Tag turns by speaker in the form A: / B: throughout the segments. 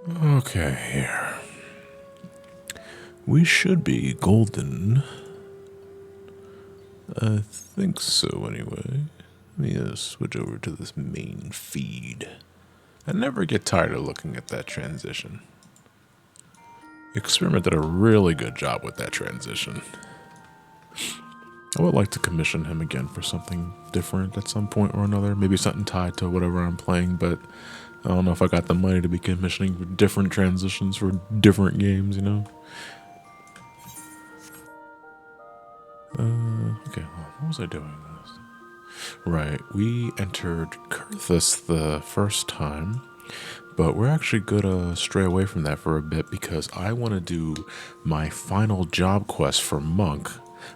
A: Okay, here. We should be golden. I think so, anyway. Let me switch over to this main feed. I never get tired of looking at that transition. Experiment did a really good job with that transition. I would like to commission him again for something different at some point or another. Maybe something tied to whatever I'm playing, but I don't know if I got the money to be commissioning different transitions for different games, you know? Okay, well, what was I doing? Right, we entered Kurthus the first time, but we're actually gonna stray away from that for a bit because I want to do my final job quest for Monk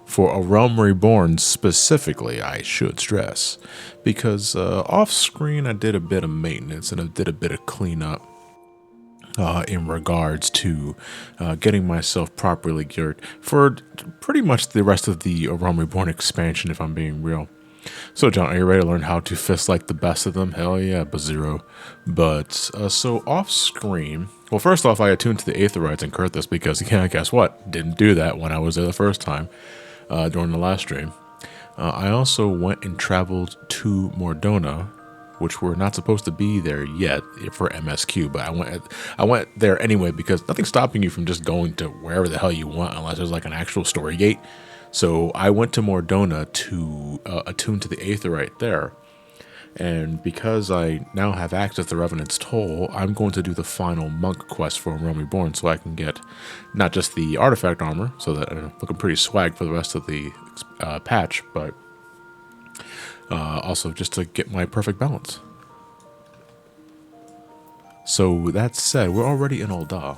A: for a Realm Reborn specifically, I should stress, because off screen I did a bit of maintenance and I did a bit of cleanup in regards to getting myself properly geared for pretty much the rest of the Aurum Reborn expansion, if I'm being real. So, John, are you ready to learn how to fist like the best of them? Hell yeah, Bazero. But, so off screen, well, first off, I attuned to the Aetherites and Kurthus because, yeah, guess what? Didn't do that when I was there the first time during the last stream. I also went and traveled to Mordona, which we're not supposed to be there yet for MSQ, but I went there anyway because nothing's stopping you from just going to wherever the hell you want unless there's like an actual story gate. So I went to Mordona to attune to the Aetherite there. And because I now have access to Revenant's Toll, I'm going to do the final monk quest for Realm Reborn so I can get not just the artifact armor, so that I'm looking pretty swag for the rest of the patch, but also just to get my perfect balance. So that said, we're already in Ul'dah.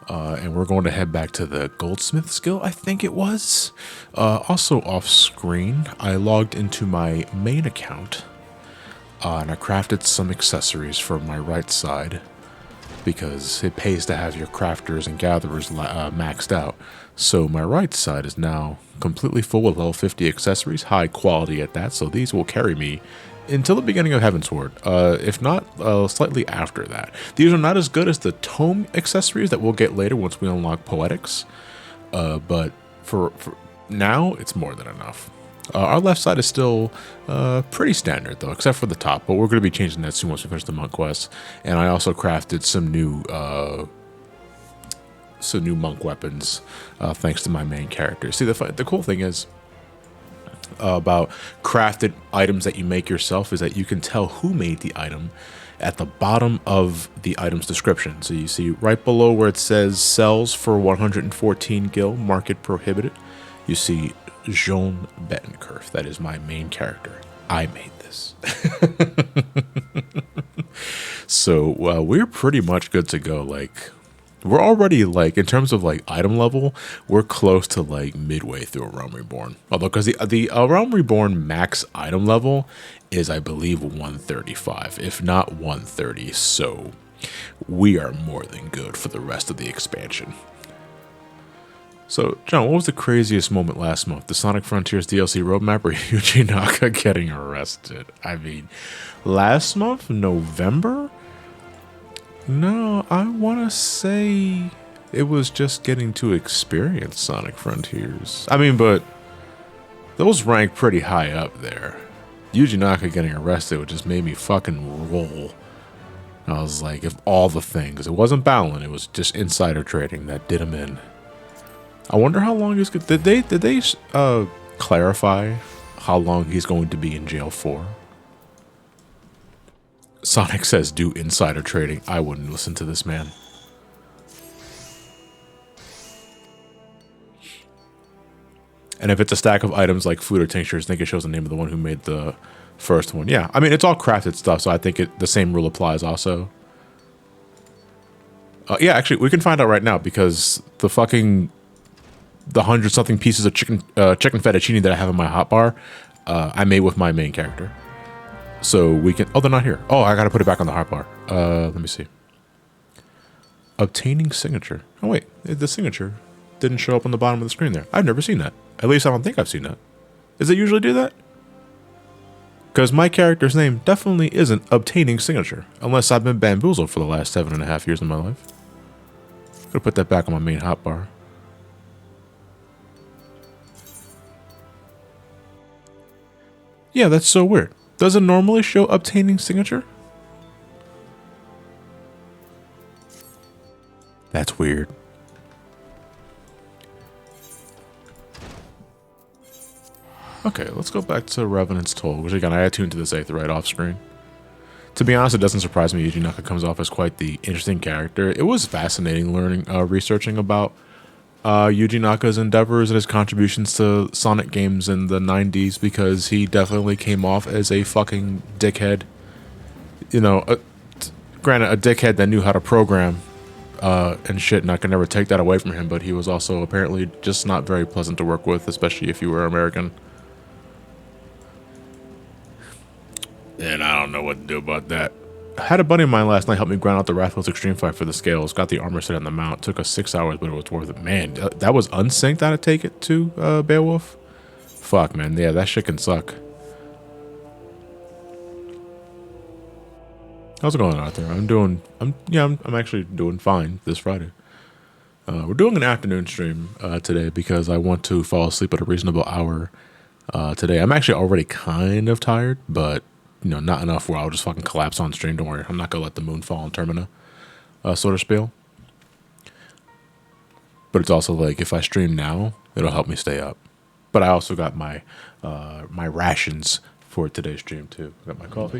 A: And we're going to head back to the Goldsmith skill, I think it was. Also off screen, I logged into my main account and I crafted some accessories for my right side because it pays to have your crafters and gatherers maxed out. So my right side is now completely full with level 50 accessories, high quality at that, so these will carry me until the beginning of Heavensward, if not slightly after that. These are not as good as the tome accessories that we'll get later once we unlock Poetics, but for now, it's more than enough. Our left side is still pretty standard, though, except for the top, but we're going to be changing that soon once we finish the monk quest. And I also crafted some new monk weapons, thanks to my main character. See, the cool thing is, about crafted items that you make yourself is that you can tell who made the item at the bottom of the item's description. So you see right below where it says sells for 114 gil, market prohibited, you see Jean Bettencourt. That is my main character. I made this. So we're pretty much good to go. Like, we're already, like, in terms of, like, item level, we're close to, like, midway through a Realm Reborn. Although, because the Realm Reborn max item level is, I believe, 135, if not 130. So we are more than good for the rest of the expansion. So, John, what was the craziest moment last month? The Sonic Frontiers DLC roadmap or Yuji Naka getting arrested? I mean, last month, November? No, I want to say it was just getting to experience Sonic Frontiers. I mean, but those rank pretty high up there. Yuji Naka getting arrested would just made me fucking roll. I was like, if all the things, it wasn't Balin, it was just insider trading that did him in. I wonder how long he's did they clarify how long he's going to be in jail for? Sonic says do insider trading. I wouldn't listen to this man. And if it's a stack of items like food or tinctures, I think it shows the name of the one who made the first one. Yeah, I mean, it's all crafted stuff, so I think the same rule applies also. Yeah, actually, we can find out right now because the 100-something pieces of chicken fettuccine that I have in my hotbar, I made with my main character. So we can... Oh, they're not here. Oh, I gotta put it back on the hotbar. Let me see. Obtaining signature. Oh, wait. The signature didn't show up on the bottom of the screen there. I've never seen that. At least I don't think I've seen that. Does it usually do that? Because my character's name definitely isn't Obtaining Signature, unless I've been bamboozled for the last 7.5 years of my life. Gotta put that back on my main hotbar. Yeah, that's so weird. Does it normally show Obtaining Signature? That's weird. Okay, let's go back to Revenant's Toll, which again, I attuned to this Aether right off screen. To be honest, it doesn't surprise me Yuji Naka comes off as quite the interesting character. It was fascinating learning, researching about Yuji Naka's endeavors and his contributions to Sonic games in the 90s, because he definitely came off as a fucking dickhead. You know, granted, a dickhead that knew how to program and shit, and I can never take that away from him, but he was also apparently just not very pleasant to work with, especially if you were American. And I don't know what to do about that. I had a buddy of mine last night help me grind out the Rathwell's Extreme Fight for the scales. Got the armor set on the mount. Took us 6 hours, but it was worth it. Man, that was unsynced, I take it, to Beowulf? Fuck, man. Yeah, that shit can suck. How's it going out there? I'm actually doing fine this Friday. We're doing an afternoon stream today because I want to fall asleep at a reasonable hour today. I'm actually already kind of tired, but you know, not enough where I'll just fucking collapse on stream. Don't worry, I'm not gonna let the moon fall on Termina, sort of spiel. But it's also like if I stream now, it'll help me stay up. But I also got my my rations for today's stream too. I got my coffee,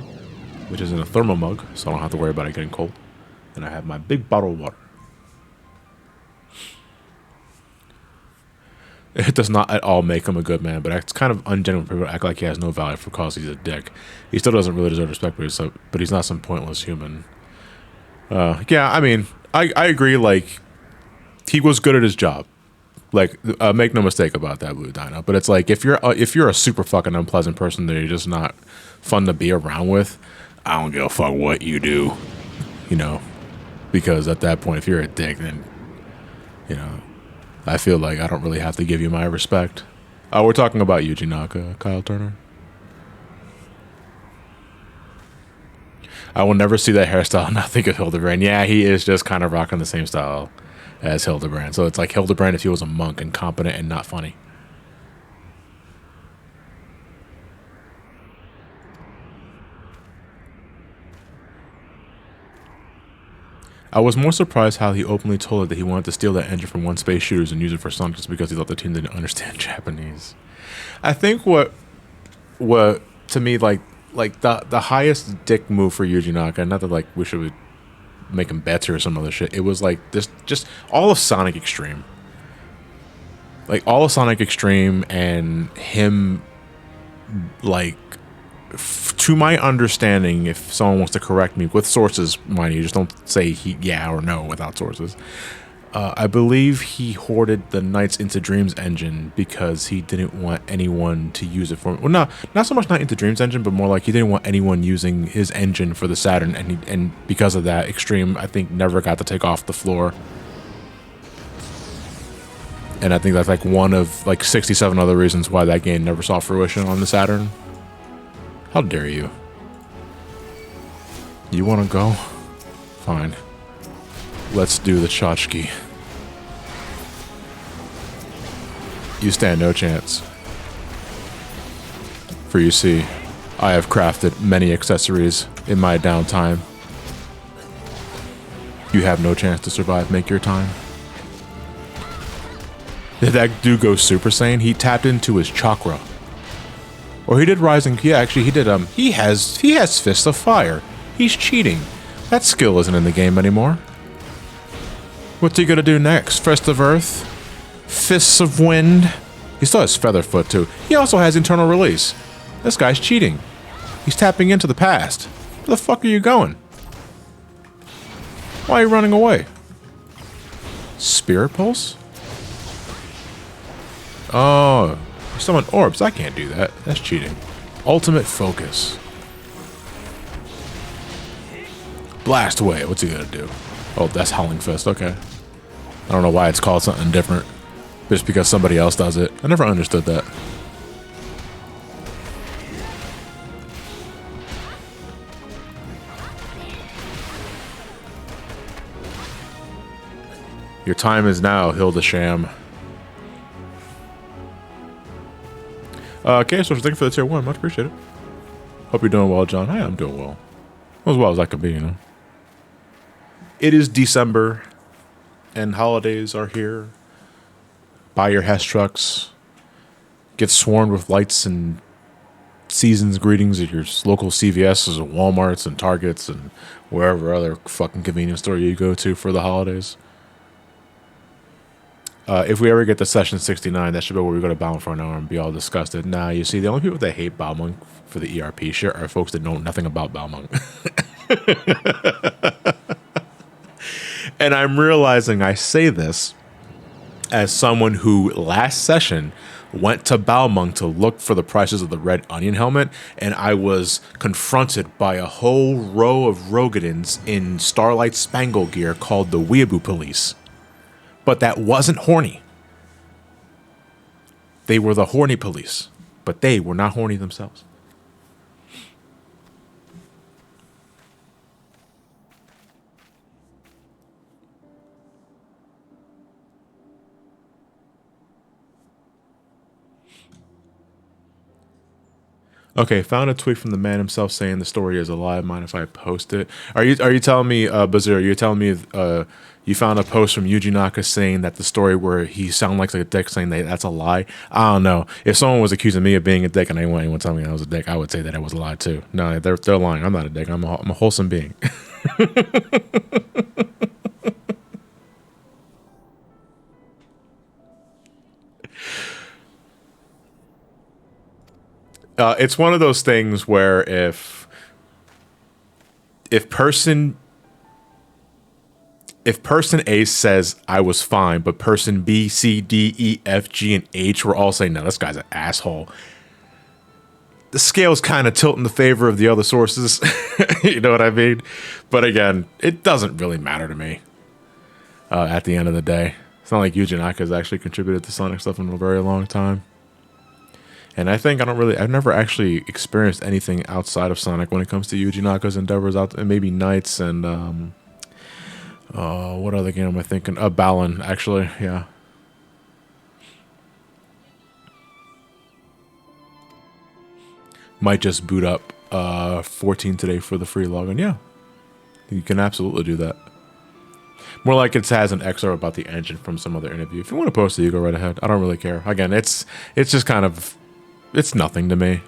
A: which is in a thermal mug, so I don't have to worry about it getting cold. And I have my big bottle of water. It does not at all make him a good man, but it's kind of ungenuine for people to act like he has no value for cause he's a dick. He still doesn't really deserve respect, but he's not some pointless human. Yeah, I mean, I agree, like, he was good at his job. Like, make no mistake about that, Blue Dino. But it's like, if you're a super fucking unpleasant person that you're just not fun to be around with, I don't give a fuck what you do, you know? Because at that point, if you're a dick, then, you know, I feel like I don't really have to give you my respect. We're talking about Yuji Naka, Kyle Turner. I will never see that hairstyle and not think of Hildebrand. Yeah, he is just kind of rocking the same style as Hildebrand. So it's like Hildebrand if he was a monk and competent and not funny. I was more surprised how he openly told her that he wanted to steal that engine from One Space Shooters and use it for Sonic just because he thought the team didn't understand Japanese. I think what to me like the highest dick move for Yuji Naka, not that like we should make him better or some other shit. It was like this, just all of Sonic Extreme, like all of Sonic Extreme, and him like. To my understanding, if someone wants to correct me with sources, mind you, just don't say yeah or no without sources. I believe he hoarded the Nights into Dreams engine because he didn't want anyone to use it for. Well, not so much Night into Dreams engine, but more like he didn't want anyone using his engine for the Saturn, and because of that, Extreme I think never got to take off the floor. And I think that's like one of like 67 other reasons why that game never saw fruition on the Saturn. How dare you? You want to go? Fine. Let's do the tchotchke. You stand no chance. For you see, I have crafted many accessories in my downtime. You have no chance to survive. Make your time. Did that dude go Super Saiyan? He tapped into his chakra. Or he did Rising. Yeah, actually, he did. He has Fists of Fire. He's cheating. That skill isn't in the game anymore. What's he gonna do next? Fist of Earth? Fists of Wind? He still has Featherfoot too. He also has Internal Release. This guy's cheating. He's tapping into the past. Where the fuck are you going? Why are you running away? Spirit Pulse? Oh. Summon orbs. I can't do that. That's cheating. Ultimate Focus. Blast away. What's he gonna do? Oh, that's Howling Fist. Okay. I don't know why it's called something different. Just because somebody else does it. I never understood that. Your time is now, Hildesham. Okay, so thank you for the tier 1. Much appreciated. Hope you're doing well, John. Hi, I'm doing well. As well as I could be, you know. It is December, and holidays are here. Buy your Hess trucks. Get swarmed with lights and season's greetings at your local CVS's and Walmarts and Targets and wherever other fucking convenience store you go to for the holidays. If we ever get to session 69, that should be where we go to Balmung for an hour and be all disgusted. Nah, you see, the only people that hate Balmung for the ERP shit are folks that know nothing about Balmung. And I'm realizing I say this as someone who last session went to Balmung to look for the prices of the red onion helmet, and I was confronted by a whole row of Rogadins in Starlight Spangle gear called the Weeaboo Police. But that wasn't horny. They were the horny police, but they were not horny themselves. Okay, found a tweet from the man himself saying the story is a lie. Mind if I post it? Are you telling me, Bazir? You're telling me you found a post from Yuji Naka saying that the story where he sounded like a dick, saying that that's a lie? I don't know. If someone was accusing me of being a dick and I didn't want anyone to tell me I was a dick, I would say that it was a lie too. No, they're lying. I'm not a dick. I'm a wholesome being. It's one of those things where if person A says I was fine, but person B, C, D, E, F, G, and H were all saying, no, this guy's an asshole, the scale's kind of tilt in the favor of the other sources. You know what I mean? But again, it doesn't really matter to me at the end of the day. It's not like Yuji Naka has actually contributed to Sonic stuff in a very long time. And I think I've never actually experienced anything outside of Sonic when it comes to Yuji Naka's endeavors out, and maybe Knights and, what other game am I thinking? Balan, actually, yeah. Might just boot up 14 today for the free login. Yeah, you can absolutely do that. More like it has an excerpt about the engine from some other interview. If you want to post it, you go right ahead. I don't really care. Again, it's just kind of, it's nothing to me.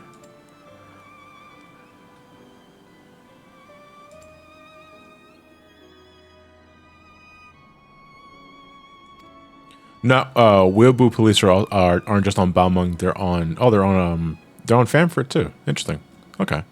A: No, Weeaboo Police aren't just on Balmung. They're on Fanford too. Interesting. Okay.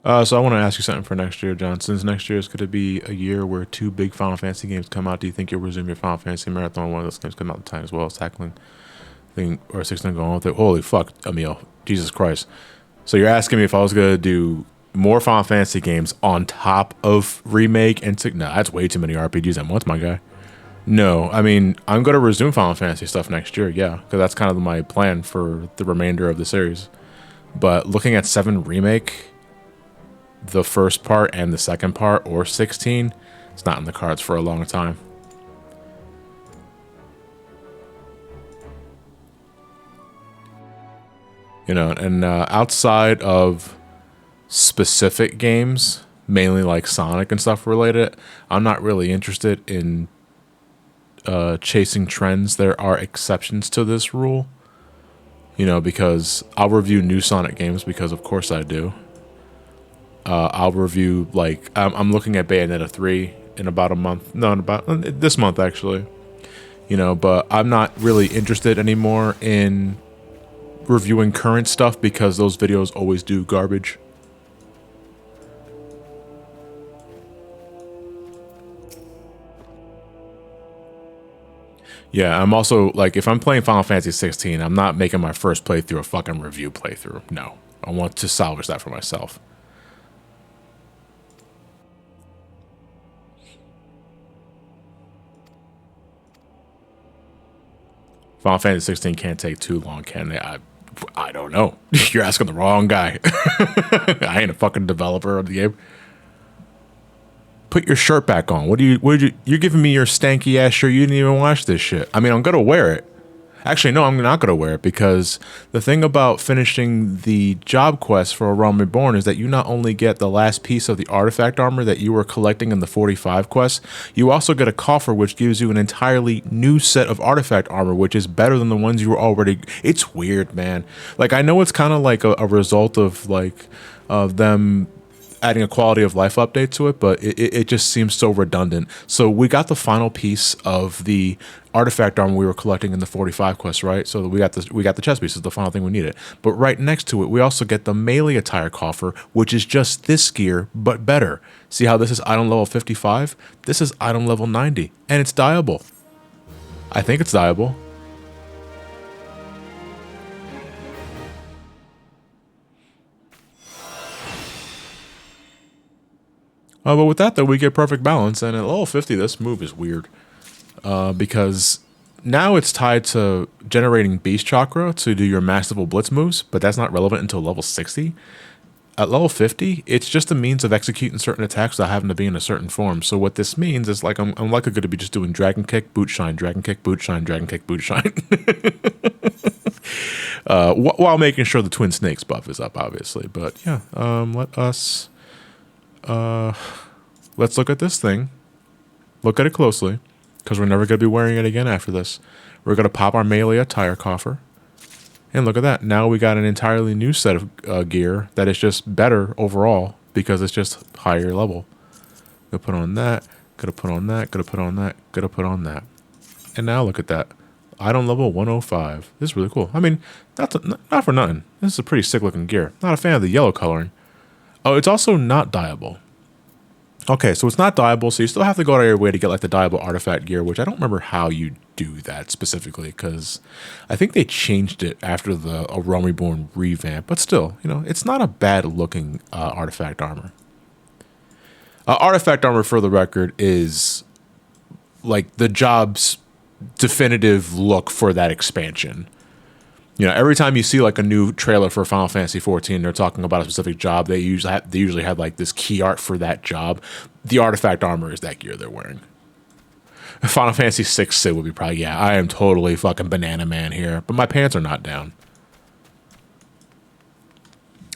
A: So I want to ask you something for next year, John. Since next year is going to be a year where 2 big Final Fantasy games come out, do you think you'll resume your Final Fantasy marathon? One of those games come out at the time as well as tackling thing or 16 going with it. Holy fuck, Emil, Jesus Christ! So you're asking me if I was going to do more Final Fantasy games on top of remake and no, that's way too many RPGs at once, my guy. No, I mean I'm going to resume Final Fantasy stuff next year, yeah, because that's kind of my plan for the remainder of the series. But looking at 7 remake, the first part and the second part, or 16, it's not in the cards for a long time. You know, and outside of specific games, mainly like Sonic and stuff related, I'm not really interested in chasing trends. There are exceptions to this rule, you know, because I'll review new Sonic games because of course I do. I'll review, like, I'm looking at Bayonetta 3 in about a month. No, in about this month, actually. You know, but I'm not really interested anymore in reviewing current stuff because those videos always do garbage. Yeah, I'm also, like, if I'm playing Final Fantasy 16, I'm not making my first playthrough a fucking review playthrough. No, I want to salvage that for myself. Final Fantasy 16 can't take too long, can they? I don't know. You're asking the wrong guy. I ain't a fucking developer of the game. Put your shirt back on. You're giving me your stanky ass shirt. You didn't even wash this shit. I mean, I'm gonna wear it. Actually, no, I'm not gonna wear it because the thing about finishing the job quest for Realm Reborn is that you not only get the last piece of the artifact armor that you were collecting in the 45 quest, you also get a coffer which gives you an entirely new set of artifact armor, which is better than the ones you were already. It's weird, man. Like, I know it's kind of like a result of like of them adding a quality of life update to it, but it just seems so redundant. So we got the final piece of the artifact armor we were collecting in the 45 quest, right? So we got the chest piece is the final thing we needed. But right next to it, we also get the melee attire coffer, which is just this gear, but better. See how this is item level 55? This is item level 90, and it's dyeable. I think it's dyeable. But with that, though, we get perfect balance, and at level 50, this move is weird. Because now it's tied to generating Beast Chakra to do your masterful blitz moves, but that's not relevant until level 60. At level 50, it's just a means of executing certain attacks without having to be in a certain form. So what this means is, like, I'm likely going to be just doing Dragon Kick, Boot Shine, Dragon Kick, Boot Shine, Dragon Kick, Boot Shine. While making sure the Twin Snakes buff is up, obviously. But yeah, let's look at this thing. Look at it closely, because we're never going to be wearing it again after this. We're going to pop our melee attire coffer. And look at that. Now we got an entirely new set of gear that is just better overall because it's just higher level. Gonna put on that. Gonna put on that. Gonna put on that. Gonna put on that. And now look at that. Item level 105. This is really cool. I mean, not for nothing. This is a pretty sick looking gear. Not a fan of the yellow coloring. Oh, it's also not dyeable. Okay, so it's not dyeable, so you still have to go out of your way to get like the dyeable artifact gear, which I don't remember how you do that specifically, because I think they changed it after the Aurum Reborn revamp, but still, you know, it's not a bad looking artifact armor. Artifact armor, for the record, is like the job's definitive look for that expansion. You know, every time you see like a new trailer for Final Fantasy XIV, they're talking about a specific job. They usually have like this key art for that job. The artifact armor is that gear they're wearing. Final Fantasy VI Sid would be probably, yeah, I am totally fucking banana man here, but my pants are not down.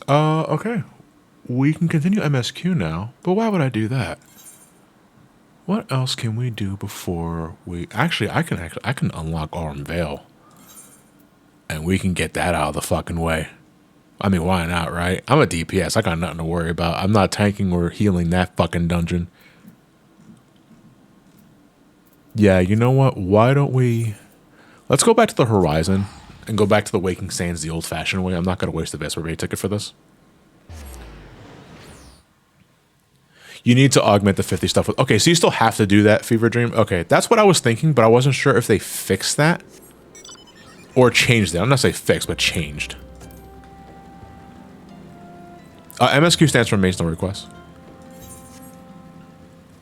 A: Okay. We can continue MSQ now, but why would I do that? What else can we do before we... Actually, I can unlock Aurum Vale. And we can get that out of the fucking way. I mean, why not, right? I'm a DPS. I got nothing to worry about. I'm not tanking or healing that fucking dungeon. Yeah, you know what? Why don't we... Let's go back to the Horizon and go back to the Waking Sands the old-fashioned way. I'm not going to waste the Vesper Bay ticket for this. You need to augment the 50 stuff with... Okay, so you still have to do that, Fever Dream? Okay, that's what I was thinking, but I wasn't sure if they fixed that. Or changed it. I'm not saying fixed, but changed. MSQ stands for Maintenance No Request.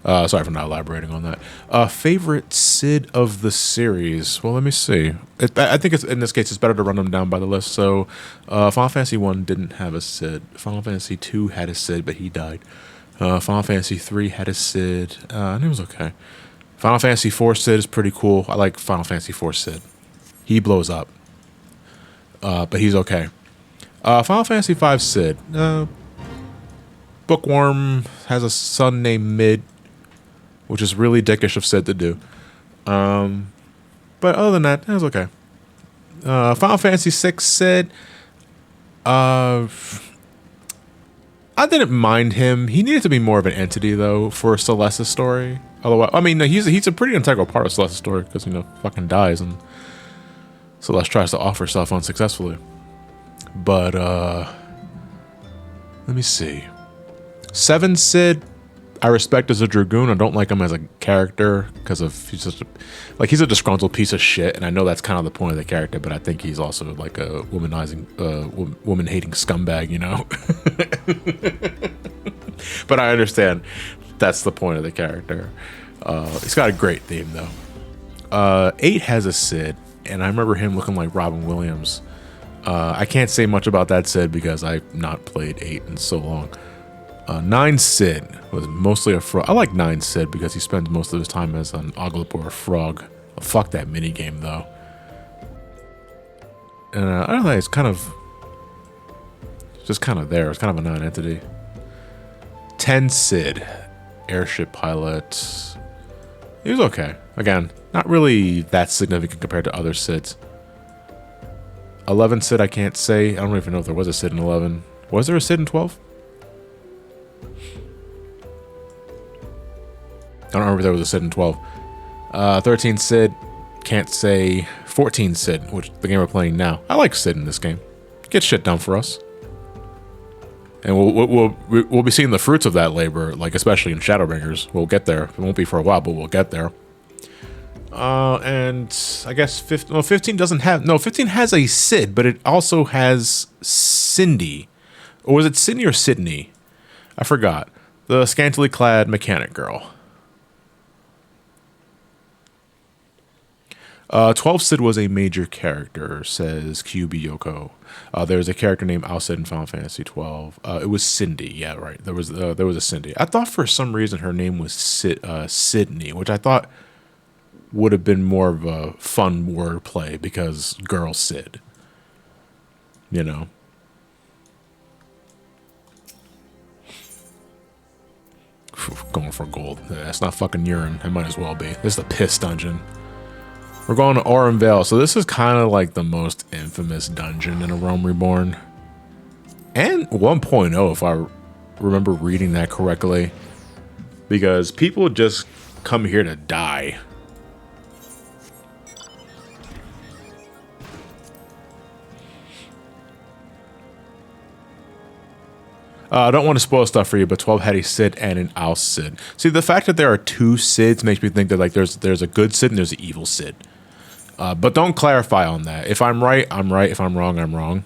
A: Sorry for not elaborating on that. Favorite Sid of the series? Well, let me see. I think in this case, it's better to run them down by the list. So, Final Fantasy 1 didn't have a Sid. Final Fantasy 2 had a Sid, but he died. Final Fantasy 3 had a Sid, and it was okay. Final Fantasy 4 Sid is pretty cool. I like Final Fantasy 4 Sid. He blows up. But he's okay. Final Fantasy V Sid. Bookworm has a son named Mid, which is really dickish of Sid to do. But other than that, it was okay. Final Fantasy VI Sid. I didn't mind him. He needed to be more of an entity, though, for Celeste's story. Otherwise, I mean, he's a pretty integral part of Celeste's story because, you know, fucking dies and Celeste tries to offer stuff unsuccessfully. But, let me see. 7 Sid, I respect as a Dragoon. I don't like him as a character because of he's a disgruntled piece of shit, and I know that's kind of the point of the character, but I think he's also like a woman-hating scumbag, you know? But I understand that's the point of the character. He's got a great theme, though. 8 has a Sid, and I remember him looking like Robin Williams. I can't say much about that Sid because I've not played 8 in so long. 9 Sid was mostly a frog. I like 9 Sid because he spends most of his time as an oglip or a frog. Fuck that minigame though. And I don't know, it's kind of just kind of there. It's kind of a non-entity. 10 Sid, airship pilot. He was okay. Again, not really that significant compared to other Sids. 11 Sid, I can't say. I don't even know if there was a Sid in 11. Was there a Sid in 12? I don't remember if there was a Sid in 12. 13 Sid, can't say. 14 Sid, which the game we're playing now. I like Sid in this game. Get shit done for us. And we'll be seeing the fruits of that labor, like especially in Shadowbringers. We'll get there. It won't be for a while, but we'll get there. And I guess 15 doesn't have... No, 15 has a Sid, but it also has Cindy. Or was it Sydney or Sydney? I forgot. The scantily clad mechanic girl. 12 Sid was a major character, says QB Yoko. There's a character named Al Sid in Final Fantasy 12. It was Cindy. Yeah, right. There was a Cindy. I thought for some reason her name was Sydney, which I thought would have been more of a fun wordplay because girl Sid. You know. Going for gold. That's not fucking urine. It might as well be. This is the piss dungeon. We're going to Aurum Vale. So this is kind of like the most infamous dungeon in a Realm Reborn. And 1.0, if I remember reading that correctly. Because people just come here to die. I don't want to spoil stuff for you, but 12 had a Sid and an Al Sid. See, the fact that there are 2 Sids makes me think that like there's a good Sid and there's an evil Sid. But don't clarify on that. If I'm right, I'm right. If I'm wrong, I'm wrong.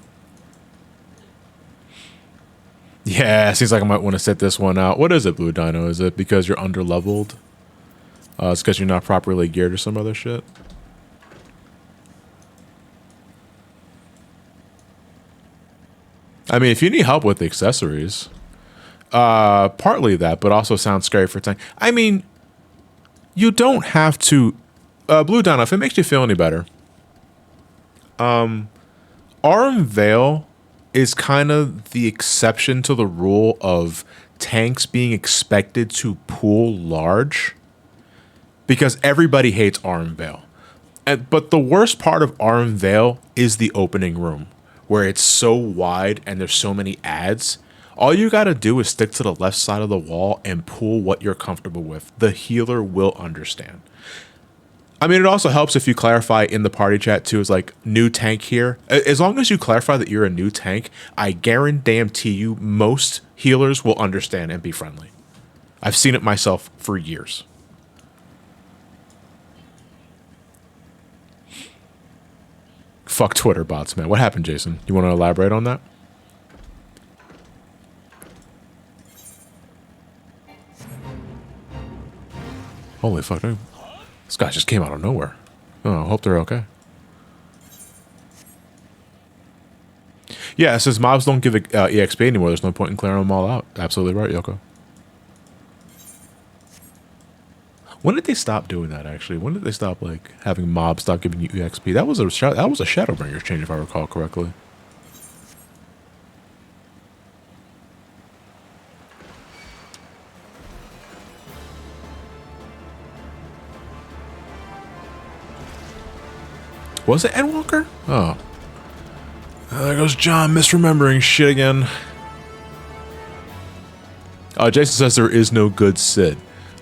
A: Yeah, seems like I might want to set this one out. What is it, Blue Dino? Is it because you're under-leveled? It's because you're not properly geared or some other shit? I mean, if you need help with the accessories, partly that, but also sounds scary for time. I mean, you don't have to... Blue Dino, if it makes you feel any better, Aurum Vale is kind of the exception to the rule of tanks being expected to pool large because everybody hates Aurum Vale. But the worst part of Aurum Vale is the opening room where it's so wide and there's so many ads. All you got to do is stick to the left side of the wall and pool what you're comfortable with. The healer will understand. I mean, it also helps if you clarify in the party chat too, is like new tank here. As long as you clarify that you're a new tank, I guarantee you most healers will understand and be friendly. I've seen it myself for years. Fuck Twitter bots, man. What happened, Jason? You want to elaborate on that? Holy fuck, dude. This guy just came out of nowhere. Oh, I hope they're okay. Yeah, since mobs don't give EXP anymore, there's no point in clearing them all out. Absolutely right, Yoko. When did they stop doing that, actually? When did they stop, like, having mobs stop giving you EXP? That was a Shadowbringers change, if I recall correctly. Was it Endwalker? Oh. There goes John misremembering shit again. Jason says there is no good Sid.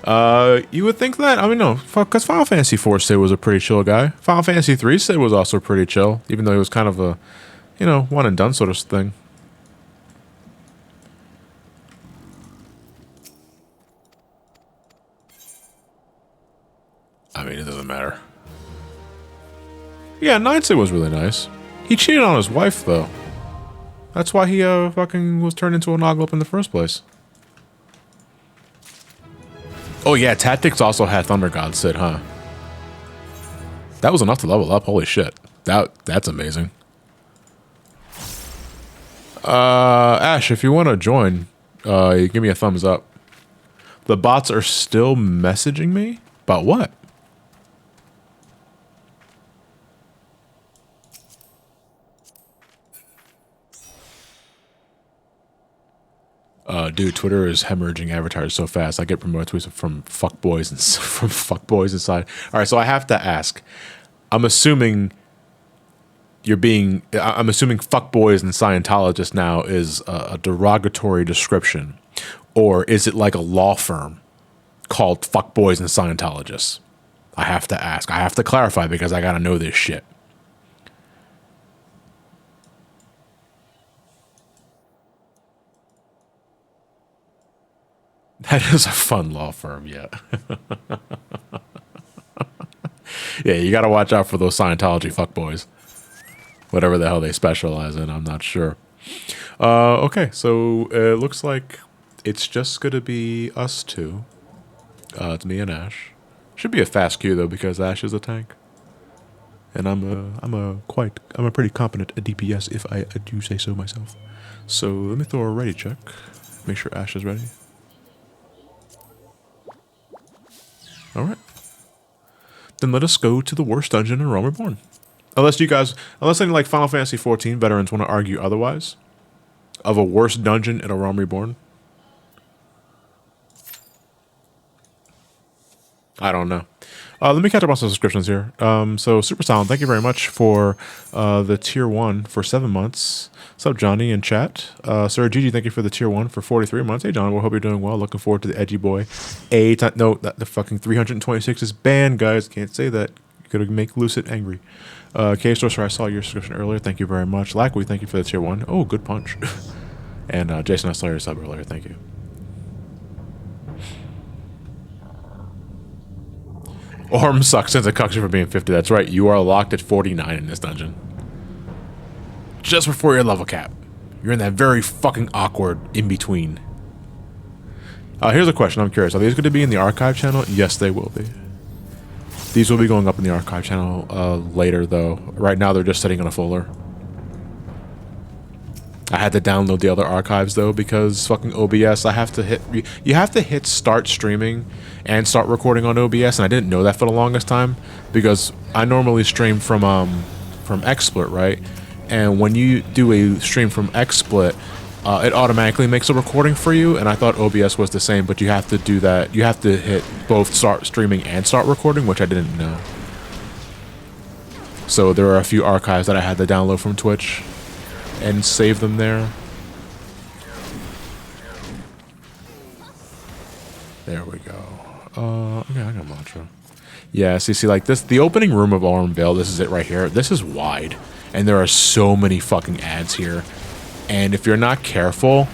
A: You would think that? I mean, no. Because Final Fantasy IV Sid was a pretty chill guy. Final Fantasy III Sid was also pretty chill. Even though he was kind of a, you know, one and done sort of thing. I mean, it doesn't matter. Yeah, 9 Sid was really nice. He cheated on his wife, though. That's why he fucking was turned into a Noglip in the first place. Oh yeah, Tactics also had Thunder God Sid, huh? That was enough to level up. Holy shit. That's amazing. Ash, if you want to join, you give me a thumbs up. The bots are still messaging me? About what? Dude, Twitter is hemorrhaging advertisers so fast. I get promoted tweets from fuckboys and from fuckboys inside. All right, so I have to ask. I'm assuming fuckboys and Scientologists now is a derogatory description, or is it like a law firm called fuckboys and Scientologists? I have to ask. I have to clarify because I gotta know this shit. That is a fun law firm, yeah. Yeah, you gotta watch out for those Scientology fuckboys. Whatever the hell they specialize in, I'm not sure. Okay, so it looks like it's just gonna be us two. It's me and Ash. Should be a fast queue though because Ash is a tank, and I'm a pretty competent DPS if I do say so myself. So let me throw a ready check. Make sure Ash is ready. All right. Then let us go to the worst dungeon in Realm Reborn. Unless any like Final Fantasy XIV veterans want to argue otherwise, of a worse dungeon in a Realm Reborn. I don't know. Let me catch up on some subscriptions here. So Super Silent, thank you very much for the tier 1 for 7 months. What's up, Johnny in chat? Sir Gigi, thank you for the tier 1 for 43 months. Hey, John, we hope you're doing well. Looking forward to the Edgy Boy. The fucking 326 is banned, guys. Can't say that. You're gonna make Lucid angry. K-Sorcerer, I saw your subscription earlier. Thank you very much. Lackwee, thank you for the tier 1. Oh, good punch. And Jason, I saw your sub earlier. Thank you. Aurum sucks since it cucks you for being 50. That's right. You are locked at 49 in this dungeon. Just before your level cap. You're in that very fucking awkward in-between. Here's a question. I'm curious. Are these going to be in the archive channel? Yes, they will be. These will be going up in the archive channel later, though. Right now, they're just sitting in a folder. I had to download the other archives though because fucking OBS. You have to hit start streaming and start recording on OBS, and I didn't know that for the longest time because I normally stream from XSplit, right? And when you do a stream from XSplit, it automatically makes a recording for you. And I thought OBS was the same, but you have to do that. You have to hit both start streaming and start recording, which I didn't know. So there are a few archives that I had to download from Twitch and save them there. There we go. Okay, I got mantra. Yeah, see, like this, the opening room of Aurum Vale, this is it right here. This is wide, and there are so many fucking ads here. And if you're not careful,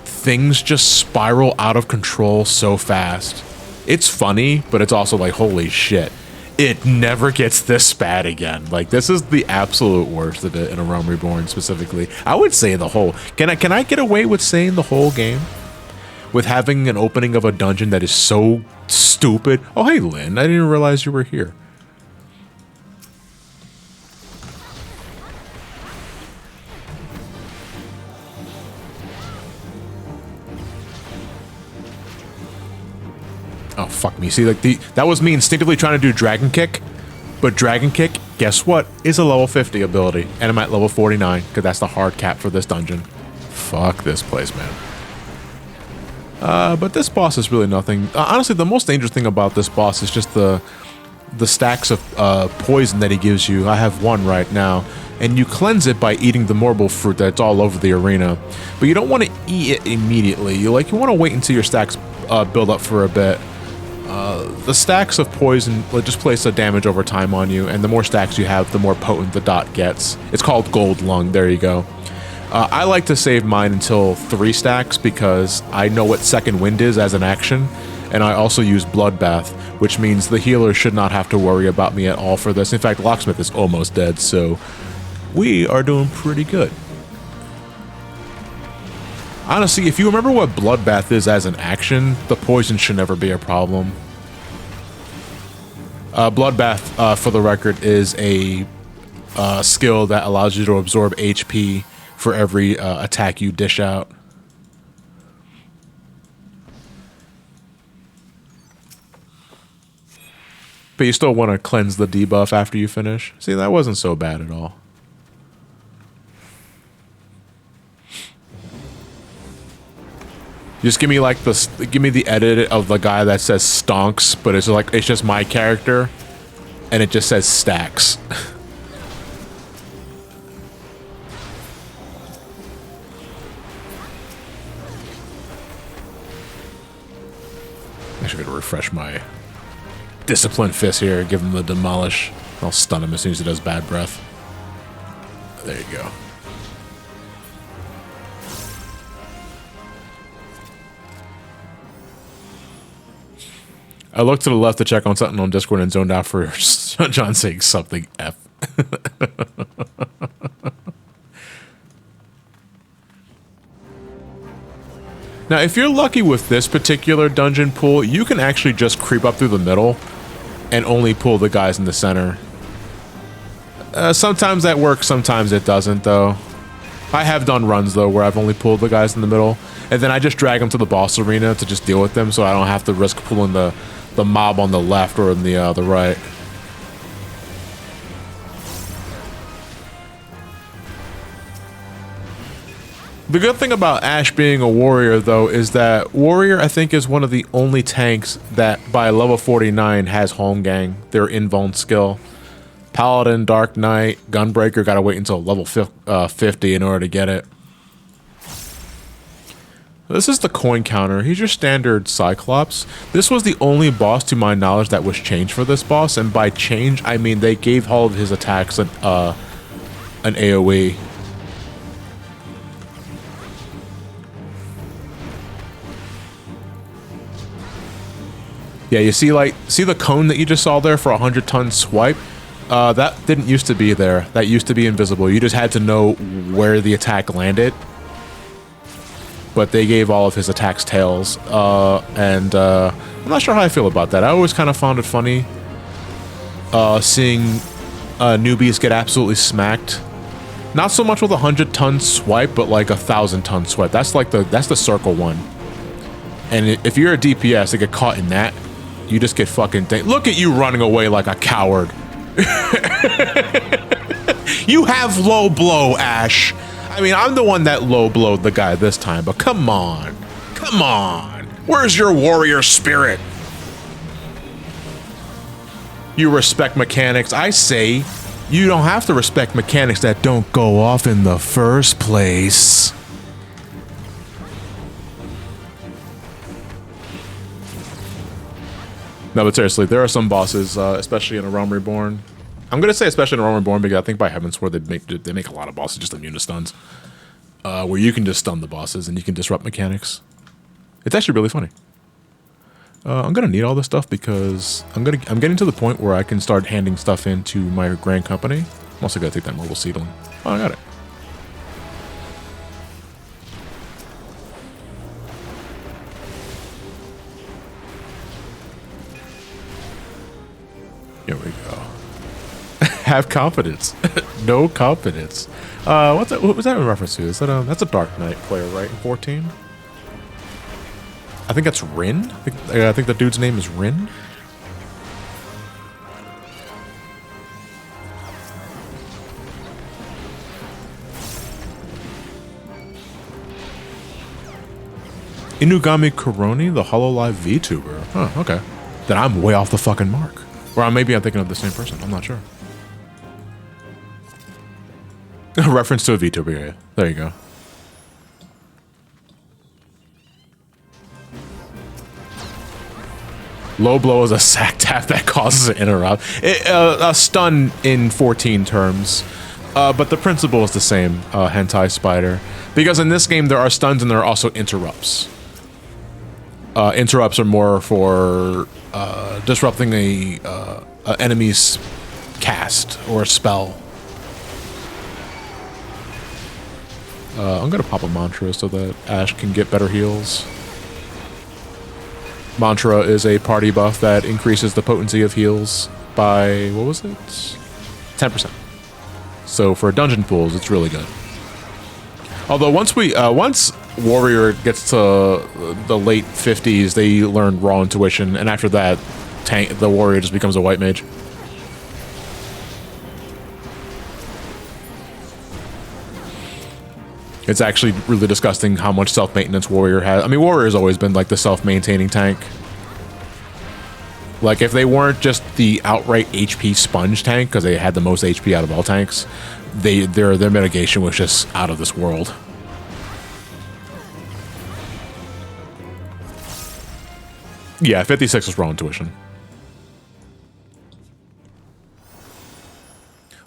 A: things just spiral out of control so fast. It's funny, but it's also like, holy shit. It never gets this bad again. Like, this is the absolute worst of it in a Realm Reborn specifically. I would say the whole... Can I get away with saying the whole game? With having an opening of a dungeon that is so stupid? Oh, hey, Lynn. I didn't realize you were here. Oh, fuck me. See, like, that was me instinctively trying to do Dragon Kick. But Dragon Kick, guess what? Is a level 50 ability. And I'm at level 49, because that's the hard cap for this dungeon. Fuck this place, man. But this boss is really nothing. Honestly, the most dangerous thing about this boss is just the stacks of poison that he gives you. I have one right now. And you cleanse it by eating the marble fruit that's all over the arena. But you don't want to eat it immediately. You want to wait until your stacks build up for a bit. The stacks of poison will just place a damage over time on you, and the more stacks you have, the more potent the dot gets. It's called Gold Lung, there you go. I like to save mine until 3 stacks because I know what Second Wind is as an action, and I also use Bloodbath, which means the healer should not have to worry about me at all for this. In fact, Locksmith is almost dead, so we are doing pretty good. Honestly, if you remember what Bloodbath is as an action, the poison should never be a problem. Bloodbath, for the record, is a skill that allows you to absorb HP for every attack you dish out. But you still want to cleanse the debuff after you finish. See, that wasn't so bad at all. Just give me like give me the edit of the guy that says stonks, but it's like it's just my character, and it just says stacks. I should refresh my discipline fist here. Give him the demolish. I'll stun him as soon as he does bad breath. There you go. I looked to the left to check on something on Discord and zoned out for John saying something F. Now, if you're lucky with this particular dungeon pool, you can actually just creep up through the middle and only pull the guys in the center. Sometimes that works, sometimes it doesn't, though. I have done runs, though, where I've only pulled the guys in the middle, and then I just drag them to the boss arena to just deal with them, so I don't have to risk pulling the mob on the left or in the right. The good thing about Ashe being a warrior, though, is that warrior, I think, is one of the only tanks that by level 49 has home gang, their invuln skill. Paladin, Dark Knight, Gunbreaker, gotta wait until level 50 in order to get it. This is the coin counter. He's your standard Cyclops. This was the only boss, to my knowledge, that was changed for this boss, and by change, I mean they gave all of his attacks an AoE. Yeah, you see, see the cone that you just saw there for a 100-ton swipe? That didn't used to be there. That used to be invisible. You just had to know where the attack landed. But they gave all of his attacks tails. I'm not sure how I feel about that. I always kind of found it funny seeing newbies get absolutely smacked. Not so much with a 100-ton swipe, but like a 1,000-ton swipe. That's like that's the circle one. And if you're a DPS and get caught in that, you just get fucking... Look at you running away like a coward. You have low blow, Ashe. I mean, I'm the one that low blowed the guy this time, but come on. Come on. Where's your warrior spirit? You respect mechanics. I say you don't have to respect mechanics that don't go off in the first place. No, but seriously, there are some bosses, especially in a Realm Reborn. I'm gonna say especially in a Realm Reborn because I think by Heaven's Sword they make a lot of bosses just immune to stuns, where you can just stun the bosses and you can disrupt mechanics. It's actually really funny. I'm gonna need all this stuff because I'm getting to the point where I can start handing stuff into my grand company. I'm also gonna take that mobile seedling. Oh, I got it. Here we go. Have confidence. No confidence. What was that in reference to? Is that that's a Dark Knight player, right? In 14? I think that's Rin. I think the dude's name is Rin. Inugami Koroni, the HoloLive VTuber. Huh, okay. Then I'm way off the fucking mark. Or maybe I'm thinking of the same person. I'm not sure. A reference to a VTuber area. There you go. Low blow is a sack tap that causes an interrupt. A stun in 14 terms. But the principle is the same, hentai spider. Because in this game there are stuns and there are also interrupts. Interrupts are more for disrupting a enemy's cast or spell. I'm gonna pop a mantra so that Ashe can get better heals. Mantra is a party buff that increases the potency of heals by, what was it? 10%. So for dungeon pools, it's really good. Although once warrior gets to the late 50s, they learn raw intuition, and after that, the warrior just becomes a white mage. It's actually really disgusting how much self-maintenance warrior has. I mean, warrior's always been like the self-maintaining tank. Like, if they weren't just the outright HP sponge tank, because they had the most HP out of all tanks, their mitigation was just out of this world. Yeah, 56 was raw intuition.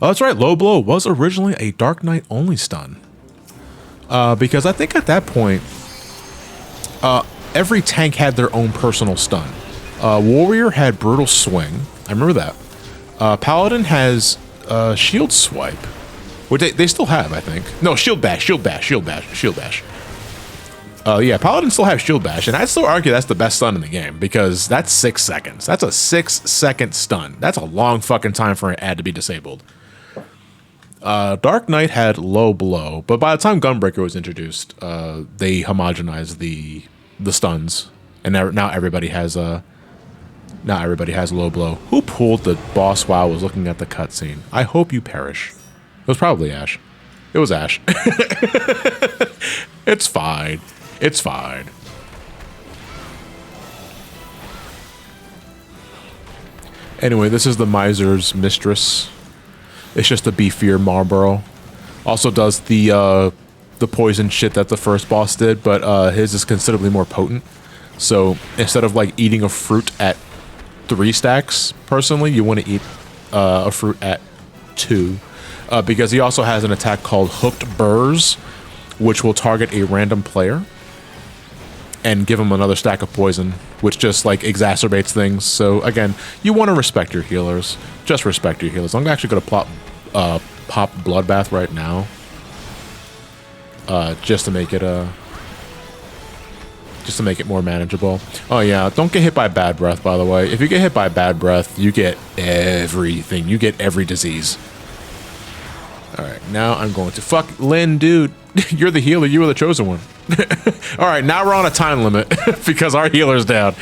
A: Oh, that's right. Low blow was originally a Dark Knight only stun. Because I think at that point, every tank had their own personal stun. Warrior had Brutal Swing. I remember that. Paladin has Shield Swipe. Which they still have, I think. No, Shield Bash, Shield Bash, Shield Bash, Shield Bash. Yeah, Paladin still have Shield Bash, and I'd still argue that's the best stun in the game, because that's 6 seconds. That's a 6-second stun. That's a long fucking time for an ad to be disabled. Dark Knight had Low Blow, but by the time Gunbreaker was introduced, they homogenized the stuns, and now everybody has Low Blow. Who pulled the boss while I was looking at the cutscene? I hope you perish. It was probably Ash. It was Ash. It's fine. It's fine. Anyway, this is the Miser's Mistress. It's just a beefier Marlboro. Also does the poison shit that the first boss did, but his is considerably more potent. So instead of like eating a fruit at 3 stacks, personally, you want to eat a fruit at 2. Because he also has an attack called Hooked Burrs, which will target a random player and give him another stack of poison, which just like exacerbates things. So again, you want to respect your healers. Just respect your healers. I'm actually going to pop Bloodbath right now, just to make it more manageable. Oh yeah, don't get hit by Bad Breath, by the way. If you get hit by Bad Breath, you get everything. You get every disease. Alright, now I'm going to... Fuck, Lynn, dude. You're the healer. You were the chosen one. Alright, now we're on a time limit because our healer's down.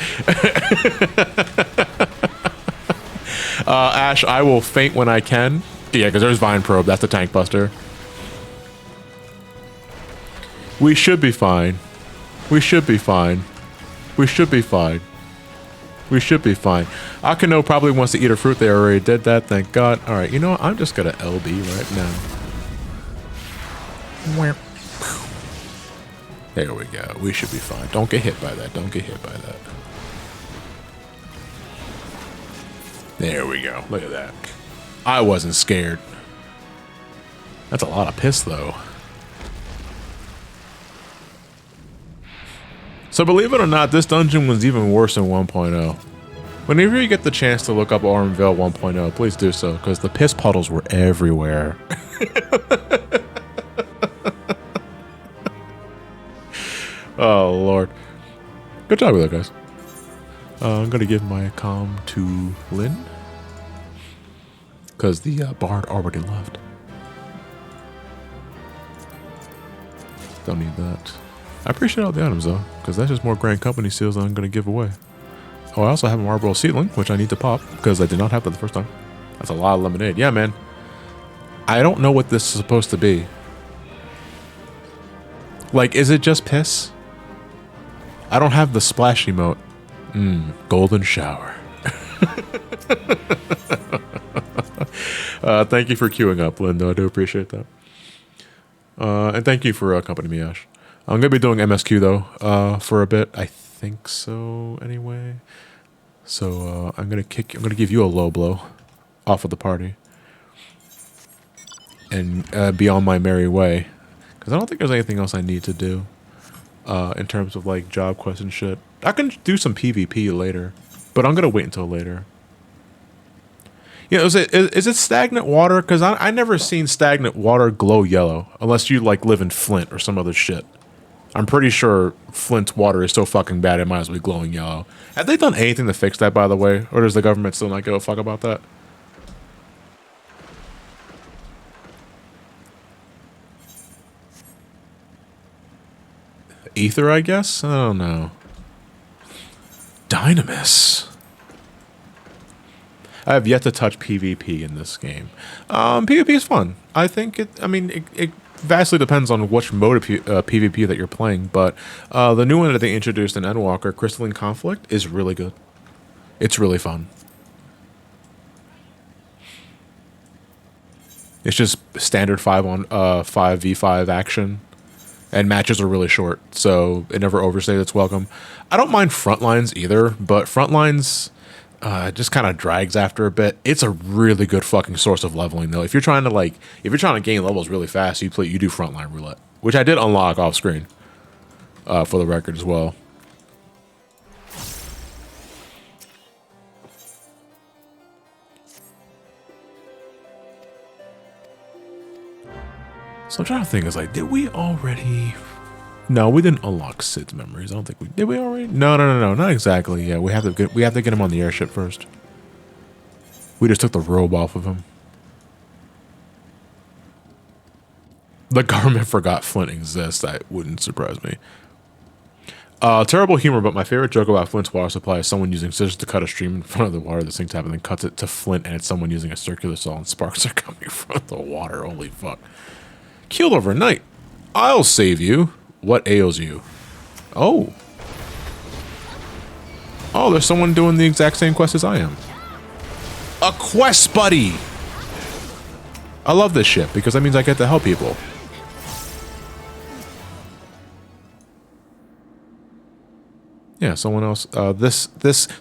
A: Ash, I will faint when I can. Yeah, because there's Vine Probe. That's the tank buster. We should be fine. We should be fine. We should be fine. We should be fine. Akano probably wants to eat a fruit. They already did that, thank God. Alright, you know what? I'm just gonna LB right now. There we go. We should be fine. Don't get hit by that. Don't get hit by that. There we go. Look at that. I wasn't scared. That's a lot of piss, though. So believe it or not, this dungeon was even worse than 1.0. Whenever you get the chance to look up Aurum Vale 1.0, please do so, because the piss puddles were everywhere. Oh, Lord. Good job with that, guys. I'm going to give my comm to Lynn, because the bard already left. Don't need that. I appreciate all the items, though, because that's just more Grand Company seals that I'm going to give away. Oh, I also have a Marlboro Seedling, which I need to pop, because I did not have that the first time. That's a lot of lemonade. Yeah, man. I don't know what this is supposed to be. Like, is it just piss? I don't have the splash emote. Golden shower. Thank you for queuing up, Linda. I do appreciate that. And thank you for accompanying me, Ash. I'm gonna be doing MSQ though, for a bit. I think so, anyway. So I'm gonna give you a low blow off of the party, and be on my merry way, because I don't think there's anything else I need to do, in terms of like job quests and shit. I can do some PvP later, but I'm gonna wait until later. You know, is it stagnant water? Because I never seen stagnant water glow yellow, unless you like live in Flint or some other shit. I'm pretty sure Flint water is so fucking bad it might as well be glowing yellow. Have they done anything to fix that, by the way? Or does the government still not give a fuck about that? Ether, I guess? I don't know. Dynamis. I have yet to touch PvP in this game. PvP is fun. I think it vastly depends on which mode of PvP that you're playing, but the new one that they introduced in Endwalker, Crystalline Conflict, is really good. It's really fun. It's just standard 5v5 action, and matches are really short, so it never overstays its welcome. I don't mind Frontlines either, but Frontlines just kind of drags after a bit. It's a really good fucking source of leveling, though. If you're trying to gain levels really fast, you do Frontline Roulette, which I did unlock off screen, for the record as well. So I'm trying to think, did we already? No, we didn't unlock Sid's memories. I don't think we did. We already? No, not exactly. Yeah, we have to get him on the airship first. We just took the robe off of him. The government forgot Flint exists. That wouldn't surprise me. Terrible humor, but my favorite joke about Flint's water supply is someone using scissors to cut a stream in front of the water the sink tap and then cuts it to Flint, and it's someone using a circular saw and sparks are coming from the water. Holy fuck. Killed overnight. I'll save you. What ails you? Oh. Oh, there's someone doing the exact same quest as I am. A quest buddy! I love this shit because that means I get to help people. Yeah, someone else. This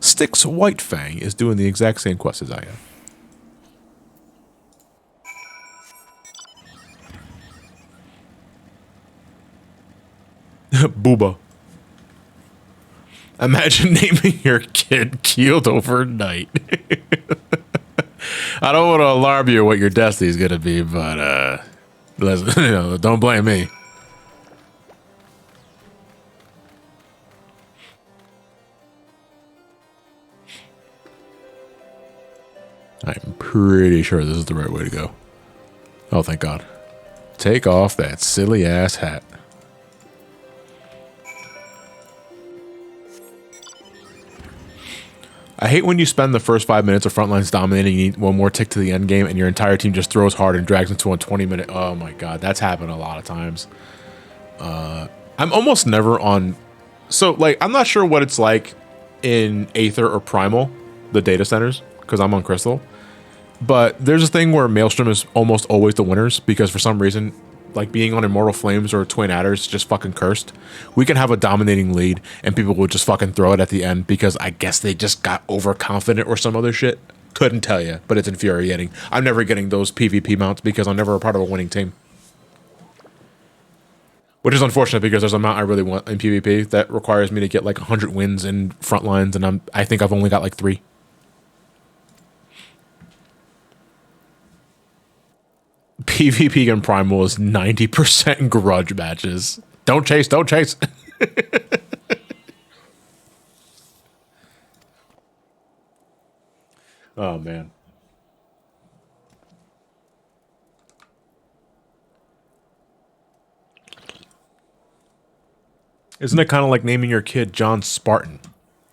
A: Styx Whitefang is doing the exact same quest as I am. Booba. Imagine naming your kid Keeled Overnight. I don't want to alarm you what your destiny is going to be, but listen, don't blame me. I'm pretty sure this is the right way to go. Oh, thank God. Take off that silly ass hat. I hate when you spend the first 5 minutes of Frontlines dominating, you need one more tick to the end game, and your entire team just throws hard and drags into a 20-minute... Oh my God, that's happened a lot of times. I'm almost never on... So, I'm not sure what it's like in Aether or Primal, the data centers, because I'm on Crystal. But there's a thing where Maelstrom is almost always the winners, because for some reason... being on Immortal Flames or Twin Adders just fucking cursed. We can have a dominating lead and people will just fucking throw it at the end because I guess they just got overconfident or some other shit. Couldn't tell you, but it's infuriating. I'm never getting those PvP mounts because I'm never a part of a winning team. Which is unfortunate because there's a mount I really want in PvP that requires me to get 100 wins in Frontlines and I think I've only got 3. PvP in Primal is 90% grudge matches. Don't chase, don't chase. Oh, man. Isn't it kind of like naming your kid John Spartan?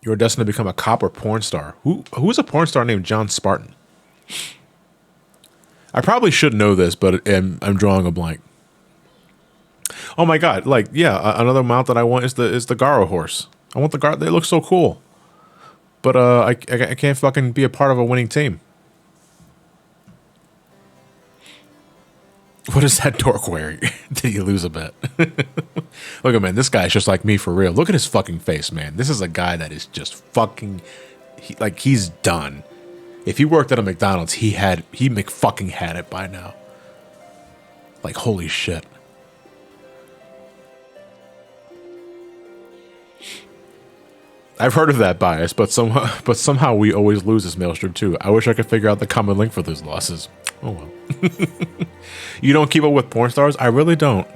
A: You're destined to become a cop or porn star. Who's a porn star named John Spartan? I probably should know this, but I'm drawing a blank. Oh my God! Another mount that I want is the Garo horse. I want the Garo. They look so cool, but I can't fucking be a part of a winning team. What is that dork wearing? Did you lose a bet? Look at man, this guy's just like me for real. Look at his fucking face, man. This is a guy that is just fucking, he's done. If he worked at a McDonald's, he fucking had it by now. Holy shit. I've heard of that bias, but somehow we always lose this Maelstrom too. I wish I could figure out the common link for those losses. Oh well. You don't keep up with porn stars? I really don't.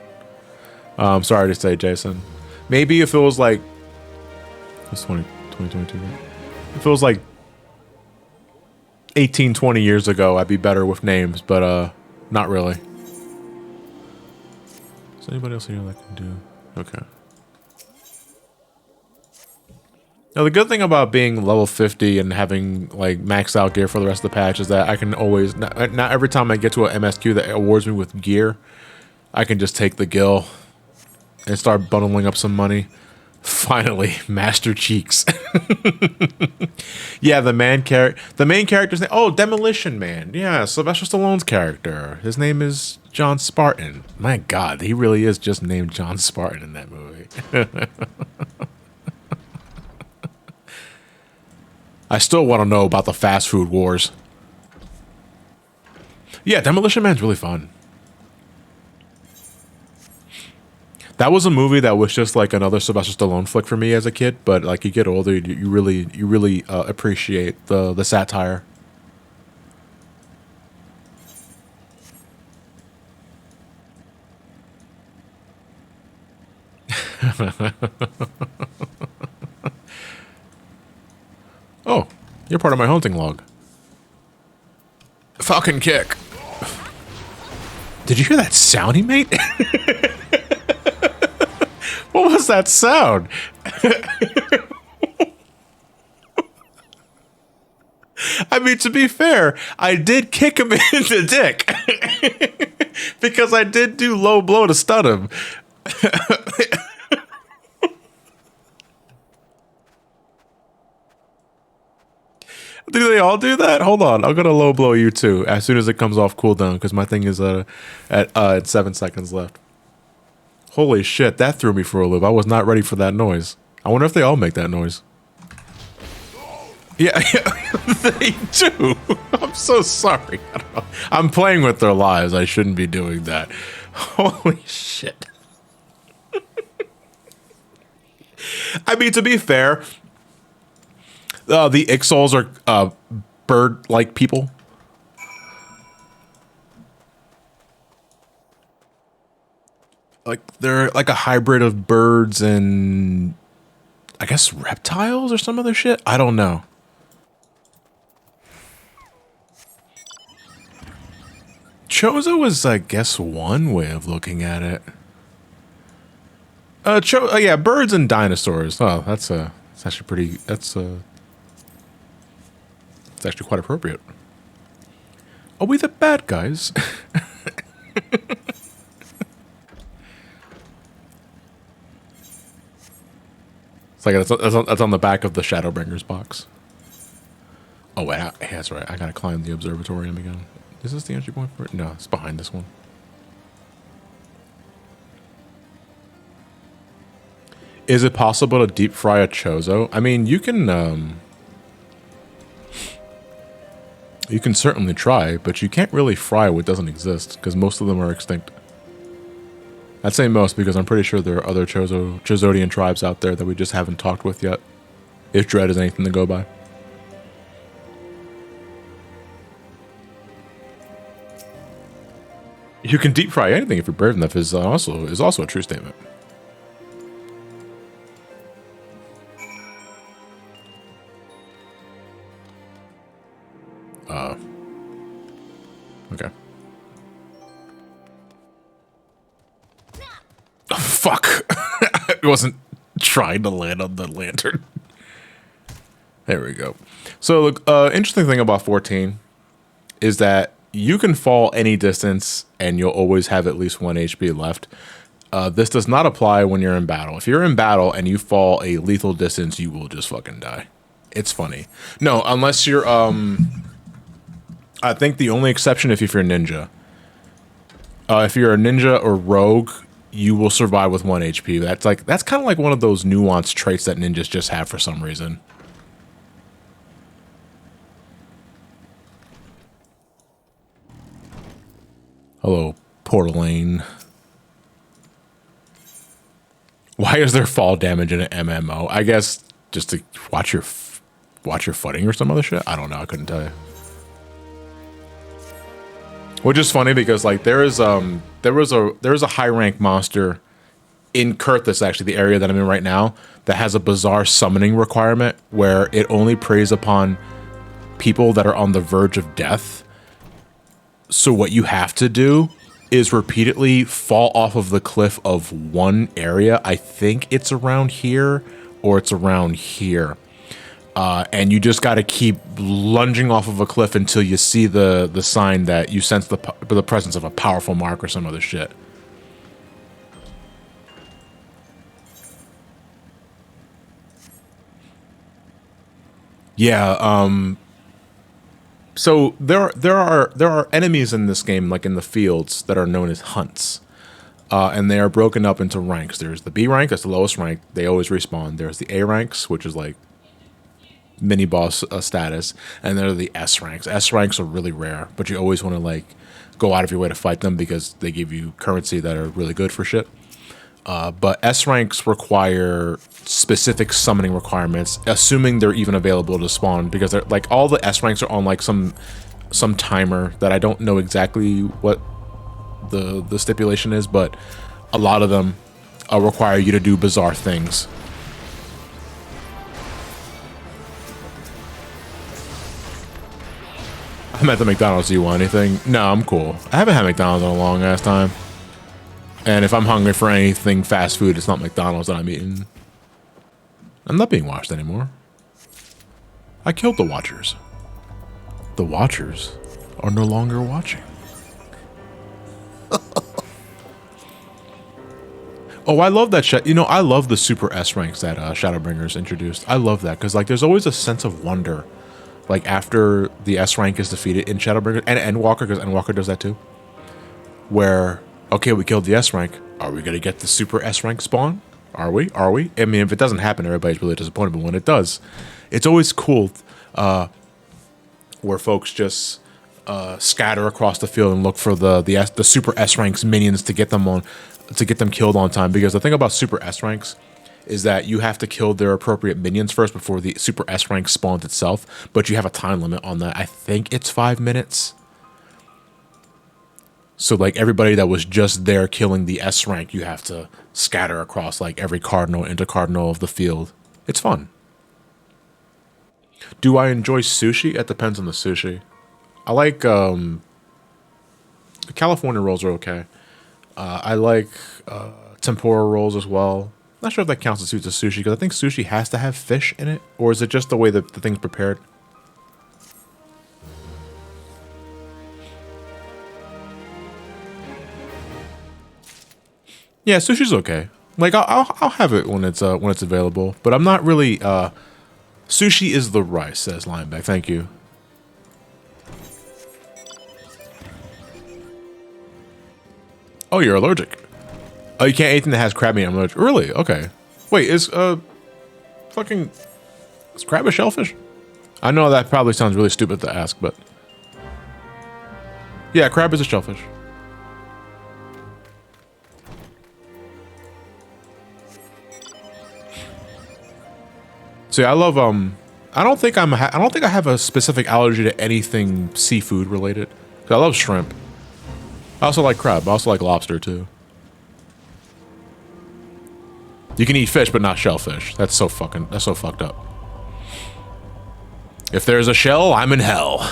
A: I'm sorry to say, Jason. Maybe if it was it's 2022, right? If it was 18, 20 years ago, I'd be better with names, but not really. Is anybody else here that can do? Okay. Now, the good thing about being level 50 and having like maxed out gear for the rest of the patch is that I can always, not every time I get to an MSQ that awards me with gear, I can just take the gil and start bundling up some money. Finally, Master Cheeks. Yeah, the main character's name. Oh, Demolition Man. Yeah, Sylvester Stallone's character. His name is John Spartan. My God, he really is just named John Spartan in that movie. I still want to know about the fast food wars. Yeah, Demolition Man's really fun. That was a movie that was just like another Sylvester Stallone flick for me as a kid, but like you get older, you really appreciate the satire. Oh, you're part of my hunting log. Falcon kick. Did you hear that sound he made? What was that sound? I mean, to be fair, I did kick him in the dick. Because I did do low blow to stun him. Do they all do that? Hold on, I'm gonna low blow you too as soon as it comes off cooldown because my thing is at 7 seconds left. Holy shit, that threw me for a loop. I was not ready for that noise. I wonder if they all make that noise. Yeah, they do. I'm so sorry. I'm playing with their lives. I shouldn't be doing that. Holy shit. I mean, to be fair, the Ixols are bird-like people. Like, they're like a hybrid of birds and, I guess, reptiles or some other shit? I don't know. Chozo is, I guess, one way of looking at it. Yeah, birds and dinosaurs. Oh, it's actually pretty, it's actually quite appropriate. Are we the bad guys? It's like that's on the back of the Shadowbringers box. Oh, wait, yeah, that's right. I gotta climb the observatorium again. Is this the entry point for it? No, it's behind this one. Is it possible to deep fry a Chozo? I mean, you can certainly try, but you can't really fry what doesn't exist because most of them are extinct. I'd say most because I'm pretty sure there are other Chozodian tribes out there that we just haven't talked with yet. If Dread is anything to go by. You can deep fry anything if you're brave enough is also a true statement. Okay. Oh, fuck. I wasn't trying to land on the lantern. There we go. So, interesting thing about 14 is that you can fall any distance and you'll always have at least 1 HP left. This does not apply when you're in battle. If you're in battle and you fall a lethal distance, you will just fucking die. It's funny. No, unless you're, I think the only exception if you're a ninja. If you're a ninja or rogue, you will survive with 1 HP. That's kind of like one of those nuanced traits that ninjas just have for some reason. Hello, Portalane. Why is there fall damage in an MMO? I guess just to watch your footing or some other shit. I don't know. I couldn't tell you. Which is funny because like there was a high rank monster in Kurthus, actually the area that I'm in right now, that has a bizarre summoning requirement where it only preys upon people that are on the verge of death. So what you have to do is repeatedly fall off of the cliff of one area. I think it's around here or it's around here. And you just got to keep lunging off of a cliff until you see the sign that you sense the presence of a powerful mark or some other shit. Yeah. So there are enemies in this game, like in the fields, that are known as hunts. And they are broken up into ranks. There's the B rank, that's the lowest rank. They always respawn. There's the A ranks, which is like mini boss status, and there are the S ranks. S ranks are really rare, but you always want to like go out of your way to fight them because they give you currency that are really good for shit. But S ranks require specific summoning requirements, assuming they're even available to spawn, because they're like all the S ranks are on like some timer that I don't know exactly what the stipulation is, but a lot of them require you to do bizarre things. I'm at the McDonald's. Do you want anything? No, I'm cool. I haven't had McDonald's in a long ass time. And if I'm hungry for anything fast food, it's not McDonald's that I'm eating. I'm not being watched anymore. I killed the Watchers. The Watchers are no longer watching. Oh, I love that shit. You know, I love the super S ranks that Shadowbringers introduced. I love that because like there's always a sense of wonder, like after the S rank is defeated in Shadowbringers and Endwalker, because Endwalker does that too. Where okay, we killed the S rank. Are we gonna get the super S rank spawn? Are we? Are we? I mean, if it doesn't happen, everybody's really disappointed. But when it does, it's always cool. Where folks just scatter across the field and look for the super S ranks minions to get them killed on time. Because the thing about super S ranks is that you have to kill their appropriate minions first before the super S rank spawns itself. But you have a time limit on that. I think it's 5 minutes. So like everybody that was just there killing the S rank, you have to scatter across like every cardinal, intercardinal of the field. It's fun. Do I enjoy sushi? It depends on the sushi. I like California rolls are okay. I like tempura rolls as well. Not sure if that counts as sushi because I think sushi has to have fish in it, or is it just the way that the thing's prepared? Yeah, sushi's okay. Like I'll have it when it's available, but I'm not really. Sushi is the rice, says Lineback. Thank you. Oh, you're allergic. Oh, you can't eat anything that has crab meat. I'm allergic. Really? Okay. Wait, is crab a shellfish? I know that probably sounds really stupid to ask, but yeah, crab is a shellfish. See, I love I don't think I have a specific allergy to anything seafood related. I love shrimp. I also like crab. I also like lobster too. You can eat fish, but not shellfish. That's so fucked up. If there's a shell, I'm in hell.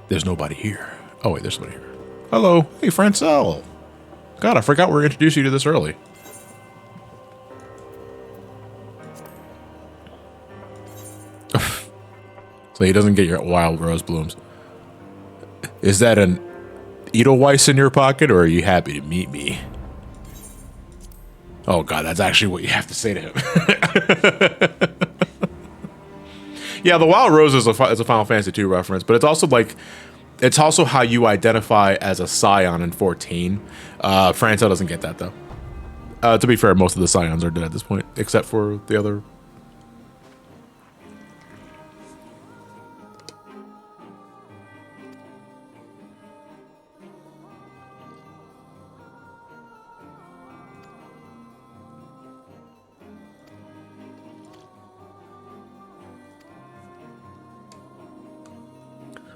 A: There's nobody here. Oh wait, there's somebody here. Hello. Hey, Francel. God, I forgot we introduced you to this early. So he doesn't get your wild rose blooms. Is that an Edelweiss in your pocket, or are you happy to meet me? Oh god, that's actually what you have to say to him. Yeah, the wild rose is a Final Fantasy II reference, but it's also like, it's also how you identify as a scion in 14. Francel doesn't get that though. To be fair, most of the scions are dead at this point, except for the other.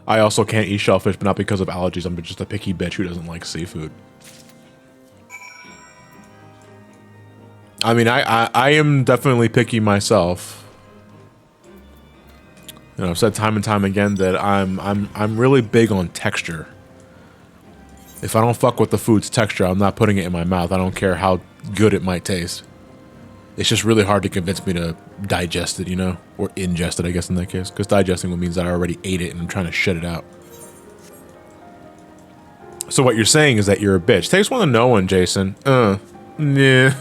A: I also can't eat shellfish, but not because of allergies. I'm just a picky bitch who doesn't like seafood. I mean, I am definitely picky myself. You know, I've said time and time again that I'm really big on texture. If I don't fuck with the food's texture, I'm not putting it in my mouth. I don't care how good it might taste. It's just really hard to convince me to digest it, you know? Or ingest it, I guess, in that case. Because digesting means that I already ate it and I'm trying to shit it out. So what you're saying is that you're a bitch. Takes one to know one, Jason. Yeah.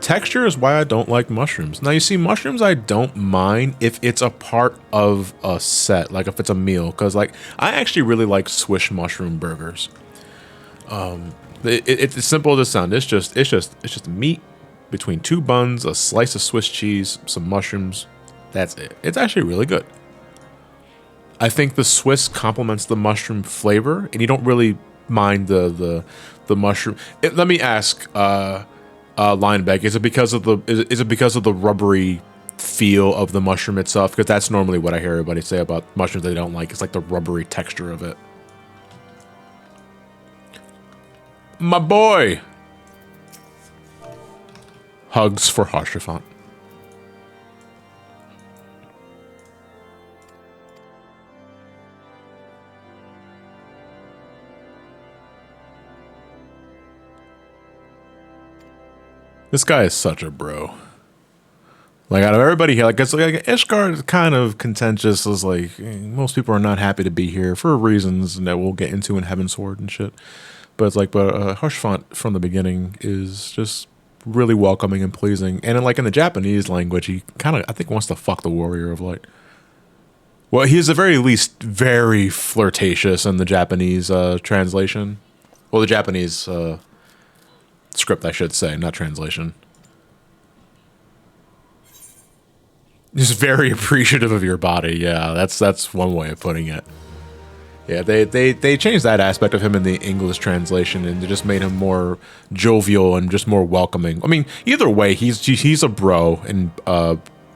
A: Texture is why I don't like mushrooms. Now, you see, mushrooms I don't mind if it's a part of a set, like if it's a meal, because like I actually really like Swiss mushroom burgers. It's as simple as it sounds. It's just meat between two buns, a slice of Swiss cheese, some mushrooms. That's it. It's actually really good. I think the Swiss complements the mushroom flavor, and you don't really mind the mushroom. Let me ask. Lineback, is it because of the rubbery feel of the mushroom itself? Because that's normally what I hear everybody say about mushrooms they don't like. It's like the rubbery texture of it. My boy! Hugs for Haurchefant. This guy is such a bro. Like, out of everybody here, like, it's like Ishgard is kind of contentious. Is like, most people are not happy to be here for reasons that we'll get into in Heavensward and shit. But it's like, Haurchefant from the beginning is just really welcoming and pleasing. And in the Japanese language, he kind of, I think, wants to fuck the Warrior of Light. Well, he's at the very least very flirtatious in the Japanese translation. Well, the Japanese script, I should say, not translation. Just very appreciative of your body. Yeah, that's one way of putting it. Yeah, they changed that aspect of him in the English translation, and they just made him more jovial and just more welcoming. I mean, either way, he's a bro in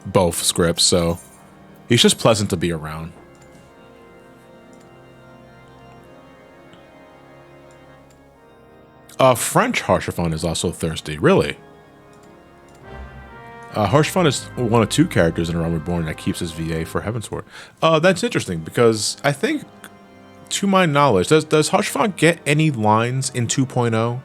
A: both scripts, so he's just pleasant to be around. French Haurchefant is also thirsty, really. Haurchefant is one of two characters in Realm Reborn that keeps his VA for Heavensward. That's interesting because I think, to my knowledge, does Haurchefant get any lines in 2.0?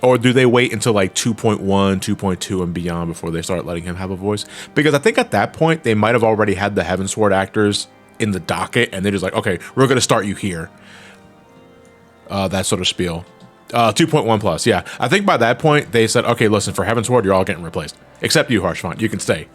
A: Or do they wait until like 2.1, 2.2 and beyond before they start letting him have a voice? Because I think at that point, they might have already had the Heavensward actors in the docket, and they're just like, okay, we're going to start you here. That sort of spiel. 2.1 plus, yeah. I think by that point, they said, okay, listen, for Heavensward, you're all getting replaced. Except you, Haurchefant. You can stay.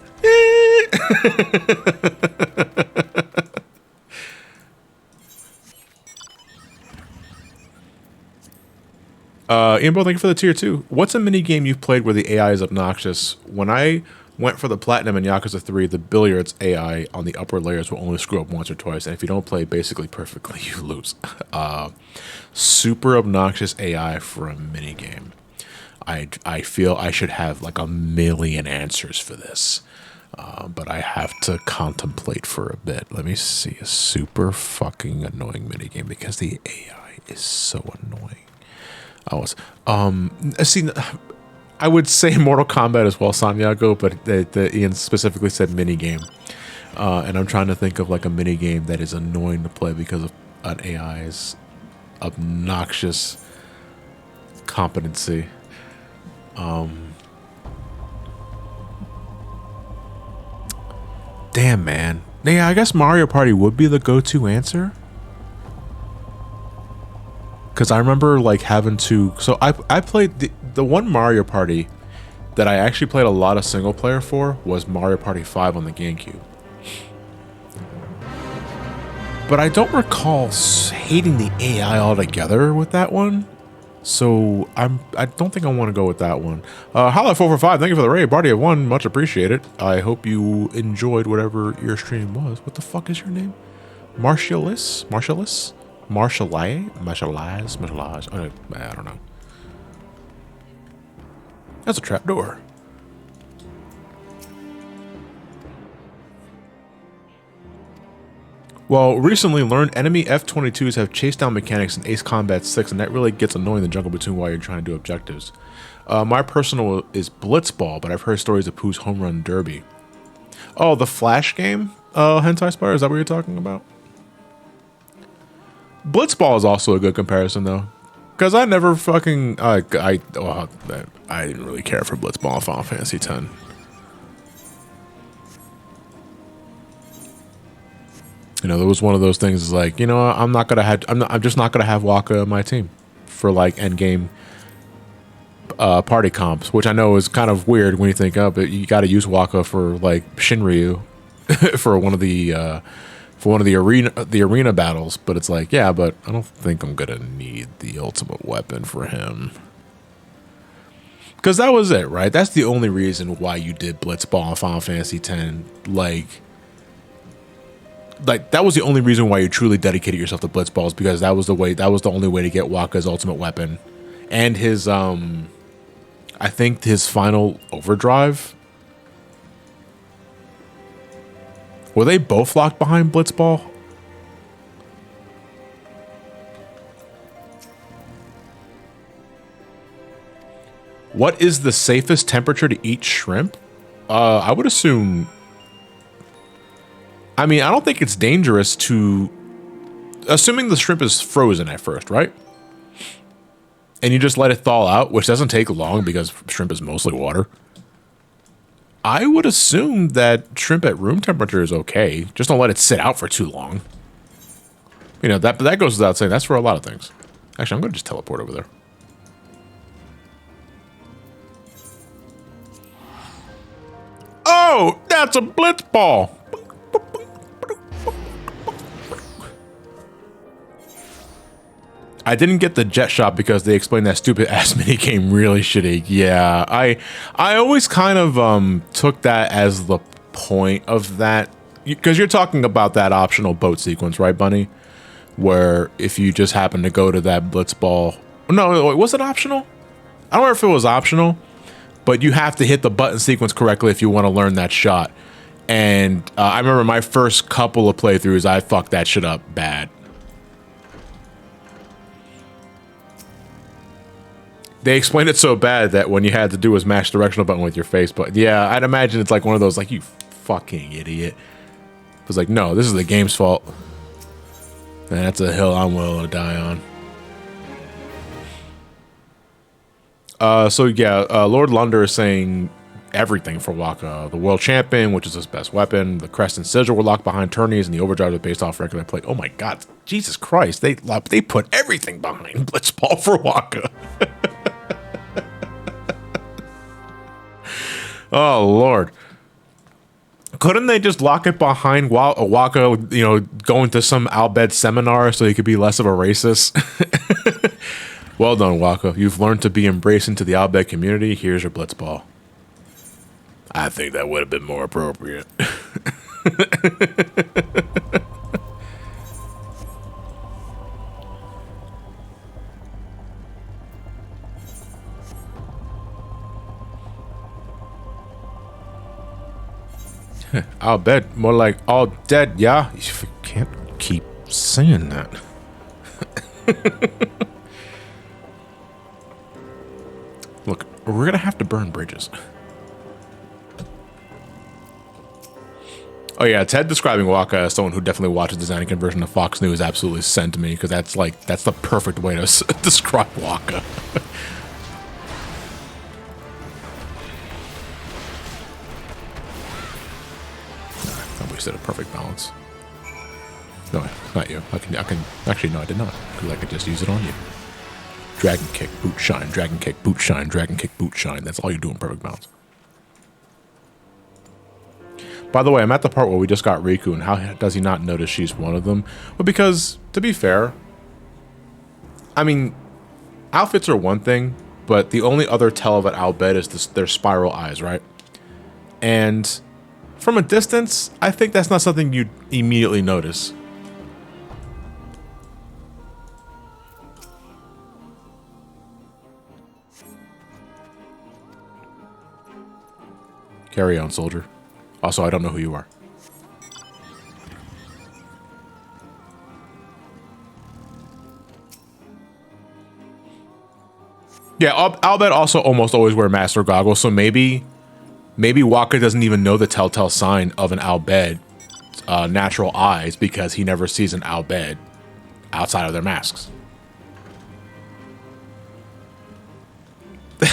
A: Imbo, thank you for the tier 2. What's a mini game you've played where the AI is obnoxious? When I went for the Platinum in Yakuza 3, the billiards AI on the upper layers will only screw up once or twice, and if you don't play basically perfectly, you lose. Super obnoxious AI for a mini game. I feel I should have like a million answers for this, but I have to contemplate for a bit. Let me see. A super fucking annoying mini game because the AI is so annoying. See, I would say Mortal Kombat as well, Sanyago, but Ian specifically said mini game, and I'm trying to think of like a mini game that is annoying to play because of an AI's obnoxious competency. Damn, man. Yeah, I guess Mario Party would be the go-to answer. Because I remember like having to... So I played the one Mario Party that I actually played a lot of single player for was Mario Party 5 on the GameCube. But I don't recall hating the AI altogether with that one. So I don't think I want to go with that one. Holla 445, thank you for the raid. Party of 1, much appreciated. I hope you enjoyed whatever your stream was. What the fuck is your name? Martialis? Martialis? Martialize? Martialize? Martialize? I don't know. That's a trapdoor. Well, recently learned enemy F-22s have chase down mechanics in Ace Combat 6, and that really gets annoying in the jungle between while you're trying to do objectives. My personal is Blitzball, but I've heard stories of Pooh's Home Run Derby. Oh, the Flash game? Hentai Spire, is that what you're talking about? Blitzball is also a good comparison, though. Because I never fucking... I didn't really care for Blitzball in Final Fantasy X. You know, there was one of those things is like, you know, I'm just not gonna have Waka on my team for like end game party comps, which I know is kind of weird when you think of it. You got to use Waka for like Shinryu for one of the arena battles, but it's like, yeah, but I don't think I'm gonna need the ultimate weapon for him. Because that was it, right? That's the only reason why you did Blitzball in Final Fantasy X. Like that was the only reason why you truly dedicated yourself to Blitzballs, because that was the only way to get Waka's ultimate weapon. And his I think his final overdrive. Were they both locked behind Blitzball? What is the safest temperature to eat shrimp? I would assume... I mean, I don't think it's dangerous to... Assuming the shrimp is frozen at first, right? And you just let it thaw out, which doesn't take long because shrimp is mostly water. I would assume that shrimp at room temperature is okay. Just don't let it sit out for too long. You know, that goes without saying. That's for a lot of things. Actually, I'm going to just teleport over there. Oh, that's a Blitzball. I didn't get the jet shot because they explained that stupid ass mini game really shitty. Yeah, I always kind of took that as the point of that, because you're talking about that optional boat sequence, right, Bunny? Where if you just happen to go to that Blitzball, no, was it optional? I don't know if it was optional, but you have to hit the button sequence correctly if you want to learn that shot. And I remember my first couple of playthroughs, I fucked that shit up bad. They explained it so bad that when you had to do was mash directional button with your face. But yeah, I'd imagine it's like one of those, like, you fucking idiot. It was like, no, this is the game's fault. And that's a hill I'm willing to die on. So yeah, Lord Lunder is saying everything for Waka. The world champion, which is his best weapon. The crest and sigil were locked behind tourneys, and the overdrive was based off regular play. Oh my god, Jesus Christ! They put everything behind Blitzball for Waka. Oh Lord! Couldn't they just lock it behind Waka? You know, going to some Albed seminar so he could be less of a racist. Well done, Waka. You've learned to be embraced into the Albed community. Here's your Blitzball. I think that would have been more appropriate. I'll bet more like all dead, yeah? You can't keep saying that. Look, we're gonna have to burn bridges. Oh yeah, Ted describing Waka as someone who definitely watches the Anakin version of Fox News absolutely sent me, because that's the perfect way to describe Waka. I wasted a perfect balance. No, not you. I can actually no, I did not, because I could just use it on you. Dragon kick, boot shine, dragon kick, boot shine, dragon kick, boot shine. That's all you do in perfect balance. By the way, I'm at the part where we just got Riku, and how does he not notice she's one of them? Well, because, to be fair, I mean, outfits are one thing, but the only other tell of an Albed is their spiral eyes, right? And from a distance, I think that's not something you'd immediately notice. Carry on, soldier. Also, I don't know who you are. Yeah, Albed also almost always wear master goggles, so maybe Waka doesn't even know the telltale sign of an Albed natural eyes because he never sees an Albed outside of their masks.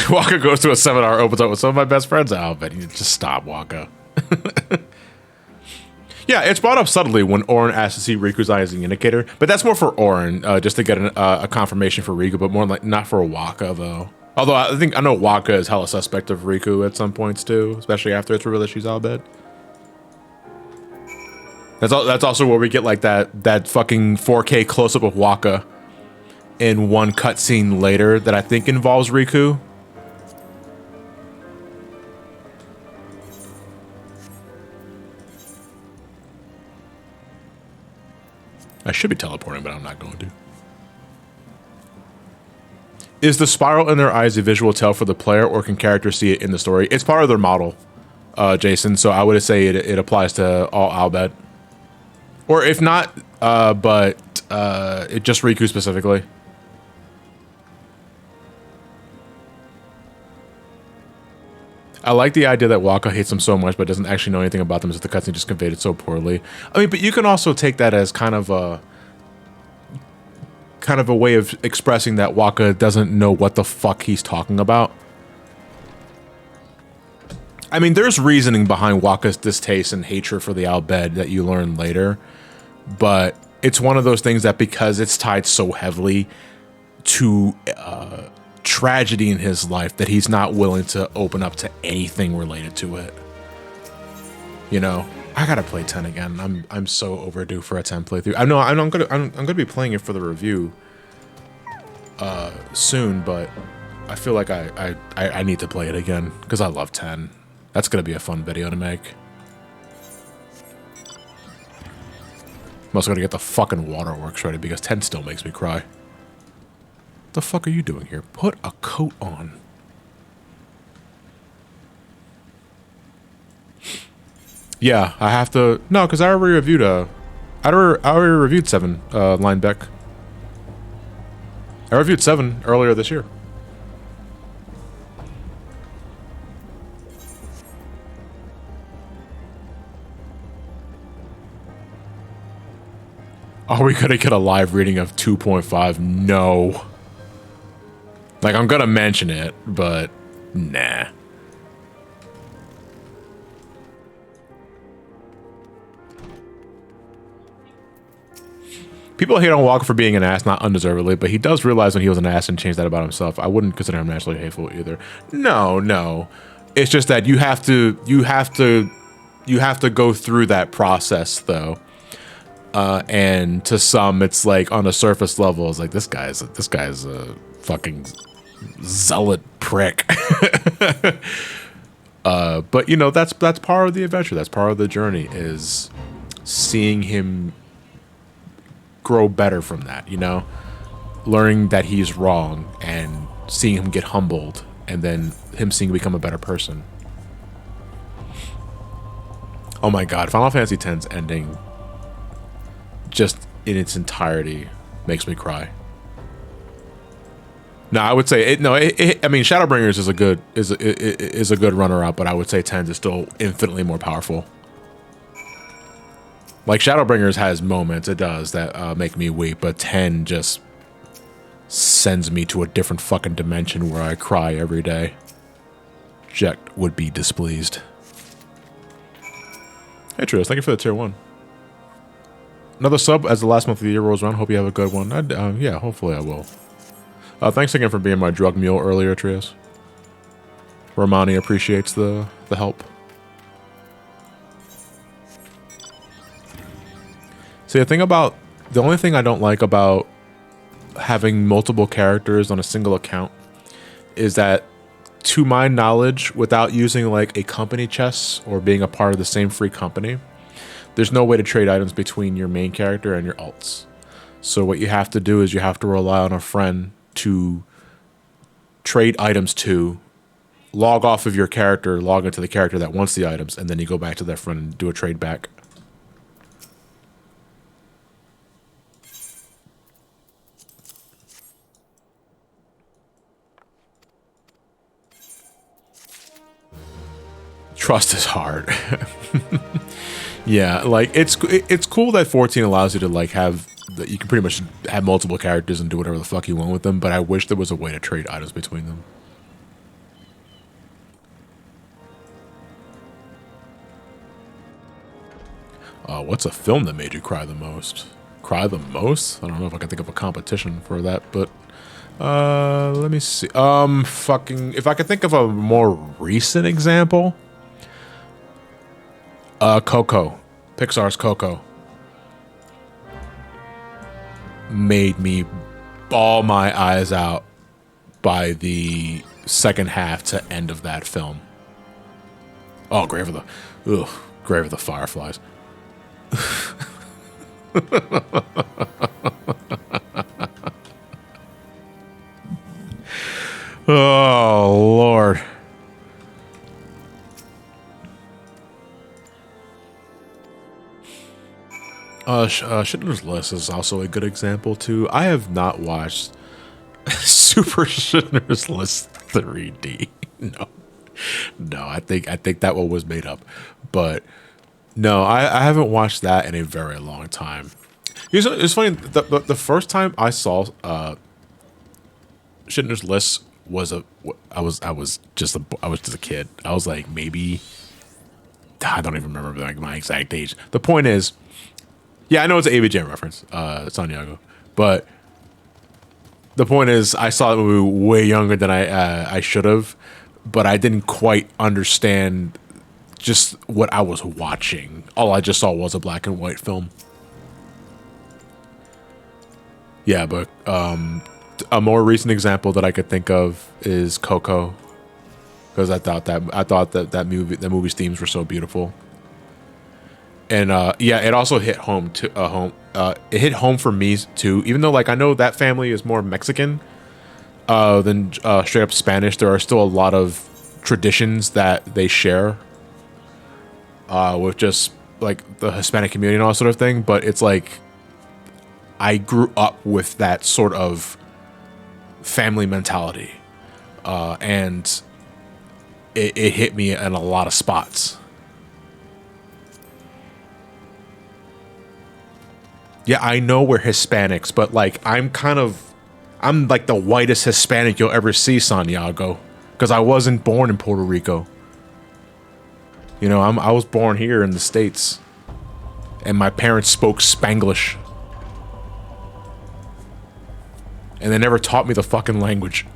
A: Waka goes to a seminar, opens up with some of my best friends at Albed. You just stop, Waka. Yeah, it's brought up subtly when Aurum asks to see Riku's eye as an indicator, but that's more for Aurum, just to get a confirmation for Riku, but more like not for Waka though. Although I know Waka is hella suspect of Riku at some points too, especially after it's revealed that she's Albed. That's also where we get like that fucking 4K close up of Waka in one cutscene later that I think involves Riku. I should be teleporting, but I'm not going to. Is the spiral in their eyes a visual tell for the player, or can characters see it in the story? It's part of their model, Jason, so I would say it applies to all Albed. Or if not, it just Riku specifically. I like the idea that Waka hates them so much, but doesn't actually know anything about them, as the cutscene just conveyed it so poorly. I mean, but you can also take that as kind of a way of expressing that Waka doesn't know what the fuck he's talking about. I mean, there's reasoning behind Waka's distaste and hatred for the Albed that you learn later, but it's one of those things that because it's tied so heavily to tragedy in his life that he's not willing to open up to anything related to it. You know, I gotta play 10 again. I'm so overdue for a 10 playthrough. I'm gonna be playing it for the review soon, but I feel like I need to play it again because I love 10. That's gonna be a fun video to make. I'm also gonna get the fucking waterworks ready because 10 still makes me cry. What the fuck are you doing here? Put a coat on. Yeah, I have to. No, because I already reviewed I already reviewed 7 Linebeck. I reviewed 7 earlier this year. Are we gonna get a live reading of 2.5? No. Like, I'm gonna mention it, but nah. People hate on Walker for being an ass, not undeservedly, but he does realize when he was an ass and change that about himself. I wouldn't consider him naturally hateful either. No. It's just that you have to go through that process though. And to some, it's like on the surface level, it's like this guy's a fucking zealot prick. But you know, that's part of the adventure. That's part of the journey, is seeing him grow better from that, you know, learning that he's wrong and seeing him get humbled and then him seeing him become a better person. Oh my God, Final Fantasy X's ending just in its entirety makes me cry. No, I would say it. No, I mean, Shadowbringers is a good runner-up, but I would say 10 is still infinitely more powerful. Like, Shadowbringers has moments, it does, that make me weep, but 10 just sends me to a different fucking dimension where I cry every day. Jack would be displeased. Hey Trios, thank you for the tier 1. Another sub as the last month of the year rolls around. Hope you have a good one. Yeah, hopefully I will. Thanks again for being my drug mule earlier, Trios. Romani appreciates the help. See, the only thing I don't like about having multiple characters on a single account is that, to my knowledge, without using like a company chest or being a part of the same free company, there's no way to trade items between your main character and your alts. So what you have to do is you have to rely on a friend to trade items to, log off of your character, log into the character that wants the items, and then you go back to that friend and do a trade back. trust is hard. Yeah, like it's cool that 14 allows you to like have that you can pretty much have multiple characters and do whatever the fuck you want with them, but I wish there was a way to trade items between them. What's a film that made you cry the most? Cry the most? I don't know if I can think of a competition for that, but let me see. Fucking if I could think of a more recent example. Coco. Pixar's Coco made me bawl my eyes out by the second half to end of that film. Oh, Grave of the Fireflies. Oh, Lord. Schindler's List is also a good example too. I have not watched Super Schindler's List 3D. No, I think that one was made up. But no, I haven't watched that in a very long time. It's funny. The first time I saw Schindler's List was I was just a kid. I was like maybe I don't even remember like my exact age. The point is. Yeah, I know it's an ABJ reference, Santiago, but the point is I saw the movie way younger than I should have, but I didn't quite understand just what I was watching. All I just saw was a black and white film. Yeah, but a more recent example that I could think of is Coco, because I thought that movie's themes were so beautiful. And yeah, it also hit home to it hit home for me too. Even though like I know that family is more Mexican than straight up Spanish, there are still a lot of traditions that they share with just like the Hispanic community and all that sort of thing. But it's like I grew up with that sort of family mentality, and it hit me in a lot of spots. Yeah, I know we're Hispanics, but like I'm like the whitest Hispanic you'll ever see, Santiago, because I wasn't born in Puerto Rico. You know, I was born here in the States, and my parents spoke Spanglish, and they never taught me the fucking language.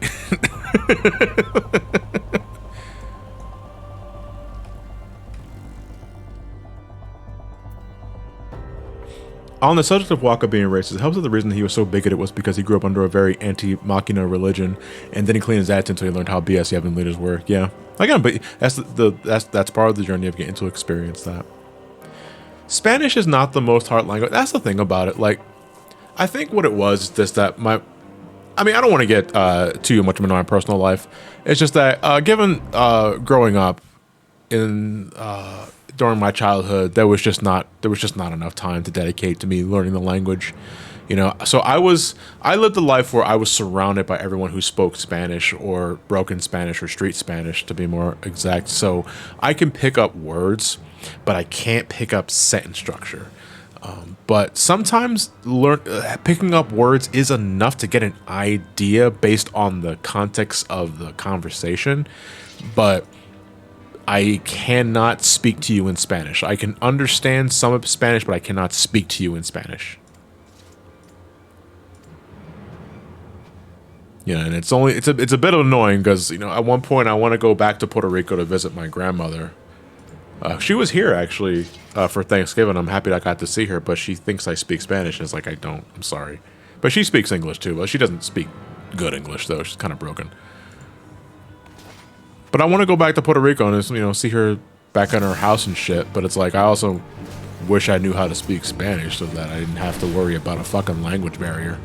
A: On the subject of Waka being racist, it helps that the reason he was so bigoted was because he grew up under a very anti-machina religion, and then he cleaned his attitude until he learned how BS the heavenly leaders were. Yeah, again, but that's part of the journey of getting to experience that. Spanish is not the most hard language. That's the thing about it. Like, I think what it was is just that I don't want to get too much into my personal life. It's just that given growing up in during my childhood, there was just not enough time to dedicate to me learning the language, you know. So I lived a life where I was surrounded by everyone who spoke Spanish or broken Spanish or street Spanish, to be more exact. So I can pick up words, but I can't pick up sentence structure. But sometimes picking up words is enough to get an idea based on the context of the conversation. But I cannot speak to you in Spanish. I can understand some of Spanish, but I cannot speak to you in Spanish. Yeah, and it's a bit annoying because, you know, at one point I want to go back to Puerto Rico to visit my grandmother. She was here actually for Thanksgiving. I'm happy that I got to see her, but she thinks I speak Spanish, and it's like I don't. I'm sorry, but she speaks English too. Well, she doesn't speak good English though. She's kind of broken. But I want to go back to Puerto Rico and, you know, see her back in her house and shit. But it's like I also wish I knew how to speak Spanish so that I didn't have to worry about a fucking language barrier.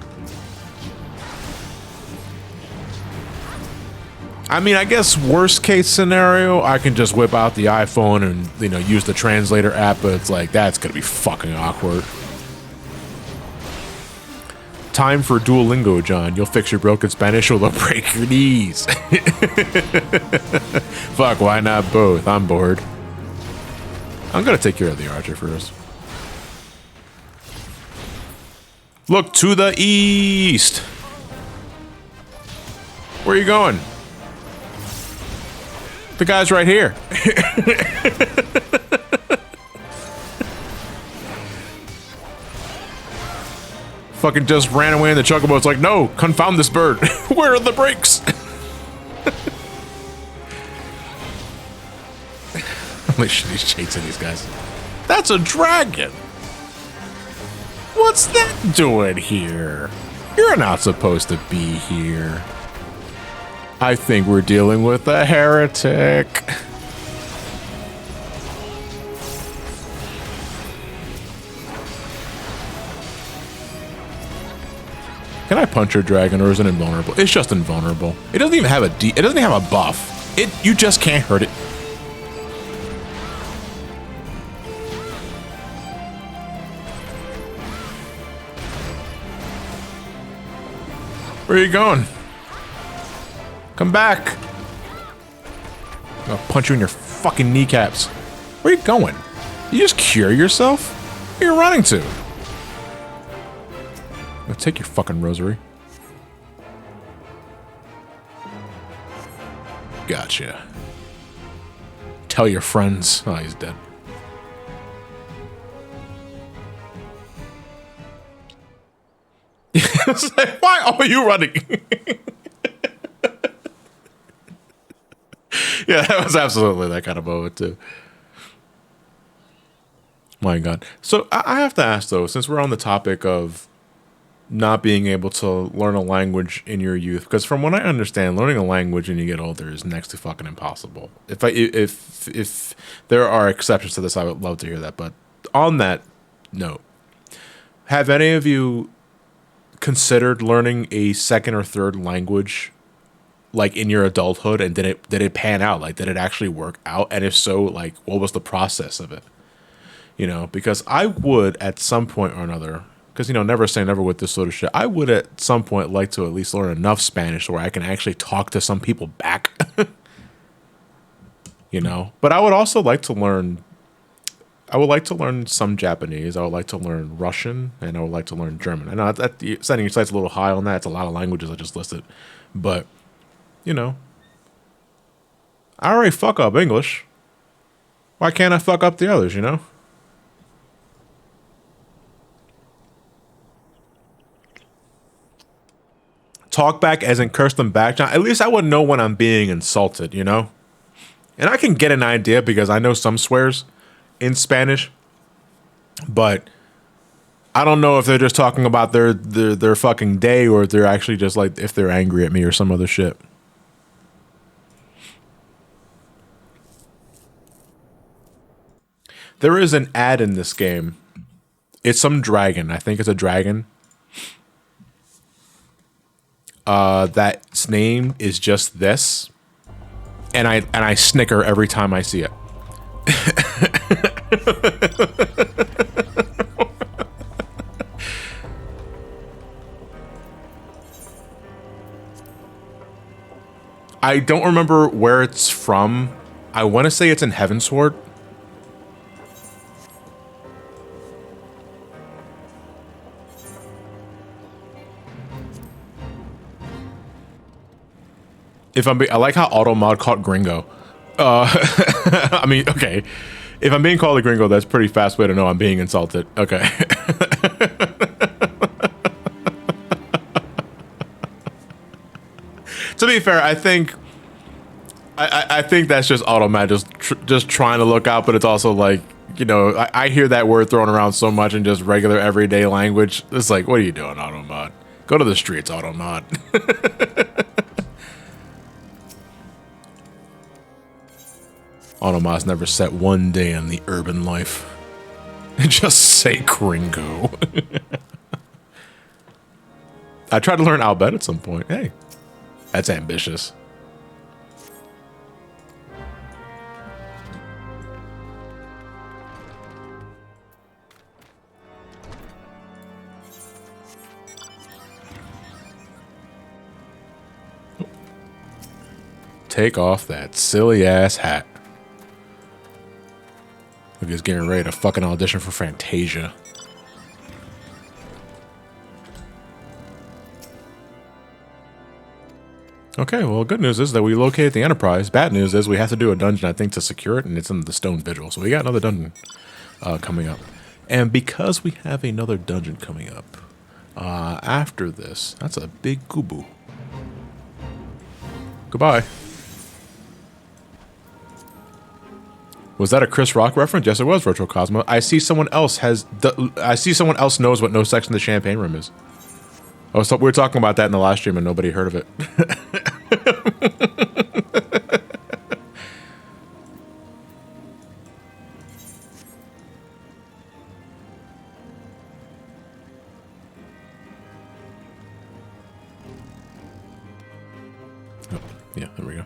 A: I mean, I guess worst case scenario, I can just whip out the iPhone and, you know, use the translator app. But it's like that's gonna be fucking awkward. Time for Duolingo, John. You'll fix your broken Spanish or they'll break your knees. Fuck, why not both? I'm bored. I'm gonna take care of the archer first. Look to the east. Where are you going? The guy's right here. Fucking just ran away in the chocobo. It's like, no, confound this bird. Where are the brakes? Holy shit, he's chasing these guys. That's a dragon. What's that doing here? You're not supposed to be here. I think we're dealing with a heretic. Can I punch your dragon, or is it invulnerable? It's just invulnerable. It doesn't even have it doesn't even have a buff. You just can't hurt it. Where are you going? Come back. I'm gonna punch you in your fucking kneecaps. Where are you going? You just cure yourself? Where are you running to? I'll take your fucking rosary. Gotcha. Tell your friends. Oh, he's dead. It's like, why are you running? Yeah, that was absolutely that kind of moment too. My God. So I have to ask though, since we're on the topic of not being able to learn a language in your youth, because from what I understand, learning a language when you get older is next to fucking impossible. If there are exceptions to this, I would love to hear that. But on that note, have any of you considered learning a second or third language, like in your adulthood, and did it pan out? Like, did it actually work out? And if so, like, what was the process of it? You know, because I would at some point or another, because, you know, never say never with this sort of shit, I would at some point like to at least learn enough Spanish where I can actually talk to some people back. You know, but I would also like to learn, some Japanese. I would like to learn Russian, and I would like to learn German. I know that setting your sights a little high on that. It's a lot of languages I just listed, but, you know, I already fuck up English. Why can't I fuck up the others, you know? Talk back as in curse them back. Now, at least I would know when I'm being insulted, you know? And I can get an idea because I know some swears in Spanish, but I don't know if they're just talking about their fucking day, or if they're actually just like, if they're angry at me or some other shit. There is an ad in this game. It's some dragon. I think it's a dragon. That's name is just this, and I snicker every time I see it. I don't remember where it's from. I want to say it's in Heavensward. I like how Automod caught Gringo. I mean, okay. If I'm being called a Gringo, that's a pretty fast way to know I'm being insulted. Okay. To be fair, I think that's just Automod just trying to look out, but it's also like, you know, I hear that word thrown around so much in just regular everyday language. It's like, what are you doing, Automod? Go to the streets, Automod. Automod's never set one day in the urban life. Just say Gringo. I tried to learn Albet at some point. Hey, that's ambitious. Take off that silly ass hat. motherfucker is getting ready to fucking audition for Fantasia. Okay, well, good news is that we located the Enterprise. Bad news is we have to do a dungeon, I think, to secure it, and it's in the Stone Vigil. So we got another dungeon coming up. And because we have another dungeon coming up after this, that's a big kubu. Goodbye. Was that a Chris Rock reference? Yes, it was, Retro Cosmo. I see someone else knows what No Sex in the Champagne Room is. We were talking about that in the last stream and nobody heard of it. Oh, yeah, there we go.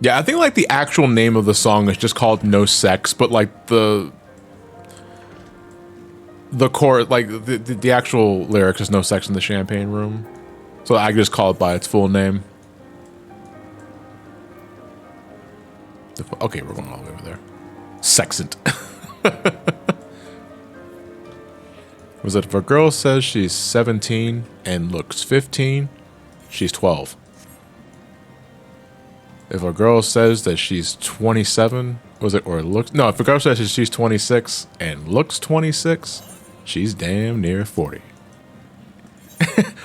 A: Yeah, I think like the actual name of the song is just called No Sex, but like the core, like the actual lyrics is No Sex in the Champagne Room. So I just call it by its full name. Okay, we're going all the way over there. Sexant. Was it if a girl says she's 17 and looks 15, she's 12. If a girl says that she's 27, was it, or looks, no, if a girl says that she's 26 and looks 26, she's damn near 40.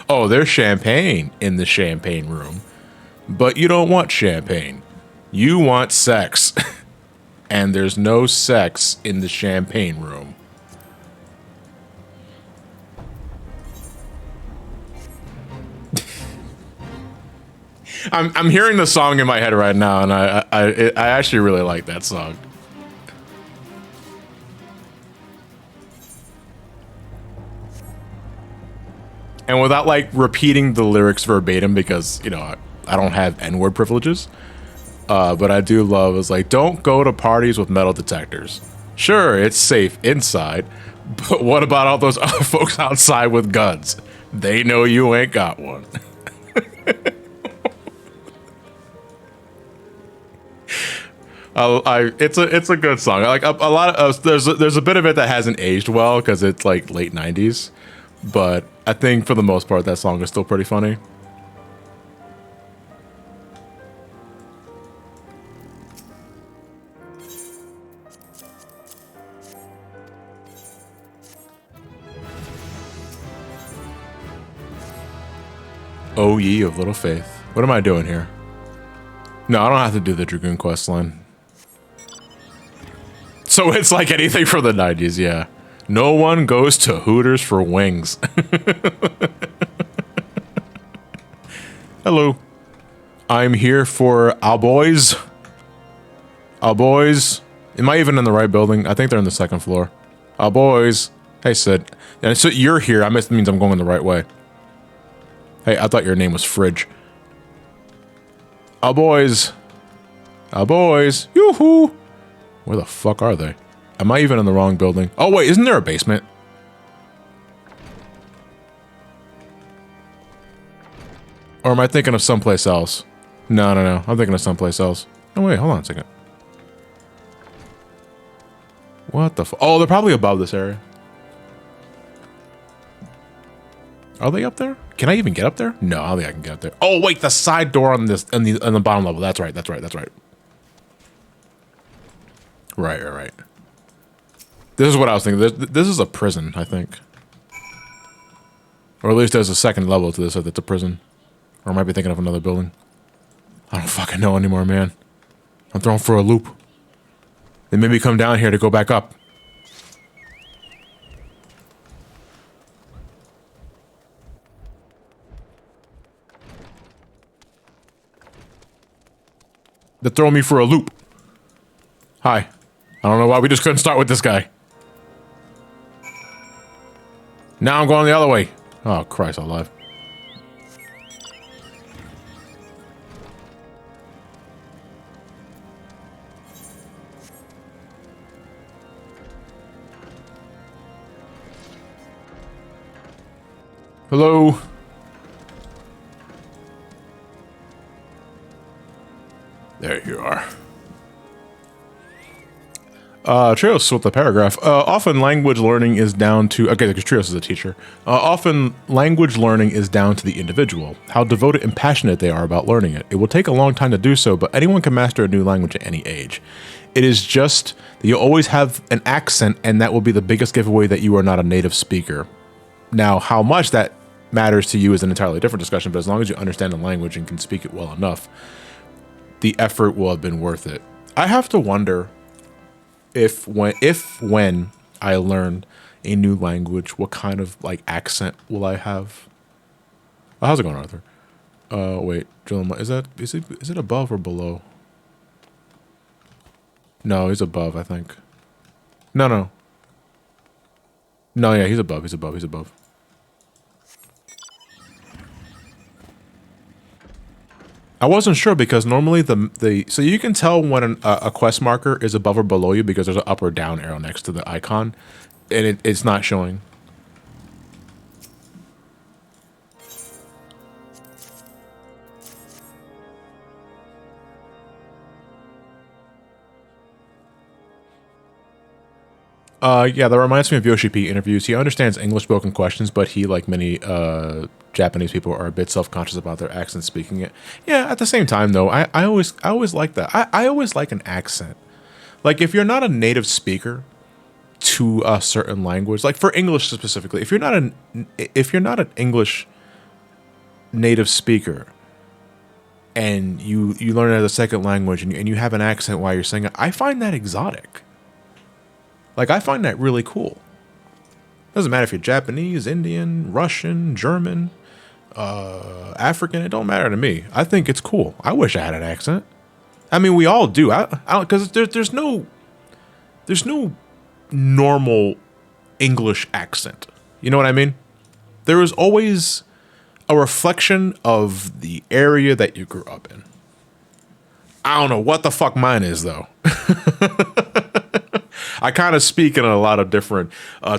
A: Oh, there's champagne in the champagne room, but you don't want champagne. You want sex. And there's no sex in the champagne room. I'm hearing the song in my head right now, and I actually really like that song. And without like repeating the lyrics verbatim, because you know I don't have N-word privileges, but I do love is like, don't go to parties with metal detectors. Sure, it's safe inside, but what about all those other folks outside with guns? They know you ain't got one. It's a good song. Like a lot of there's a bit of it that hasn't aged well because it's like late 90s, but I think for the most part that song is still pretty funny. O ye of little faith. What am I doing here? No, I don't have to do the Dragoon quest line. So it's like anything from the 90s, yeah. No one goes to Hooters for wings. Hello. I'm here for our boys. Our boys. Am I even in the right building? I think they're on the second floor. Our boys. Hey, Sid. And so you're here. I means I'm going the right way. Hey, I thought your name was Fridge. Our boys. Our boys. Yoo-hoo. Where the fuck are they? Am I even in the wrong building? Oh, wait, isn't there a basement? Or am I thinking of someplace else? No. I'm thinking of someplace else. Oh, wait, hold on a second. What the fuck? Oh, they're probably above this area. Are they up there? Can I even get up there? No, I don't think I can get up there. Oh, wait, the side door on this, on the bottom level. That's right. Right. This is what I was thinking. This is a prison, I think. Or at least there's a second level to this, so that's a prison. Or I might be thinking of another building. I don't fucking know anymore, man. I'm thrown for a loop. They made me come down here to go back up. They're throwing me for a loop. Hi. I don't know why we just couldn't start with this guy. Now I'm going the other way. Oh, Christ alive. Hello. There you are. Trios with the paragraph. Often language learning is down to, okay, because Trios is a teacher. Often language learning is down to the individual, how devoted and passionate they are about learning it. It will take a long time to do so, but anyone can master a new language at any age. It is just that you'll always have an accent, and that will be the biggest giveaway that you are not a native speaker. Now, how much that matters to you is an entirely different discussion, but as long as you understand the language and can speak it well enough, the effort will have been worth it. I have to wonder if when I learn a new language, what kind of like accent will I have? Oh, how's it going, Arthur? Wait, is it above or below? No, he's above, I think. No, yeah, he's above. I wasn't sure because normally so you can tell when a quest marker is above or below you because there's an up or down arrow next to the icon, and it's not showing. Yeah, that reminds me of Yoshi P interviews. He understands English spoken questions, but he, like many Japanese people, are a bit self-conscious about their accent speaking it. Yeah, at the same time, though, I always like that. I always like an accent. Like, if you're not a native speaker to a certain language, like for English specifically, if you're not an English native speaker and you learn it as a second language and you have an accent while you're saying it, I find that exotic. Like, I find that really cool. Doesn't matter if you're Japanese, Indian, Russian, German, African. It don't matter to me. I think it's cool. I wish I had an accent. I mean, we all do. I don't, because there's no normal English accent. You know what I mean? There is always a reflection of the area that you grew up in. I don't know what the fuck mine is, though. I kind of speak in a lot of different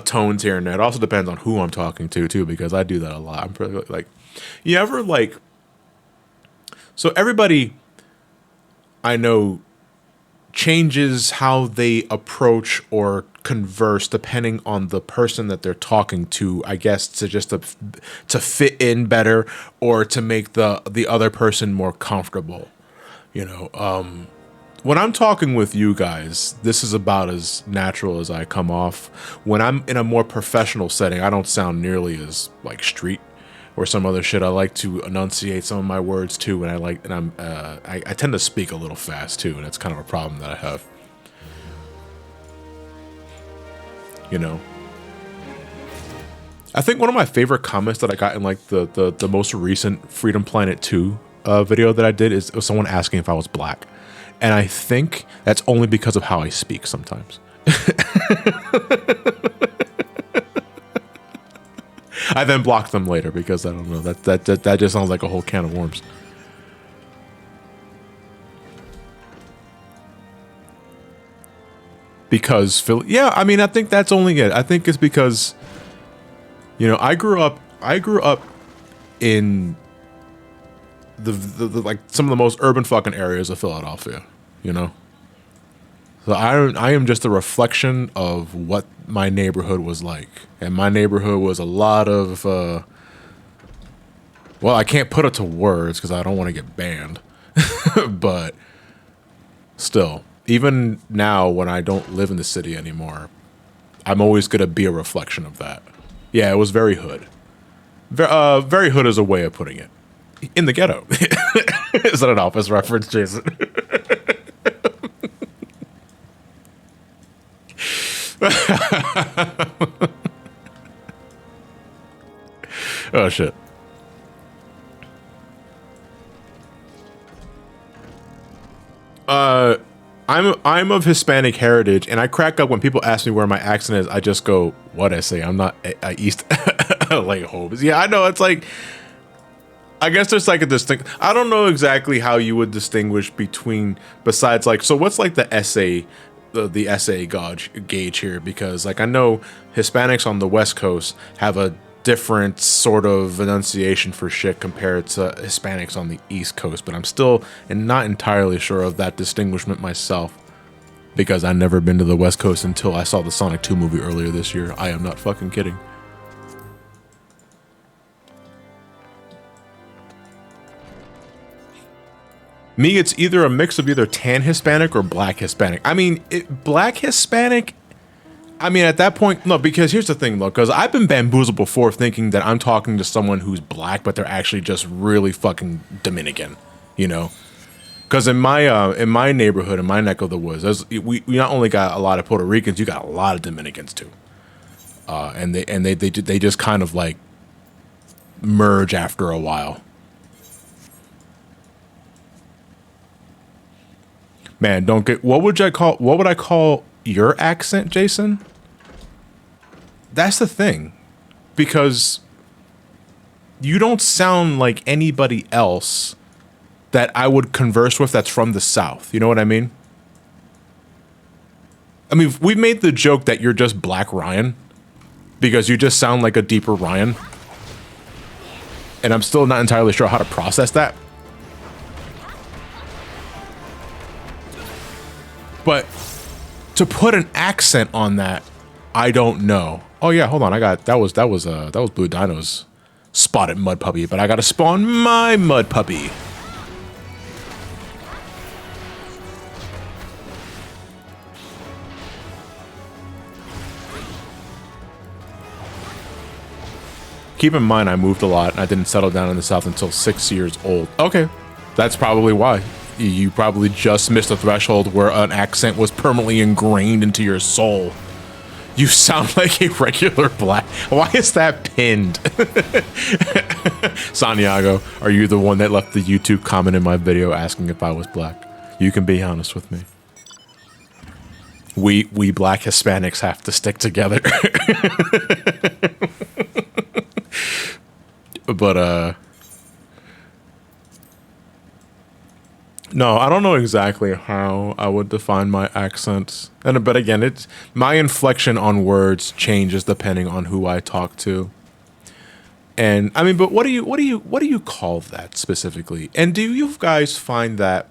A: tones here and there. It also depends on who I'm talking to, too, because I do that a lot. I'm pretty, like, you ever, like, so everybody I know changes how they approach or converse depending on the person that they're talking to, I guess, to fit in better or to make the other person more comfortable, you know. When I'm talking with you guys, this is about as natural as I come off. When I'm in a more professional setting, I don't sound nearly as like street or some other shit. I like to enunciate some of my words too, and I tend to speak a little fast too, and that's kind of a problem that I have. You know, I think one of my favorite comments that I got in like the most recent Freedom Planet 2 video that I did is someone asking if I was black. And I think that's only because of how I speak sometimes. I then blocked them later because I don't know, that just sounds like a whole can of worms. Because Philly, yeah, I mean, I think that's only it. I think it's because, you know, I grew up in the like some of the most urban fucking areas of Philadelphia, you know. So I am just a reflection of what my neighborhood was like, and my neighborhood was a lot of well, I can't put it to words because I don't want to get banned, but still, even now when I don't live in the city anymore, I'm always gonna be a reflection of that. Yeah, it was very hood. Very hood is a way of putting it. In the ghetto. Is that an Office reference, Jason? Oh shit. I'm of Hispanic heritage, and I crack up when people ask me where my accent is. I just go, "What I say? I'm not East like Hobbes." Yeah, I know. It's like, I guess there's like a distinct. I don't know exactly how you would distinguish between, besides like, so what's like the essay, the essay gauge here? Because like I know Hispanics on the West Coast have a different sort of enunciation for shit compared to Hispanics on the East Coast, but I'm still not entirely sure of that distinguishment myself because I've never been to the West Coast until I saw the Sonic 2 movie earlier this year. I am not fucking kidding. Me, it's either a mix of either tan Hispanic or black Hispanic. I mean, black Hispanic, I mean, at that point, no, because here's the thing, though, because I've been bamboozled before thinking that I'm talking to someone who's black, but they're actually just really fucking Dominican, you know? Because in my neighborhood, in my neck of the woods, we not only got a lot of Puerto Ricans, you got a lot of Dominicans too, and they just kind of like merge after a while. Man, don't get what would I call your accent, Jason? That's the thing, because you don't sound like anybody else that I would converse with that's from the South. You know what I mean? I mean, we've made the joke that you're just Black Ryan because you just sound like a deeper Ryan. And I'm still not entirely sure how to process that. But to put an accent on that, I don't know. Oh yeah, hold on. That was Blue Dino's spotted mud puppy, but I gotta spawn my mud puppy. Keep in mind, I moved a lot, and I didn't settle down in the South until 6 years old. Okay, that's probably why. You probably just missed a threshold where an accent was permanently ingrained into your soul. You sound like a regular black. Why is that pinned? Santiago, are you the one that left the YouTube comment in my video asking if I was black? You can be honest with me. We black Hispanics have to stick together. But no, I don't know exactly how I would define my accents. But again, it's my inflection on words changes depending on who I talk to. And I mean, but what do you call that specifically? And do you guys find that,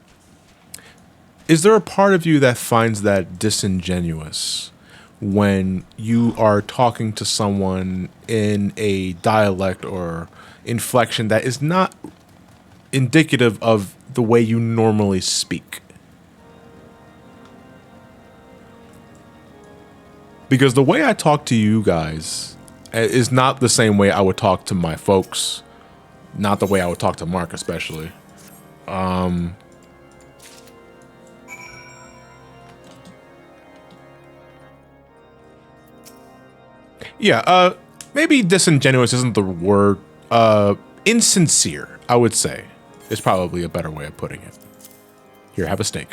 A: is there a part of you that finds that disingenuous when you are talking to someone in a dialect or inflection that is not indicative of the way you normally speak? Because the way I talk to you guys is not the same way I would talk to my folks, not the way I would talk to Mark especially. Yeah, maybe disingenuous isn't the word. Insincere, I would say, is probably a better way of putting it. Here, have a steak.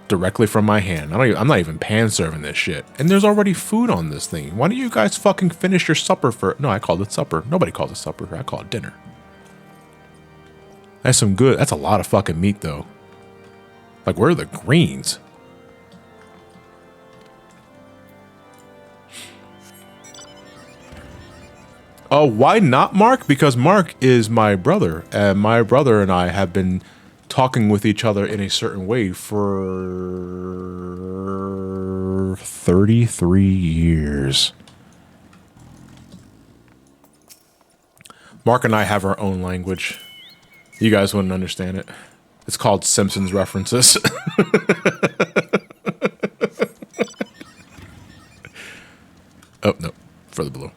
A: Directly from my hand. I'm not even pan serving this shit. And there's already food on this thing. Why don't you guys fucking finish your supper for... No, I called it supper. Nobody calls it supper. I call it dinner. That's some good... That's a lot of fucking meat, though. Like, where are the greens? Oh, why not Mark? Because Mark is my brother, and my brother and I have been talking with each other in a certain way for 33 years. Mark and I have our own language. You guys wouldn't understand it. It's called Simpsons references. Oh, no. Further below.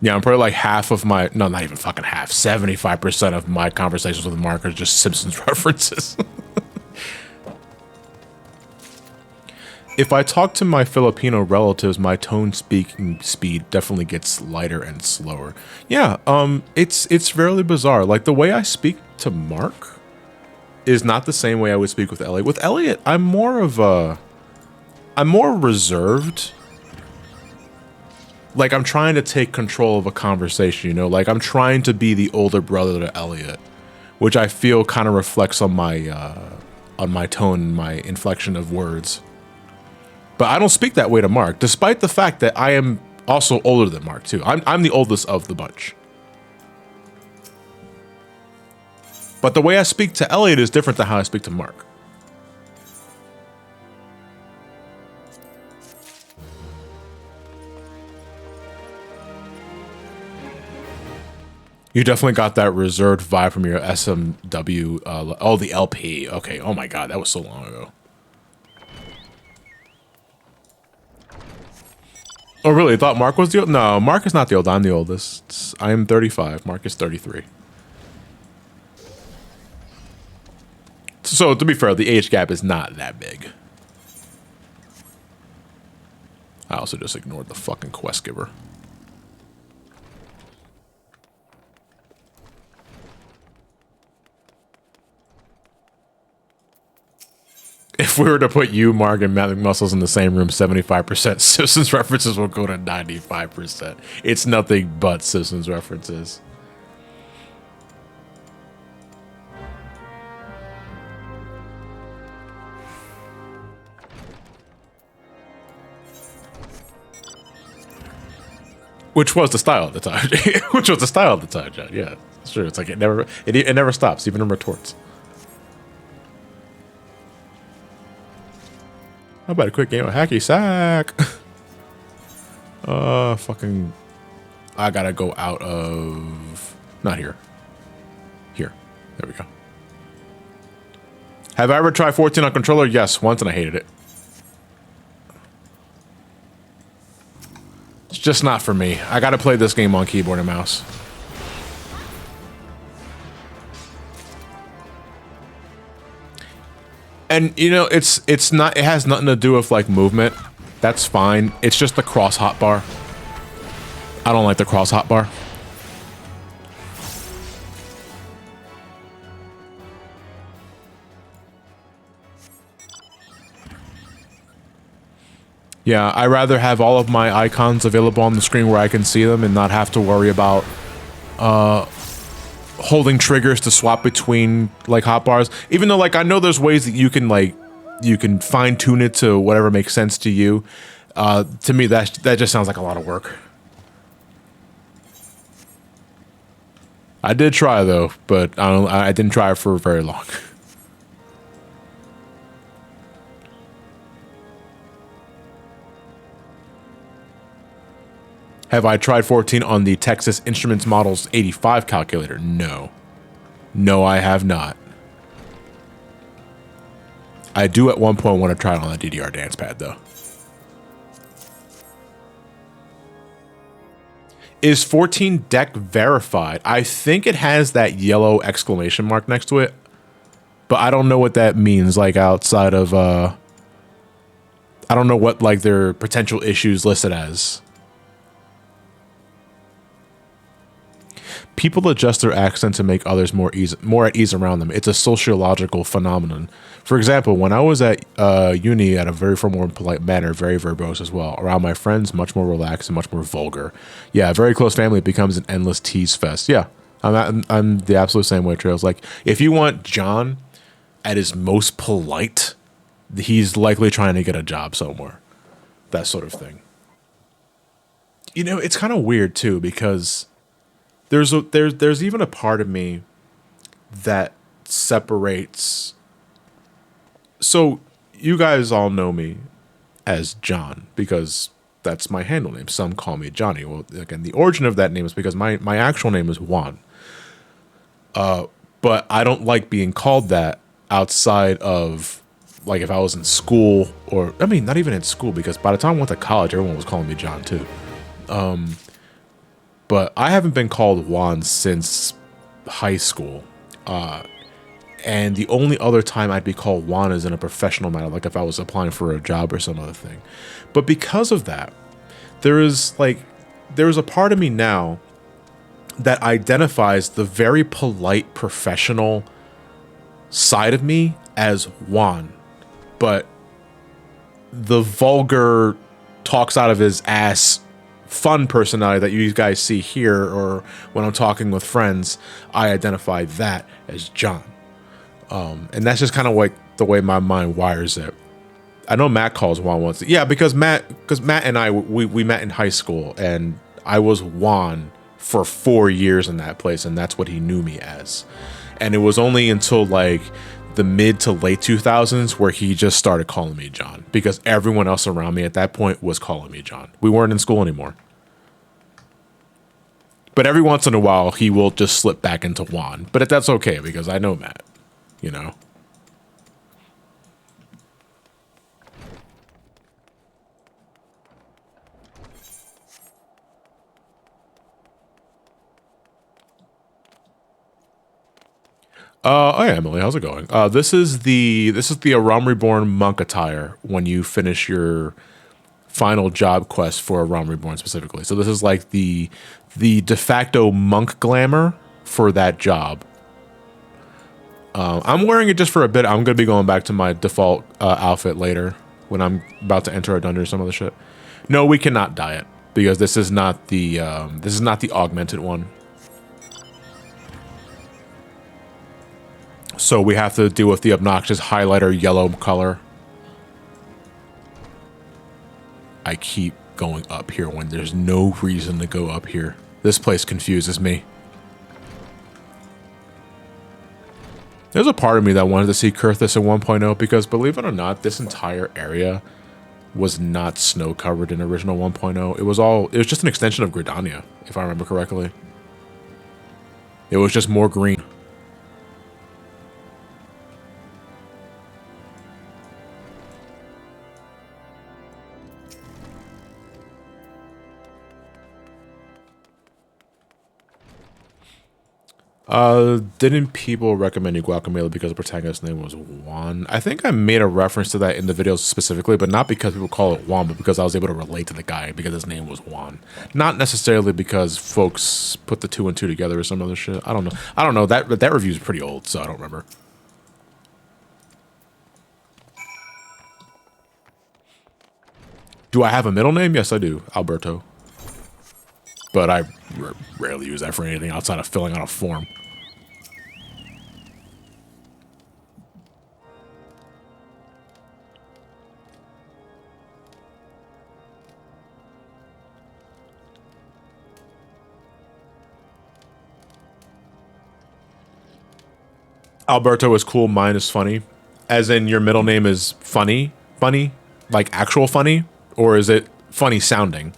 A: Yeah, I'm probably like half of my, no, not even fucking half, 75% of my conversations with Mark are just Simpsons references. If I talk to my Filipino relatives, my tone speaking speed definitely gets lighter and slower. Yeah, it's fairly bizarre. Like the way I speak to Mark is not the same way I would speak with Elliot. With Elliot, I'm more reserved. Like, I'm trying to take control of a conversation, you know? Like, I'm trying to be the older brother to Elliot. which I feel kind of reflects on my tone, my inflection of words. But I don't speak that way to Mark, despite the fact that I am also older than Mark too. I'm the oldest of the bunch. But the way I speak to Elliot is different than how I speak to Mark. You definitely got that reserved vibe from your SMW. Oh, the LP. Okay. Oh my God, that was so long ago. Oh, really? You thought Mark was the old? No, Mark is not the oldest. I'm the oldest. I am 35. Mark is 33. So, to be fair, the age gap is not that big. I also just ignored the fucking quest giver. If we were to put you, Mark, and Matt McMuscles in the same room, 75% Simpsons references will go to 95%. It's nothing but Simpsons references. Which was the style at the time. Which was the style at the time, John. Yeah, it's true. It's like it never stops, even in retorts. How about a quick game of hacky sack? Fucking. I gotta go out of. Not here. Here. There we go. Have I ever tried 14 on controller? Yes, once, and I hated it. It's just not for me. I gotta play this game on keyboard and mouse. And you know, it's not. It has nothing to do with like movement. That's fine. It's just the cross hotbar. I don't like the cross hotbar. Yeah, I rather have all of my icons available on the screen where I can see them and not have to worry about holding triggers to swap between like hotbars. Even though like I know there's ways that you can fine tune it to whatever makes sense to you. To me that just sounds like a lot of work. I did try though, but I didn't try it for very long. Have I tried 14 on the Texas Instruments Models 85 calculator? No. No, I have not. I do at one point want to try it on the DDR dance pad, though. Is 14 deck verified? I think it has that yellow exclamation mark next to it, but I don't know what that means, like outside of, I don't know what like their potential issues listed as. People adjust their accent to make others more at ease around them. It's a sociological phenomenon. For example, when I was at uni at a very formal and polite manner, very verbose as well, around my friends, much more relaxed and much more vulgar. Yeah, a very close family becomes an endless tease fest. Yeah, I'm the absolute same way, Trails. Like, if you want John at his most polite, he's likely trying to get a job somewhere. That sort of thing. You know, it's kind of weird, too, because there's even a part of me that separates. So you guys all know me as John because that's my handle name. Some call me Johnny. Well, again, the origin of that name is because my actual name is Juan. But I don't like being called that outside of like if I was in school or I mean not even in school because by the time I went to college everyone was calling me John too. But I haven't been called Juan since high school. And the only other time I'd be called Juan is in a professional matter, like if I was applying for a job or some other thing. But because of that, there's a part of me now that identifies the very polite professional side of me as Juan. But the vulgar talks out of his ass fun personality that you guys see here, or when I'm talking with friends, I identify that as John. And that's just kind of like the way my mind wires it. I know Matt calls Juan once. Yeah, because Matt and I, we met in high school, and I was Juan for 4 years in that place, and that's what he knew me as. And it was only until like the mid to late 2000s where he just started calling me John, because everyone else around me at that point was calling me John. We weren't in school anymore. But every once in a while, he will just slip back into Juan. But that's okay, because I know Matt, you know? Oh yeah, Emily, how's it going? This is the Aurum Reborn monk attire when you finish your final job quest for Aurum Reborn specifically. So this is like the de facto monk glamour for that job. I'm wearing it just for a bit. I'm gonna be going back to my default outfit later when I'm about to enter a dungeon or some other shit. No, we cannot diet because this is not the augmented one. So we have to deal with the obnoxious highlighter yellow color. I keep going up here when there's no reason to go up here. This place confuses me. There's a part of me that wanted to see Kurthus in 1.0 because, believe it or not, this entire area was not snow covered in original 1.0. It was just an extension of Gridania, if I remember correctly. It was just more green. Didn't people recommend you Guacamole because the protagonist's name was Juan? I think I made a reference to that in the videos specifically, but not because people call it Juan, but because I was able to relate to the guy because his name was Juan. Not necessarily because folks put the 2 and 2 together or some other shit. I don't know. That review is pretty old, so I don't remember. Do I have a middle name? Yes, I do. Alberto. But I rarely use that for anything outside of filling out a form. Alberto is cool, mine is funny. As in your middle name is funny? Funny? Like actual funny? Or is it funny sounding?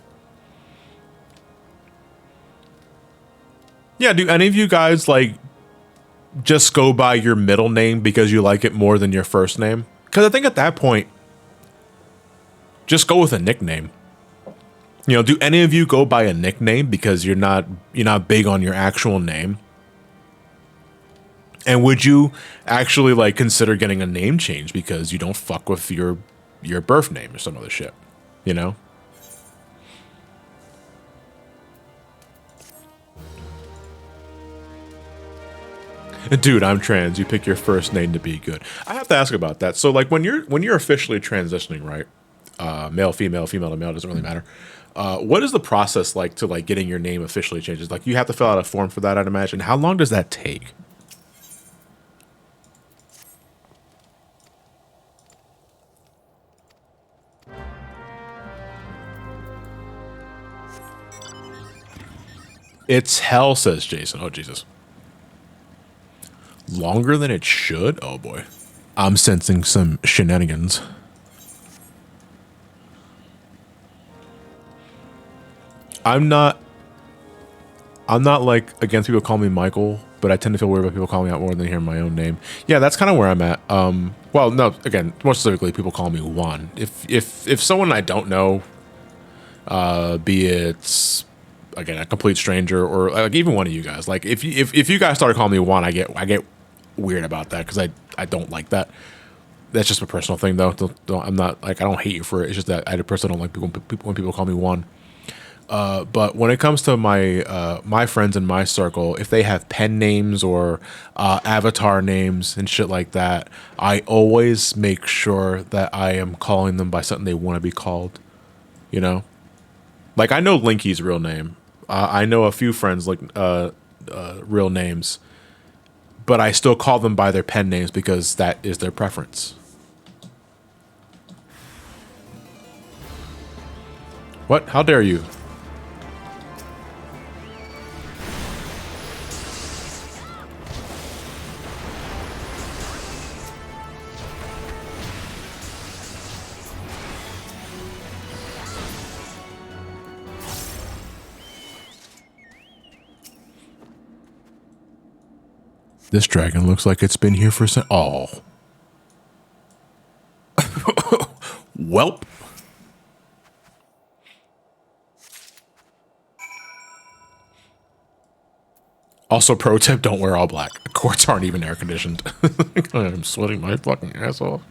A: Yeah, do any of you guys like just go by your middle name because you like it more than your first name? Because I think at that point, just go with a nickname. You know, do any of you go by a nickname because you're not big on your actual name? And would you actually like consider getting a name change because you don't fuck with your birth name or some other shit? You know? Dude, I'm trans. You pick your first name to be good. I have to ask about that. So like when you're officially transitioning, right? Male, female to male, doesn't really matter. What is the process like to like getting your name officially changed? Like you have to fill out a form for that, I'd imagine. How long does that take? It's hell, says Jason. Oh, Jesus. Longer than it should? Oh, boy. I'm sensing some shenanigans. I'm not like against people call me Michael, but I tend to feel weird about people calling me out more than hearing my own name. Yeah, that's kind of where I'm at. Well, no, again, more specifically, people call me Juan. If someone I don't know, be it again a complete stranger or like even one of you guys, like if you guys started calling me Juan, I get weird about that because I don't like that. That's just a personal thing though. I'm not like I don't hate you for it. It's just that I personally don't like when people call me Juan. But when it comes to my friends in my circle, if they have pen names or avatar names and shit like that, I always make sure that I am calling them by something they want to be called, you know? Like, I know Linky's real name. I know a few friends like real names, but I still call them by their pen names because that is their preference. What? How dare you? This dragon looks like it's been here for some. Oh. Welp. Also, pro tip, don't wear all black. Courts aren't even air conditioned. I'm sweating my fucking ass off.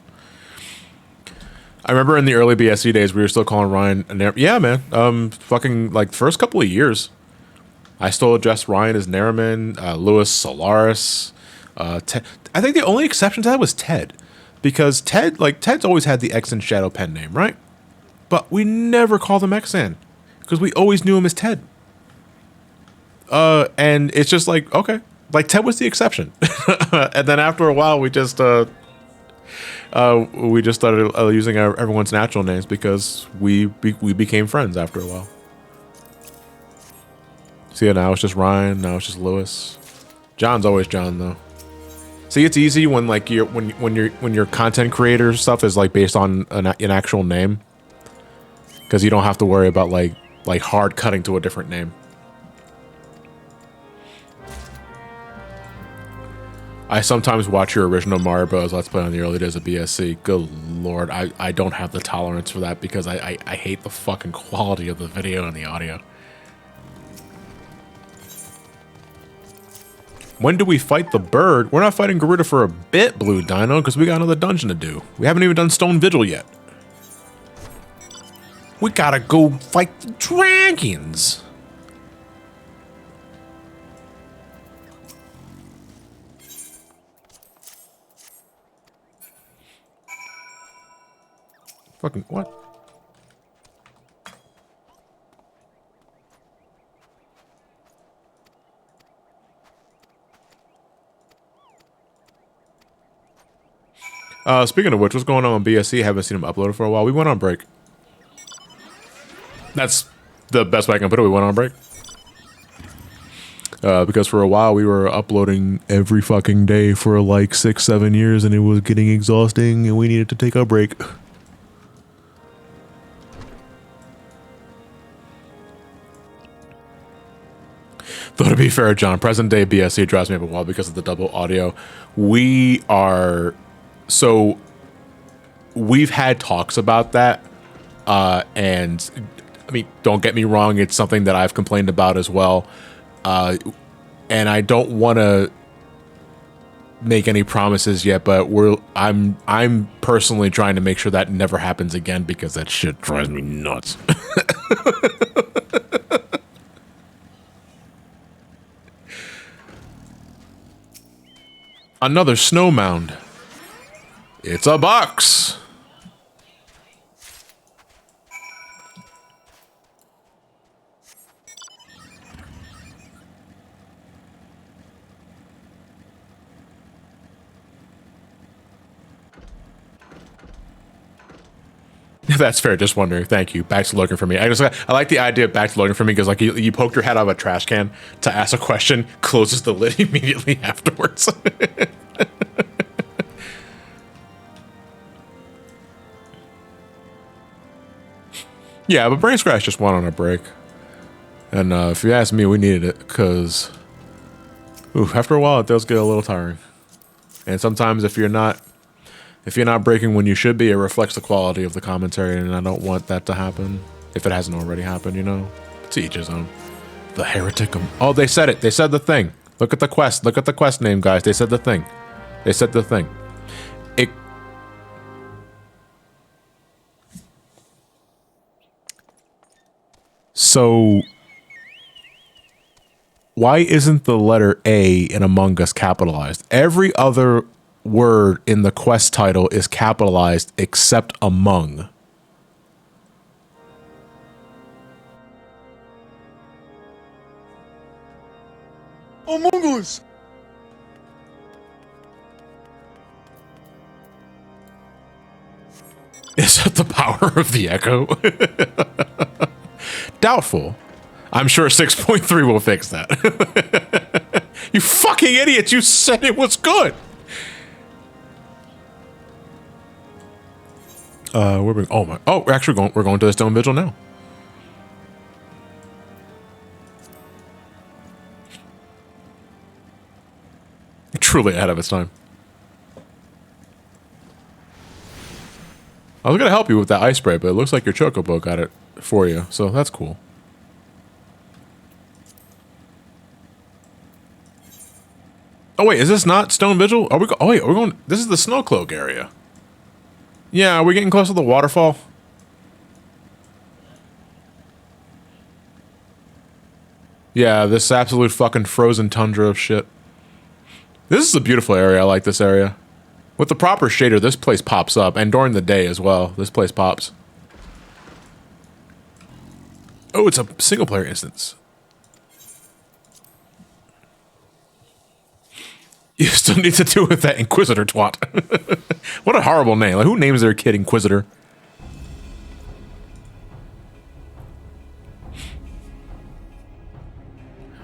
A: I remember in the early BSC days, we were still calling Ryan yeah, man. Fucking, like, first couple of years, I still addressed Ryan as Nariman, Lewis, Solaris, Ted. I think the only exception to that was Ted. Because Ted's always had the X and Shadow pen name, right? But we never called him Xan. Because we always knew him as Ted. And it's just like, okay. Like, Ted was the exception. And then after a while, we just started using everyone's natural names because we became friends after a while. See, now it's just Ryan. Now it's just Lewis. John's always John, though. See, it's easy when like when your content creator stuff is like based on an actual name, because you don't have to worry about like hard cutting to a different name. I sometimes watch your original Mario Bros. Let's Play on the early days of BSC. Good lord, I don't have the tolerance for that because I hate the fucking quality of the video and the audio. When do we fight the bird? We're not fighting Garuda for a bit, Blue Dino, because we got another dungeon to do. We haven't even done Stone Vigil yet. We gotta go fight the dragons. Fucking what? Speaking of which, what's going on with BSC? Haven't seen him uploaded for a while. We went on break. That's the best way I can put it. We went on break. Because for a while we were uploading every fucking day for like 6-7 years and it was getting exhausting and we needed to take a break. Though to be fair, John, present day BSC drives me up a wall because of the double audio. So we've had talks about that, and I mean, don't get me wrong, it's something that I've complained about as well, and I don't want to make any promises yet, but I'm personally trying to make sure that never happens again because that shit drives me nuts. Another snow mound. It's a box. That's fair. Just wondering. Thank you. Back to looking for me. I like the idea of back to looking for me because like you poke your head out of a trash can to ask a question, closes the lid immediately afterwards. Yeah, but Brain Scratch just went on a break. And if you ask me, we needed it because after a while it does get a little tiring. And sometimes if you're not breaking when you should be, it reflects the quality of the commentary, and I don't want that to happen if it hasn't already happened, you know? To each his own. The Hereticum. Oh, they said it. They said the thing. Look at the quest. Look at the quest name, guys. They said the thing. They said the thing. So, why isn't the letter A in Among Us capitalized? Every other word in the quest title is capitalized except among.
B: Among Us!
A: Is that the power of the echo? Doubtful. I'm sure 6.3 will fix that. You fucking idiot! You said it was good. We're actually going to the Stone Vigil now. Truly ahead of its time. I was gonna help you with that ice spray, but it looks like your chocobo got it for you, so that's cool. Oh wait, is this not Stone Vigil? Are we we're going. This is the Snow Cloak area. Yeah, are we getting close to the waterfall? Yeah, this absolute fucking frozen tundra of shit. This is a beautiful area. I like this area. With the proper shader, this place pops up, and during the day as well, this place pops. Oh, it's a single player instance. You still need to do with that Inquisitor twat. What a horrible name. Like, who names their kid Inquisitor?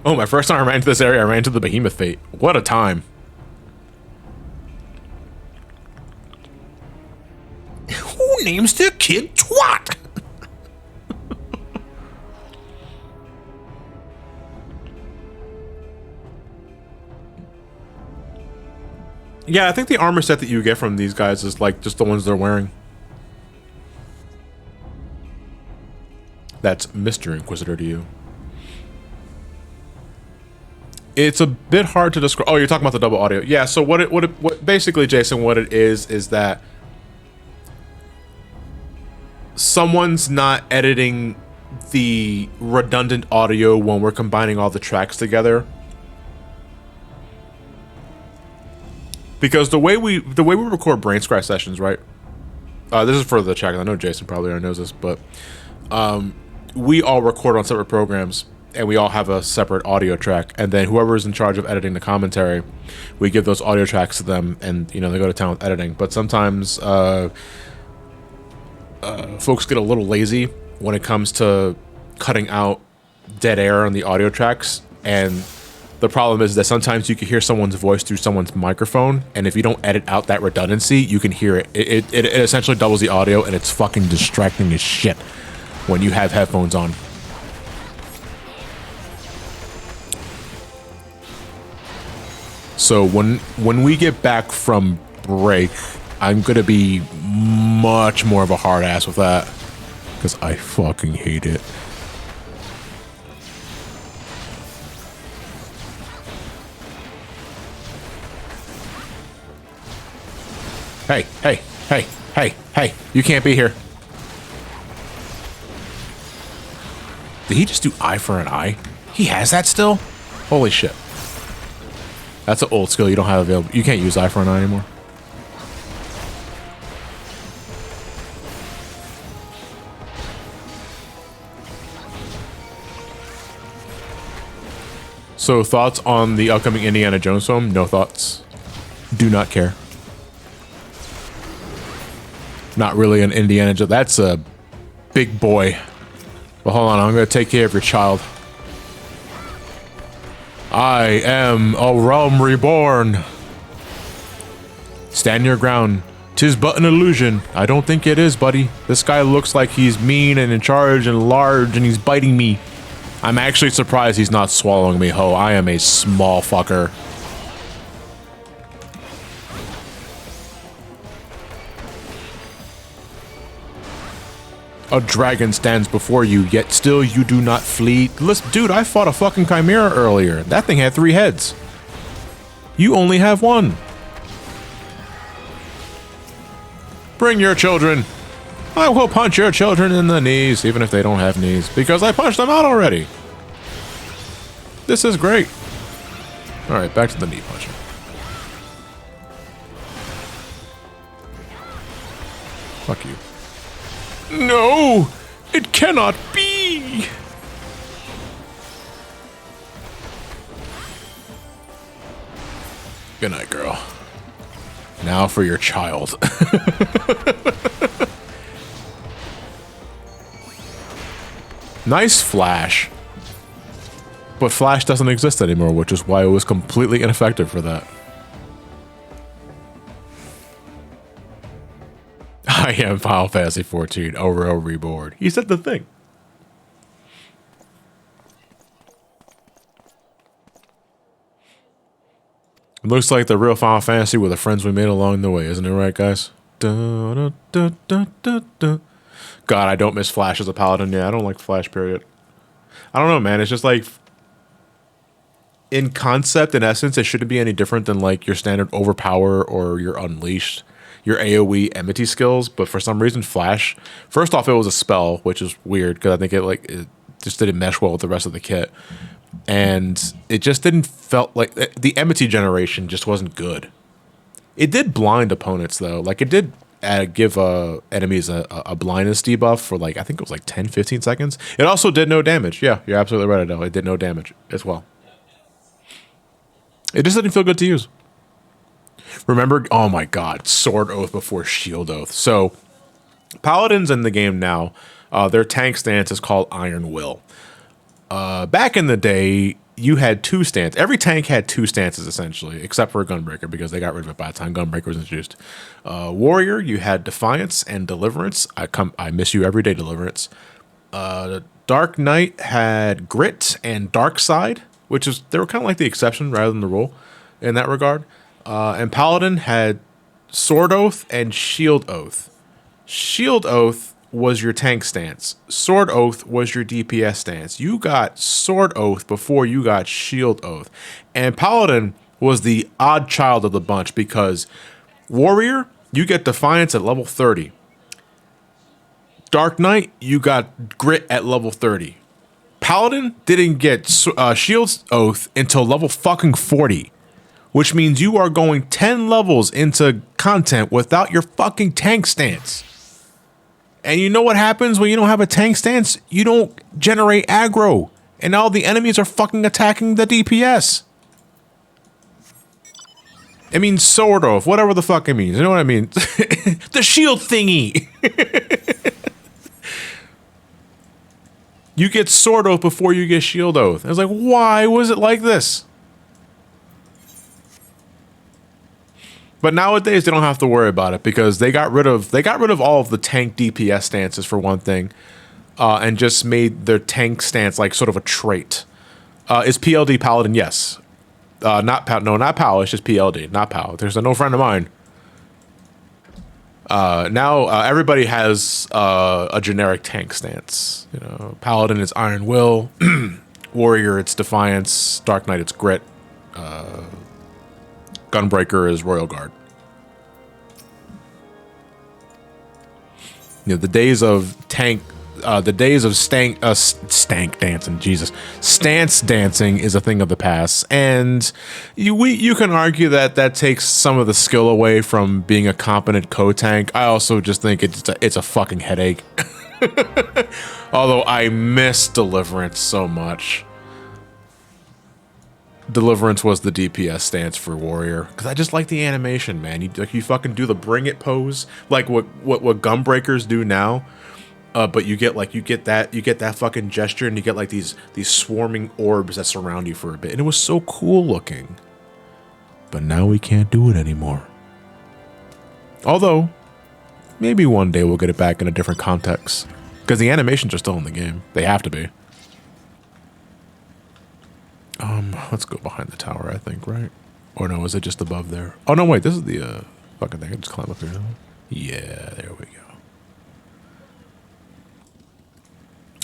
A: Oh, my first time I ran into this area, I ran into the Behemoth Fate. What a time. Who names their kid twat? Yeah, I think the armor set that you get from these guys is like just the ones they're wearing. That's Mr. Inquisitor to you. It's a bit hard to describe. Oh, you're talking about the double audio. Yeah, so what basically, Jason, what it is that someone's not editing the redundant audio when we're combining all the tracks together. Because the way we record brain scratch sessions, right? This is for the chat. I know Jason probably already knows this, but we all record on separate programs, and we all have a separate audio track. And then whoever is in charge of editing the commentary, we give those audio tracks to them, and they go to town with editing. But sometimes folks get a little lazy when it comes to cutting out dead air on the audio tracks, and the problem is that sometimes you can hear someone's voice through someone's microphone, and if you don't edit out that redundancy, you can hear it. It essentially doubles the audio, and it's fucking distracting as shit when you have headphones on. So when we get back from break, I'm gonna be much more of a hard ass with that, because I fucking hate it. Hey, you can't be here. Did he just do eye for an eye? He has that still? Holy shit. That's an old skill you don't have available. You can't use eye for an eye anymore. So thoughts on the upcoming Indiana Jones film? No thoughts. Do not care. Not really an Indiana Jones. That's a big boy. Well, hold on. I'm going to take care of your child. I am a Realm Reborn. Stand your ground. 'Tis but an illusion. I don't think it is, buddy. This guy looks like he's mean and in charge and large, and he's biting me. I'm actually surprised he's not swallowing me, ho. I am a small fucker. A dragon stands before you, yet still you do not flee. Listen, dude, I fought a fucking chimera earlier. That thing had 3 heads. You only have 1. Bring your children. I will punch your children in the knees, even if they don't have knees, because I punched them out already. This is great. Alright, back to the knee punching. Fuck you. No! It cannot be! Good night, girl. Now for your child. Nice flash. But flash doesn't exist anymore, which is why it was completely ineffective for that. I am Final Fantasy 14, Realm Reborn. He said the thing. It looks like the real Final Fantasy with the friends we made along the way, isn't it right, guys? Da, da, da, da, da. God, I don't miss Flash as a paladin. Yeah, I don't like Flash, period. I don't know, man. It's just like, in concept, in essence, it shouldn't be any different than like your standard Overpower or your Unleashed, your AoE enmity skills. But for some reason, Flash, first off, it was a spell, which is weird because I think it just didn't mesh well with the rest of the kit. And it just didn't felt like the enmity generation just wasn't good. It did blind opponents though. Like it did give enemies a blindness debuff for like, I think it was like 10, 15 seconds. It also did no damage. Yeah, you're absolutely right, Adele. It did no damage as well. It just didn't feel good to use. Remember, oh my God, Sword Oath before Shield Oath. So Paladins in the game now, their tank stance is called Iron Will. Back in the day, you had two stances. Every tank had two stances, essentially, except for Gunbreaker, because they got rid of it by the time Gunbreaker was introduced. Warrior, you had Defiance and Deliverance. I miss you every day, Deliverance. Dark Knight had Grit and Dark Side, which is, they were kind of like the exception rather than the rule in that regard. And Paladin had Sword Oath and Shield Oath. Shield Oath was your tank stance. Sword Oath was your DPS stance. You got Sword Oath before you got Shield Oath. And Paladin was the odd child of the bunch because Warrior, you get Defiance at level 30. Dark Knight, you got Grit at level 30. Paladin didn't get Shield Oath until level fucking 40. Which means you are going 10 levels into content without your fucking tank stance. And you know what happens when you don't have a tank stance? You don't generate aggro. And all the enemies are fucking attacking the DPS. It means Sword Oath, whatever the fuck it means. You know what I mean? The shield thingy. You get Sword Oath before you get Shield Oath. I was like, why was it like this? But nowadays they don't have to worry about it because they got rid of all of the tank DPS stances for one thing, and just made their tank stance like sort of a trait. Is PLD Paladin? Yes. Not PAL. It's just PLD, not PAL. There's no friend of mine. Now everybody has a generic tank stance. You know, Paladin is Iron Will, Warrior it's Defiance, Dark Knight it's Grit. Gunbreaker is Royal Guard. You know, the days of stank dancing, Jesus, stance dancing is a thing of the past, and you can argue that takes some of the skill away from being a competent co-tank. I also just think it's a fucking headache. Although I miss Deliverance so much. Deliverance was the DPS stance for Warrior because I just like the animation, man. You fucking do the bring it pose like what Gunbreakers do now, but you get that fucking gesture and you get like these swarming orbs that surround you for a bit, and it was so cool looking. But now we can't do it anymore. Although maybe one day we'll get it back in a different context because the animations are still in the game. They have to be. Let's go behind the tower, I think, right? Or no, is it just above there? Oh, no, wait, this is the, fucking thing. I can just climb up here. Yeah, there we go.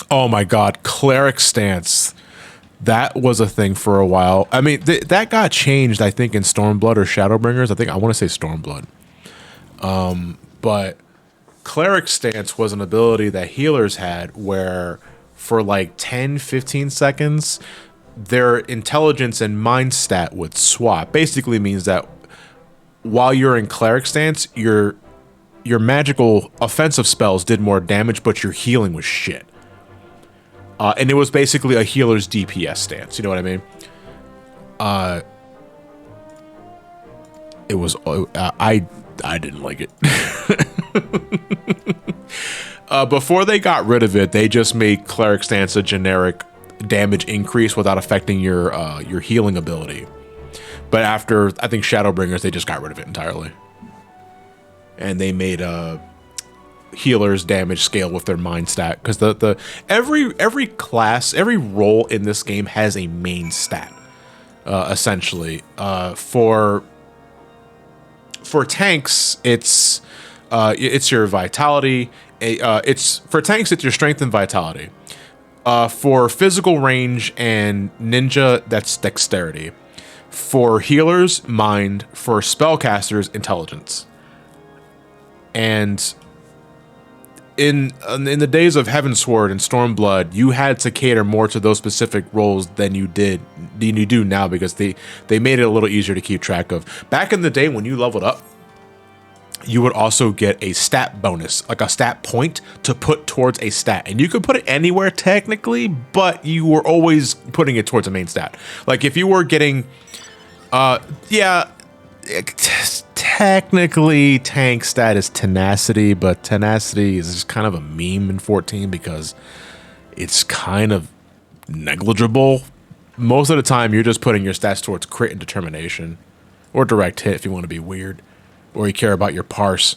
A: Oh my God, Cleric stance. That was a thing for a while. I mean, that got changed, I think, in Stormblood or Shadowbringers. I want to say Stormblood. But Cleric stance was an ability that healers had where for like 10, 15 seconds, their intelligence and mind stat would swap. Basically means that while you're in Cleric stance, your magical offensive spells did more damage, but your healing was shit. And it was basically a healer's DPS stance. You know what I mean? it was, I didn't like it. Before they got rid of it, they just made Cleric Stance a generic damage increase without affecting your healing ability. But after, I think, Shadowbringers, they just got rid of it entirely. And they made healers damage scale with their mind stat, because every class, every role in this game has a main stat, essentially. For tanks, it's your vitality. For tanks, it's your strength and vitality. For physical range and ninja, that's dexterity. For healers, mind. For spellcasters, intelligence. And in the days of Heavensward and Stormblood, you had to cater more to those specific roles than you do now, because they made it a little easier to keep track of. Back in the day when you leveled up, you would also get a stat bonus, like a stat point to put towards a stat. And you could put it anywhere technically, but you were always putting it towards a main stat. Like if you were getting, technically tank stat is tenacity, but tenacity is just kind of a meme in 14 because it's kind of negligible. Most of the time, you're just putting your stats towards crit and determination, or direct hit if you want to be weird, or you care about your parse.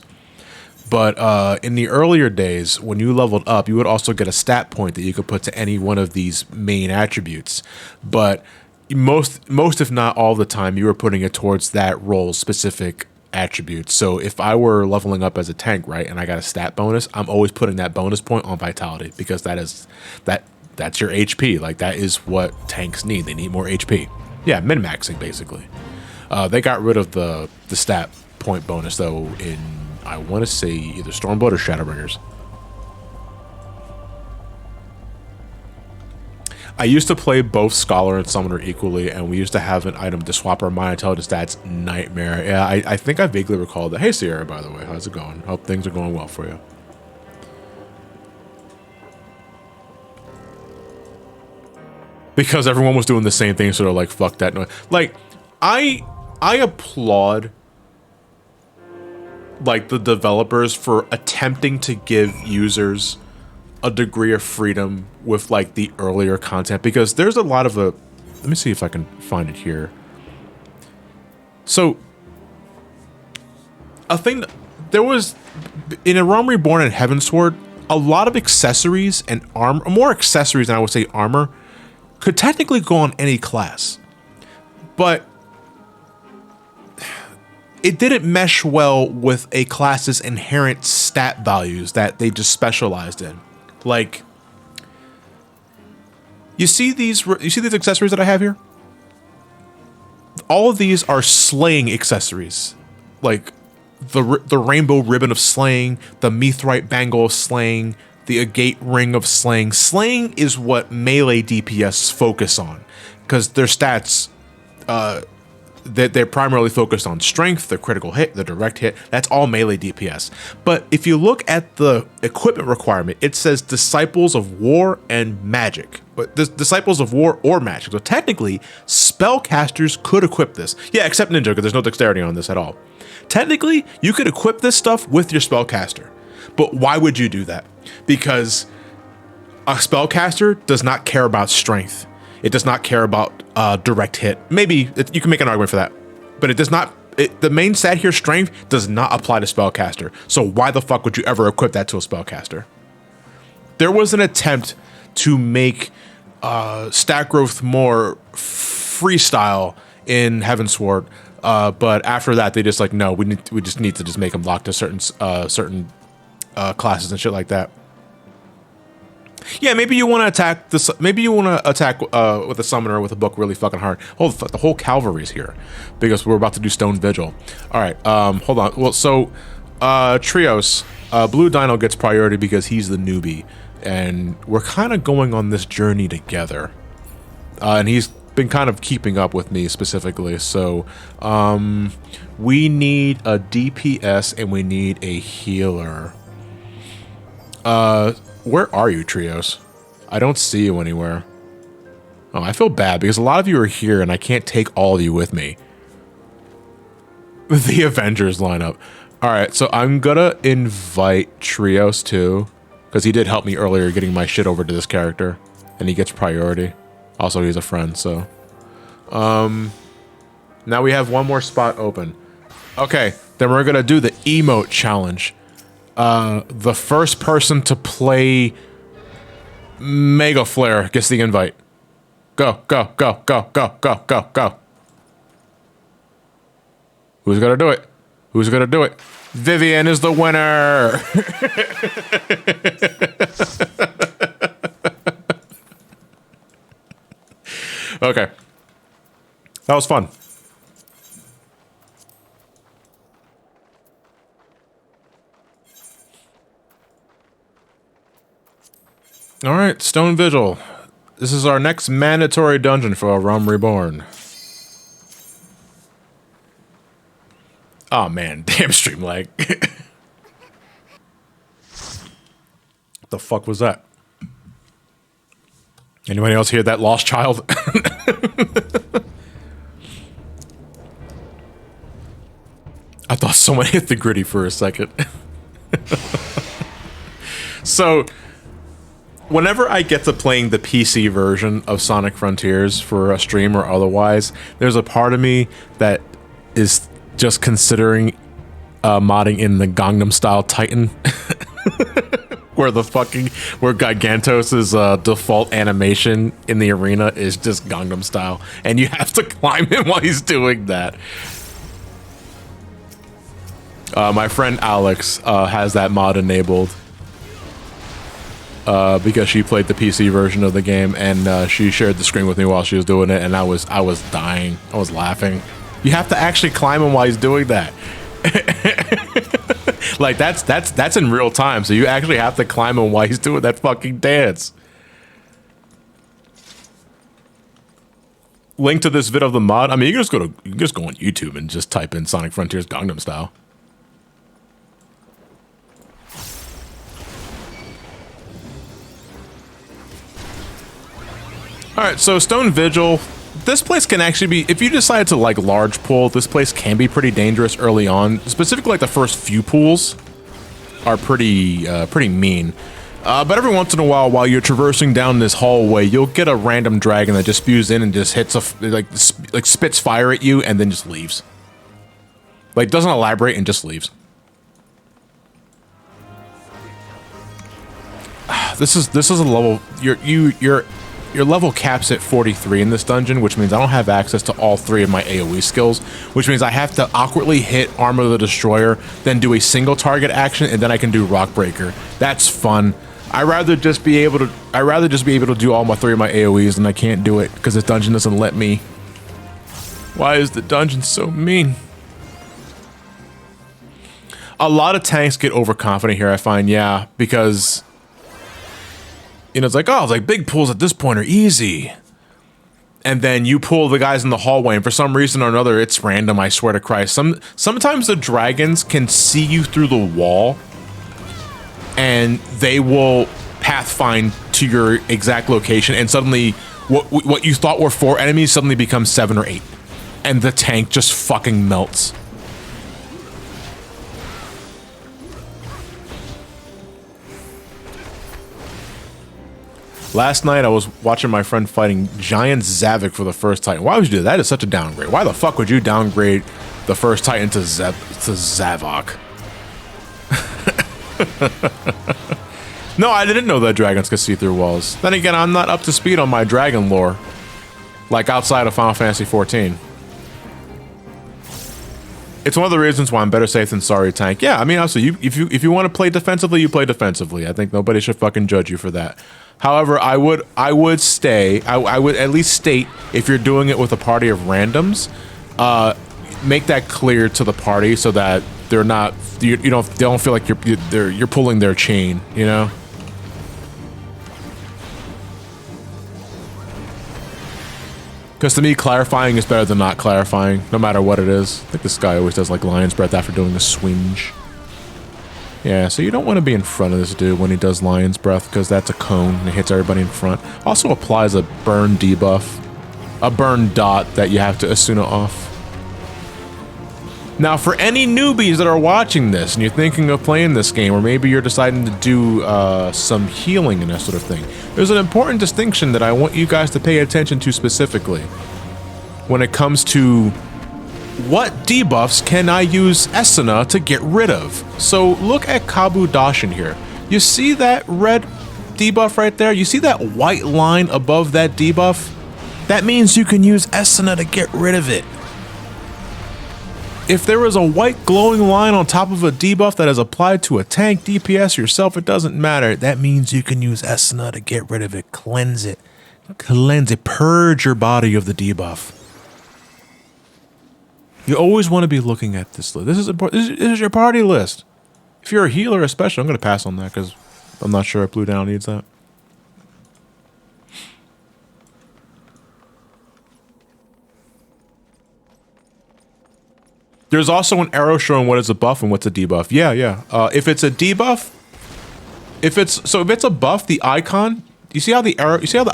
A: But in the earlier days, when you leveled up, you would also get a stat point that you could put to any one of these main attributes. But most if not all the time, you were putting it towards that role's specific attributes. So if I were leveling up as a tank, right, and I got a stat bonus, I'm always putting that bonus point on vitality, because that's your HP. Like, that is what tanks need. They need more HP. Yeah, min-maxing, basically. They got rid of the stat point bonus, though, in, I want to say, either Stormblood or Shadowbringers. I used to play both Scholar and Summoner equally, and we used to have an item to swap our Mind Intelligence stats. Nightmare. Yeah, I think I vaguely recall that. Hey, Sierra, by the way. How's it going? Hope things are going well for you. Because everyone was doing the same thing, so they're like, fuck that noise. Like, I applaud, like, the developers for attempting to give users a degree of freedom with, like, the earlier content, because there's a lot of let me see if I can find it here. So a thing there was in a Realm Reborn and Heavensward, a lot of accessories and armor, more accessories than I would say armor, could technically go on any class, but it didn't mesh well with a class's inherent stat values that they just specialized in. Like, you see these accessories that I have here? All of these are slaying accessories. Like the rainbow ribbon of slaying, the Mithrite bangle of slaying, the agate ring of slaying. Slaying is what melee DPS focus on, because their stats, they're primarily focused on strength, the critical hit, the direct hit. That's all melee DPS. But if you look at the equipment requirement, it says Disciples of War and Magic. But Disciples of War or Magic. So technically, spellcasters could equip this. Yeah, except Ninja, because there's no dexterity on this at all. Technically, you could equip this stuff with your spellcaster. But why would you do that? Because a spellcaster does not care about strength. It does not care about direct hit. Maybe you can make an argument for that, but it does not. The main stat here, strength, does not apply to spellcaster. So why the fuck would you ever equip that to a spellcaster? There was an attempt to make stat growth more freestyle in Heavensward, but after that they just like, no, we just need to just make them locked to certain classes and shit like that. Yeah, maybe you want to attack this. Maybe you want to attack with a summoner with a book really fucking hard. Hold the fuck, the whole cavalry's here because we're about to do Stone Vigil. All right, hold on. Well, so trios, Blue Dino gets priority because he's the newbie, and we're kind of going on this journey together. And he's been kind of keeping up with me specifically. So we need a DPS and we need a healer. Where are you, Trios? I don't see you anywhere. Oh, I feel bad because a lot of you are here and I can't take all of you with me. The Avengers lineup. All right, so I'm gonna invite Trios too, because he did help me earlier getting my shit over to this character, and he gets priority. Also, he's a friend, so. Now we have one more spot open. Okay, then we're gonna do the emote challenge. The first person to play Mega Flare gets the invite. Go, go, go, go, go, go, go, go. Who's gonna do it? Who's gonna do it? Vivian is the winner! Okay. That was fun. Alright, Stone Vigil. This is our next mandatory dungeon for Realm Reborn. Oh man, damn stream lag. What the fuck was that? Anybody else hear that lost child? I thought someone hit the gritty for a second. So, whenever I get to playing the PC version of Sonic Frontiers for a stream or otherwise, there's a part of me that is just considering modding in the Gangnam Style Titan. where Gigantos's default animation in the arena is just Gangnam Style, and you have to climb him while he's doing that. My friend Alex has that mod enabled because she played the PC version of the game, and she shared the screen with me while she was doing it, and I was dying. I was laughing. You have to actually climb him while he's doing that. Like that's in real time, so you actually have to climb him while he's doing that fucking dance. Link to this vid of the mod. I mean, you can just go on YouTube and just type in Sonic Frontiers Gangnam Style. All right, so Stone Vigil. This place can actually be, if you decide to like large pool, this place can be pretty dangerous early on. Specifically, like the first few pools are pretty mean. But every once in a while you're traversing down this hallway, you'll get a random dragon that just spews in and just hits like spits fire at you and then just leaves. Like doesn't elaborate and just leaves. This is a level your level caps at 43 in this dungeon, which means I don't have access to all 3 of my AoE skills, which means I have to awkwardly hit Armor of the Destroyer, then do a single target action, and then I can do Rock Breaker. That's fun. I'd rather just be able to do all 3 of my AoEs, and I can't do it because this dungeon doesn't let me. Why is the dungeon so mean? A lot of tanks get overconfident here, I find, yeah, because you know, it's like big pulls at this point are easy. And then you pull the guys in the hallway, and for some reason or another, it's random, I swear to Christ. Sometimes the dragons can see you through the wall, and they will pathfind to your exact location, and suddenly, what you thought were 4 enemies suddenly becomes 7 or 8. And the tank just fucking melts. Last night, I was watching my friend fighting Giant Zavok for the first Titan. Why would you do that? That is such a downgrade. Why the fuck would you downgrade the first Titan to Zavok? No, I didn't know that dragons could see through walls. Then again, I'm not up to speed on my dragon lore. Like outside of Final Fantasy XIV. It's one of the reasons why I'm better safe than sorry tank. Yeah, I mean, also, if you want to play defensively, you play defensively. I think nobody should fucking judge you for that. However, I would at least state, if you're doing it with a party of randoms, make that clear to the party so that they're not, they don't feel like you're pulling their chain, you know? Because to me, clarifying is better than not clarifying, no matter what it is. I think this guy always does like lion's breath after doing a swinge. Yeah, so you don't want to be in front of this dude when he does lion's breath, because that's a cone and it hits everybody in front. Also applies a burn debuff, a burn dot that you have to Asuna off. Now, for any newbies that are watching this and you're thinking of playing this game, or maybe you're deciding to do some healing and that sort of thing, there's an important distinction that I want you guys to pay attention to specifically when it comes to what debuffs can I use Esuna to get rid of. So look at Kabu Dashin here. You see that red debuff right there? You see that white line above that debuff? That means you can use Esuna to get rid of it. If there is a white glowing line on top of a debuff that is applied to a tank, DPS, yourself, it doesn't matter. That means you can use Esuna to get rid of it. Cleanse it. Cleanse it. Purge your body of the debuff. You always want to be looking at this list. This is important. This is your party list. If you're a healer especially, I'm going to pass on that because I'm not sure if Blue Down needs that. There's also an arrow showing what is a buff and what's a debuff. Yeah. If it's a debuff, if it's a buff, the icon, you see how the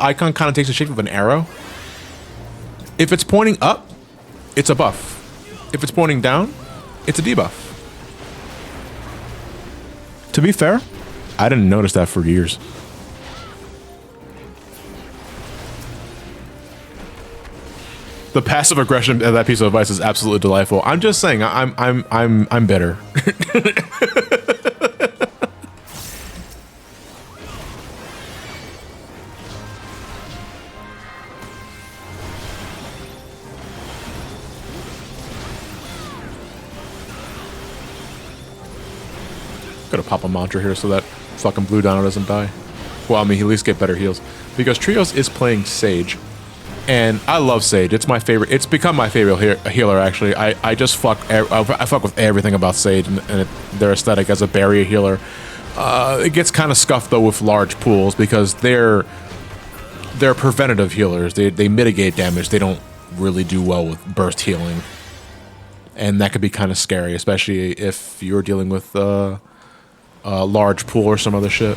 A: icon kind of takes the shape of an arrow? If it's pointing up, it's a buff. If it's pointing down, it's a debuff. To be fair, I didn't notice that for years. The passive aggression of that piece of advice is absolutely delightful. I'm just saying, I'm bitter. Gotta pop a mantra here so that fucking Blue Dino doesn't die. Well, I mean, he at least get better heals because Trios is playing Sage. And I love Sage. It's my favorite. It's become my favorite healer, actually. I just fuck with everything about Sage and their aesthetic as a barrier healer. It gets kind of scuffed, though, with large pools because they're preventative healers. They mitigate damage. They don't really do well with burst healing. And that could be kind of scary, especially if you're dealing with a large pool or some other shit.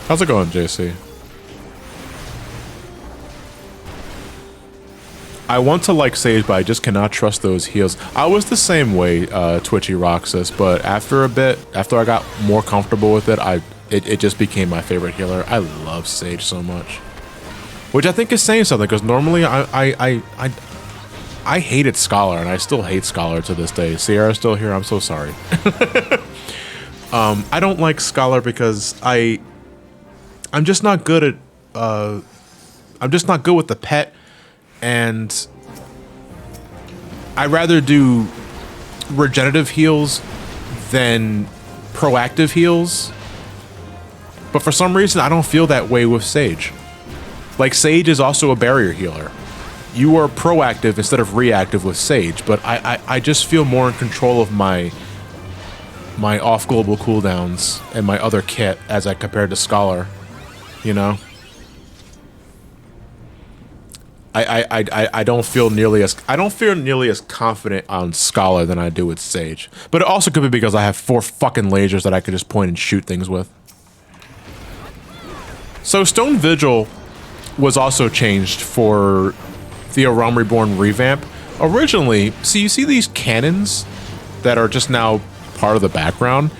A: How's it going, JC? I want to like Sage, but I just cannot trust those heals. I was the same way, Twitchy Roxas, but after a bit, after I got more comfortable with it, it just became my favorite healer. I love Sage so much, which I think is saying something because normally I hated Scholar and I still hate Scholar to this day. Sierra's still here. I'm so sorry. I don't like Scholar because I'm just not good at I'm just not good with the pet. And I'd rather do regenerative heals than proactive heals. But for some reason, I don't feel that way with Sage. Like, Sage is also a barrier healer. You are proactive instead of reactive with Sage, but I just feel more in control of my off-global cooldowns and my other kit as I compared to Scholar, you know? I don't feel nearly as confident on Scholar than I do with Sage. But it also could be because I have 4 fucking lasers that I could just point and shoot things with. So Stone Vigil was also changed for the Realm Reborn revamp. Originally, so you see these cannons that are just now part of the background?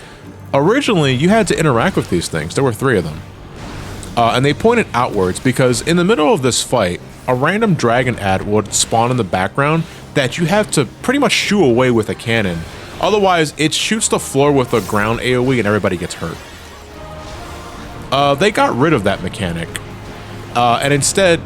A: Originally, you had to interact with these things. There were 3 of them. And they pointed outwards because in the middle of this fight, a random dragon ad would spawn in the background that you have to pretty much shoo away with a cannon. Otherwise, it shoots the floor with a ground AoE and everybody gets hurt. They got rid of that mechanic and instead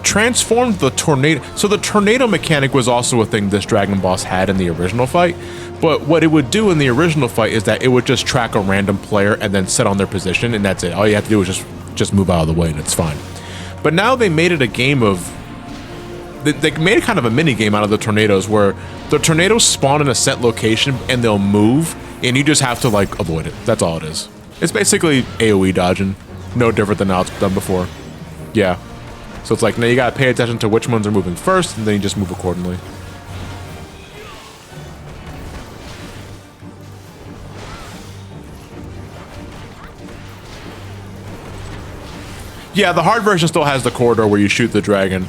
A: transformed the tornado. So the tornado mechanic was also a thing this dragon boss had in the original fight. But what it would do in the original fight is that it would just track a random player and then sit on their position, and that's it. All you have to do is just move out of the way and it's fine. But now they made it a game of... They made it kind of a mini game out of the tornadoes where the tornadoes spawn in a set location and they'll move and you just have to like avoid it. That's all it is. It's basically AoE dodging. No different than how it's done before. Yeah. So it's like now you gotta pay attention to which ones are moving first and then you just move accordingly. Yeah, the hard version still has the corridor where you shoot the dragon.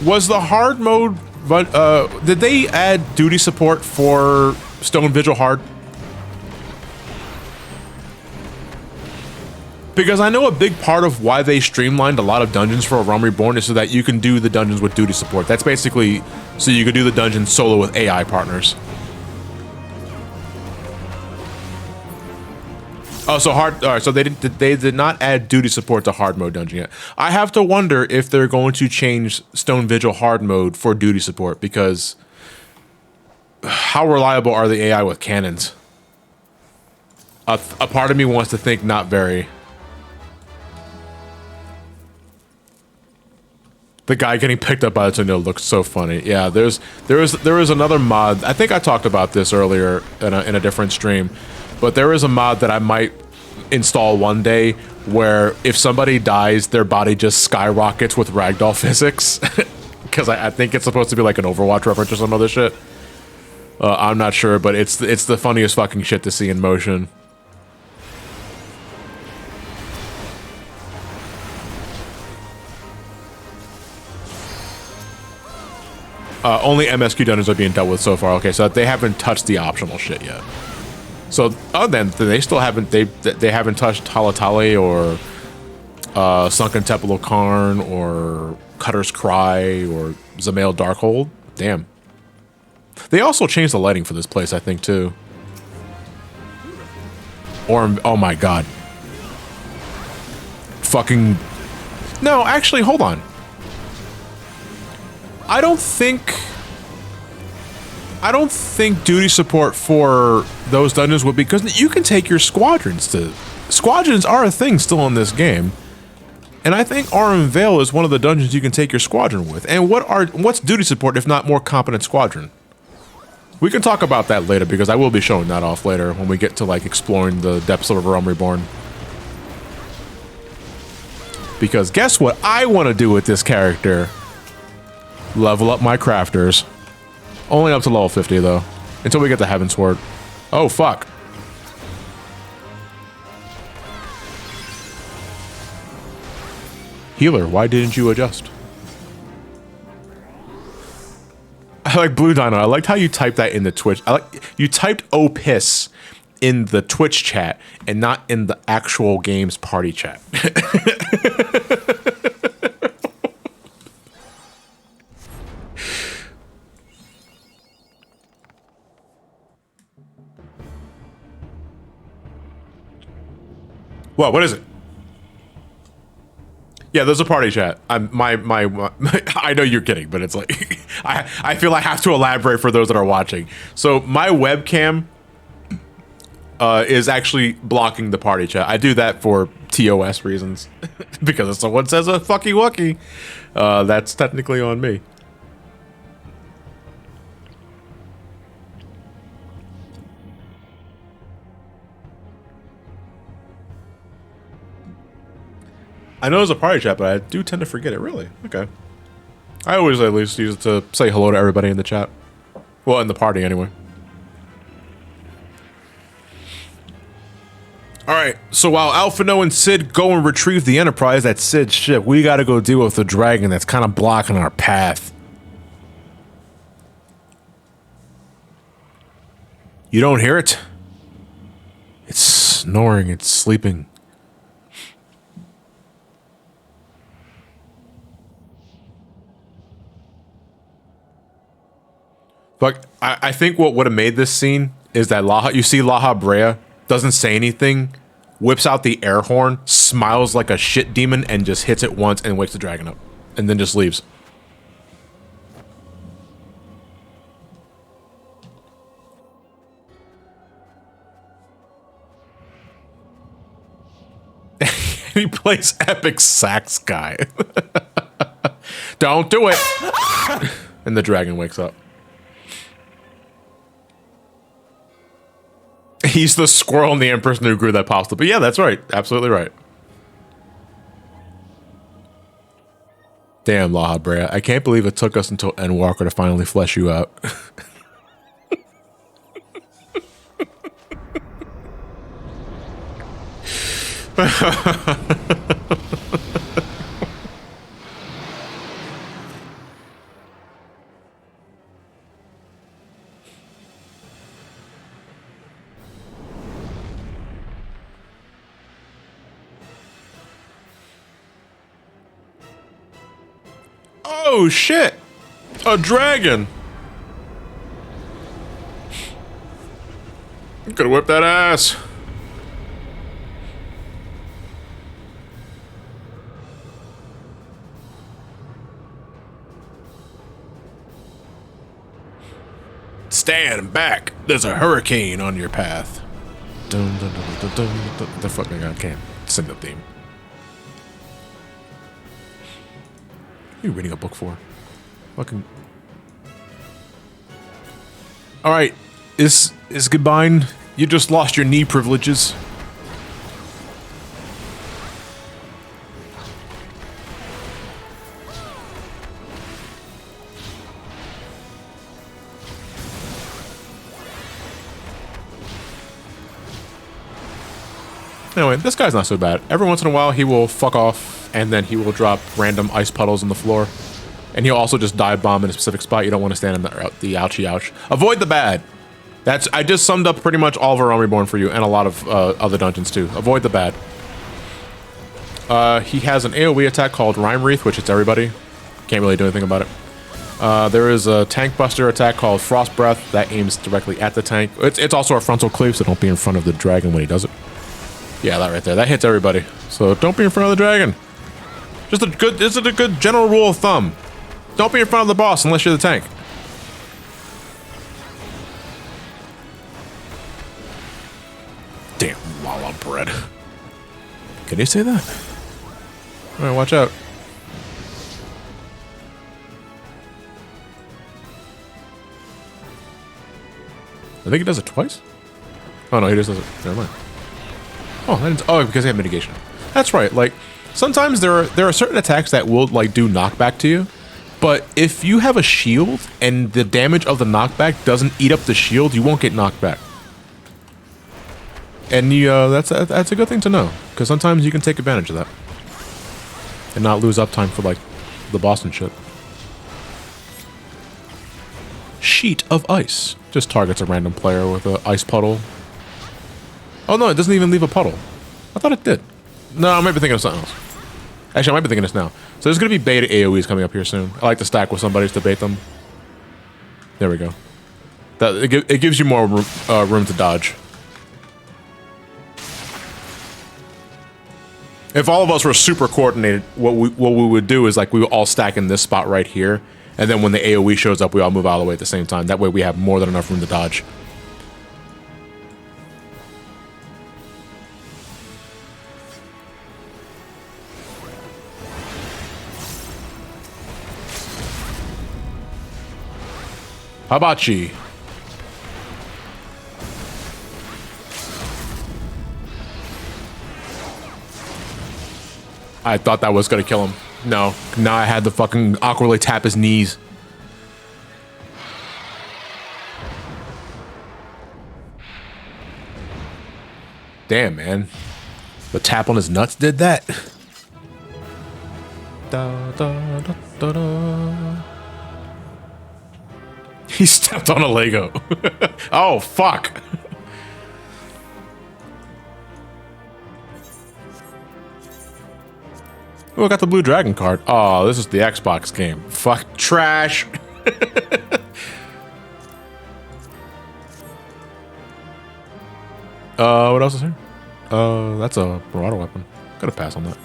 A: Was the hard mode But did they add duty support for Stone Vigil Hard? Because I know a big part of why they streamlined a lot of dungeons for Realm Reborn is so that you can do the dungeons with duty support. That's basically so you could do the dungeon solo with AI partners. Oh, so hard. All right, so they did not add duty support to hard mode dungeon yet. I have to wonder if they're going to change Stone Vigil hard mode for duty support, because how reliable are the AI with cannons? A part of me wants to think not very. The guy getting picked up by the tornado looks so funny. Yeah, there is another mod. I think I talked about this earlier in a different stream. But there is a mod that I might install one day where if somebody dies, their body just skyrockets with ragdoll physics. Because I think it's supposed to be like an Overwatch reference or some other shit. I'm not sure, but it's the funniest fucking shit to see in motion. Only MSQ dungeons are being dealt with so far. Okay, so they haven't touched the optional shit yet. So, then they still haven't they haven't touched Talatali or Sunken Temple of Karn or Cutter's Cry or Zamail Darkhold. Damn. They also changed the lighting for this place, I think, too. Or oh my god. Fucking no, actually, hold on. I don't think duty support for those dungeons would be, because you can take your squadrons to... Squadrons are a thing still in this game. And I think Aurum Vale is one of the dungeons you can take your squadron with. And what's duty support if not more competent squadron? We can talk about that later, because I will be showing that off later when we get to like exploring the depths of Realm Reborn. Because guess what I want to do with this character? Level up my crafters. Only up to level 50, though. Until we get the Heaven Sword. Oh, fuck. Healer, why didn't you adjust? I like Blue Dino. I liked how you typed that in the Twitch. You typed "oh piss" in the Twitch chat and not in the actual game's party chat. What is it? Yeah, there's a party chat. I know you're kidding, but it's like I feel I have to elaborate for those that are watching. So my webcam is actually blocking the party chat. I do that for TOS reasons. Because if someone says a fucky wucky, that's technically on me. I know there's a party chat, but I do tend to forget it, really. Okay. I always at least use it to say hello to everybody in the chat. Well, in the party, anyway. Alright, so while Alphino and Sid go and retrieve the Enterprise, that's Sid's ship, we gotta go deal with the dragon that's kind of blocking our path. You don't hear it? It's snoring, it's sleeping. But I think what would have made this scene is that you see Laha Brea doesn't say anything, whips out the air horn, smiles like a shit demon, and just hits it once and wakes the dragon up, and then just leaves. He plays epic sax guy. Don't do it. And the dragon wakes up. He's the squirrel in the Emperor's New Groove that pops up. But yeah, that's right. Absolutely right. Damn, Laha Brea. I can't believe it took us until Endwalker to finally flesh you out. Oh shit! A dragon! I'm gonna whip that ass! Stand back! There's a hurricane on your path. Dun, dun, dun, dun, dun, dun. The fucking I can't sing the theme. What are you reading a book for? Fucking. Alright. Is Gabine, you just lost your knee privileges. Anyway, this guy's not so bad. Every once in a while, he will fuck off, and then he will drop random ice puddles on the floor. And he'll also just dive bomb in a specific spot. You don't want to stand in the ouchie ouch. Avoid the bad. I just summed up pretty much all of Realm Reborn for you, and a lot of other dungeons too. Avoid the bad. He has an AoE attack called Rhyme Wreath, which hits everybody. Can't really do anything about it. There is a tank buster attack called Frost Breath that aims directly at the tank. It's also a frontal cleave, so don't be in front of the dragon when he does it. Yeah, that right there. That hits everybody. So don't be in front of the dragon. This is a good general rule of thumb. Don't be in front of the boss unless you're the tank. Damn, lala bread. Can you say that? Alright, watch out. I think he does it twice? Oh no, he just does it. Never mind. Oh, because they have mitigation. That's right. Like, sometimes there are certain attacks that will like do knockback to you, but if you have a shield and the damage of the knockback doesn't eat up the shield, you won't get knocked back. And that's a good thing to know, because sometimes you can take advantage of that and not lose uptime for like the boss and shit. Sheet of ice just targets a random player with an ice puddle. Oh no, it doesn't even leave a puddle. I thought it did. No, I might be thinking of something else. Actually, I might be thinking this now. So there's going to be beta AoEs coming up here soon. I like to stack with somebody to bait them. There we go. It gives you more room to dodge. If all of us were super coordinated, what we would do is like we would all stack in this spot right here, and then when the AoE shows up, we all move out of the way at the same time. That way we have more than enough room to dodge. Hibachi. I thought that was gonna kill him. No, now I had to fucking awkwardly tap his knees. Damn, man. The tap on his nuts did that. Da, da, da, da, da. He stepped on a Lego. Oh, fuck. Oh, I got the blue dragon card. Oh, this is the Xbox game. Fuck, trash. What else is here? That's a Marauder weapon. Gotta pass on that.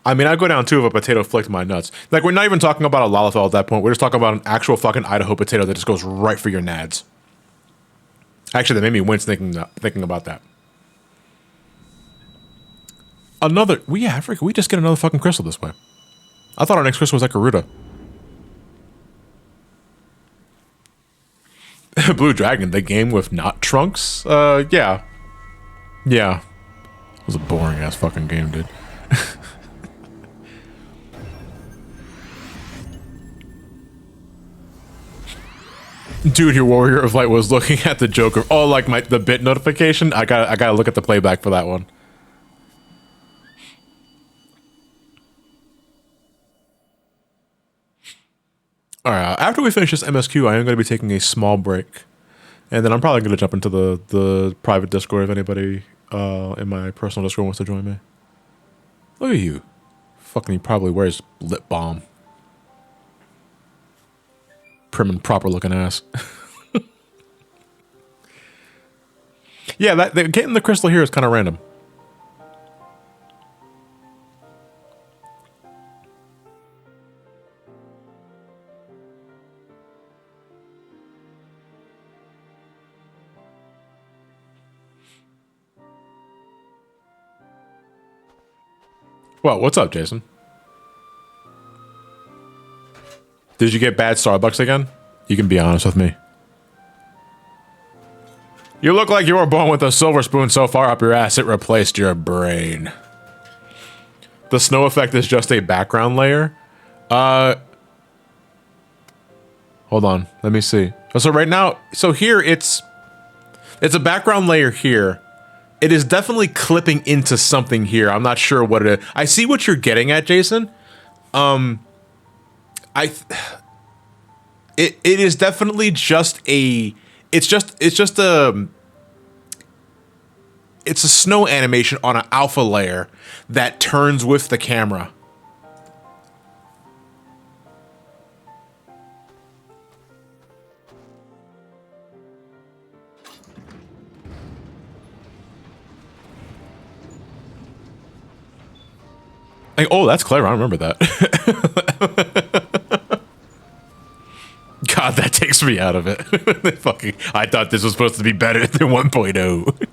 A: I mean, I go down two if a potato flicked my nuts. Like, we're not even talking about a Lalafell at that point. We're just talking about an actual fucking Idaho potato that just goes right for your nads. Actually, that made me wince thinking about that. Another... we just get another fucking crystal this way. I thought our next crystal was at Garuda. Blue Dragon, the game with not trunks? Yeah. Yeah. It was a boring-ass fucking game, dude. Dude, your Warrior of Light was looking at the Joker. Oh, like the bit notification? I gotta look at the playback for that one. Alright, after we finish this MSQ, I am going to be taking a small break. And then I'm probably going to jump into the private Discord if anybody in my personal Discord wants to join me. Look at you. Fucking he probably wears lip balm. Prim and proper looking ass. Yeah, getting the crystal here is kind of random. Well, what's up, Jason? Did you get bad Starbucks again? You can be honest with me. You look like you were born with a silver spoon so far up your ass it replaced your brain. The snow effect is just a background layer. Hold on, let me see. So right now, so here it's a background layer here. It is definitely clipping into something here. I'm not sure what it is. I see what you're getting at, Jason. It is definitely just a. It's a snow animation on an alpha layer that turns with the camera. Like, oh, that's clever. I remember that. God, that takes me out of it. Fucking, I thought this was supposed to be better than 1.0.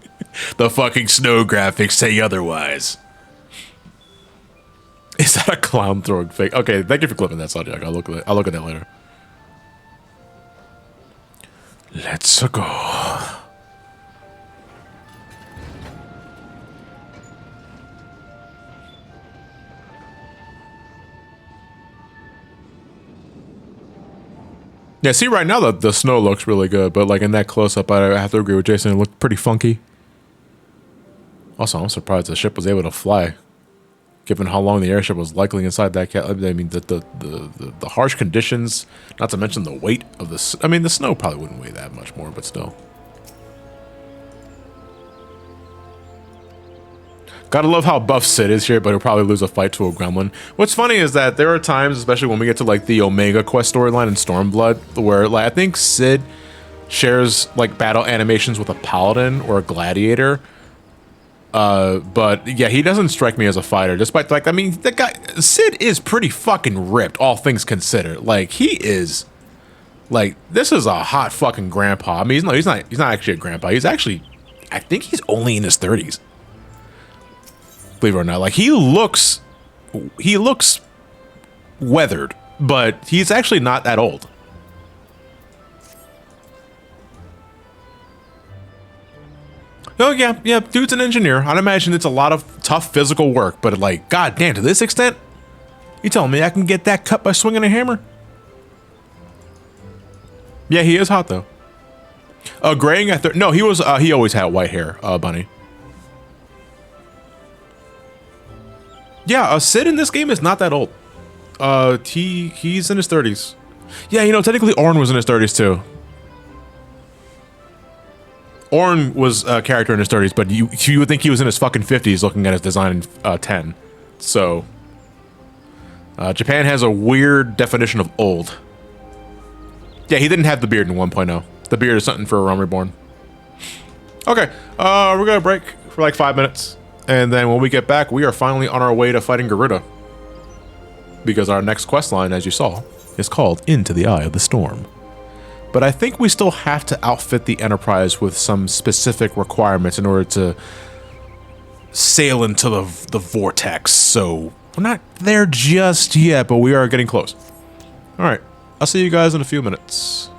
A: The fucking snow graphics say otherwise. Is that a clown throwing fake? Okay, thank you for clipping that, Sajak. I'll look at that later. Let's go. Yeah, see, right now the snow looks really good, but like in that close-up, I have to agree with Jason, it looked pretty funky. Also, I'm surprised the ship was able to fly, given how long the airship was likely inside that cat. I mean, the harsh conditions, not to mention the weight of the... I mean, the snow probably wouldn't weigh that much more, but still. Gotta love how buff Sid is here, but he'll probably lose a fight to a gremlin. What's funny is that there are times, especially when we get to like the Omega quest storyline in Stormblood, where like I think Sid shares like battle animations with a paladin or a gladiator. But yeah, he doesn't strike me as a fighter, despite like, I mean, the guy, Sid is pretty fucking ripped, all things considered. Like, he is, like, this is a hot fucking grandpa. I mean, he's not actually a grandpa. He's actually, I think he's only in his 30s. Believe it or not, like, he looks weathered, but he's actually not that old. Oh yeah, dude's an engineer. I'd imagine it's a lot of tough physical work, but like, goddamn, to this extent, you telling me I can get that cut by swinging a hammer? Yeah, he is hot though. Graying at no, he was. He always had white hair, Bunny. Yeah, Sid in this game is not that old. He's in his 30s. Yeah, you know, technically Aurum was in his 30s too. Aurum was a character in his 30s, but you would think he was in his fucking 50s looking at his design in 10. So, Japan has a weird definition of old. Yeah, he didn't have the beard in 1.0. The beard is something for a Realm Reborn. Okay, we're gonna break for like 5 minutes. And then when we get back, we are finally on our way to fighting Garuda. Because our next quest line, as you saw, is called Into the Eye of the Storm. But I think we still have to outfit the Enterprise with some specific requirements in order to sail into the vortex. So we're not there just yet, but we are getting close. All right, I'll see you guys in a few minutes.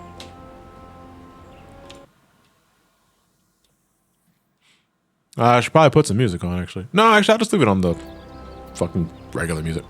A: I should probably put some music on, actually. No, actually, I'll just leave it on the fucking regular music.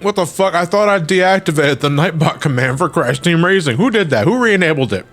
A: What the fuck? I thought I deactivated the Nightbot command for Crash Team Racing. Who did that? Who re-enabled it?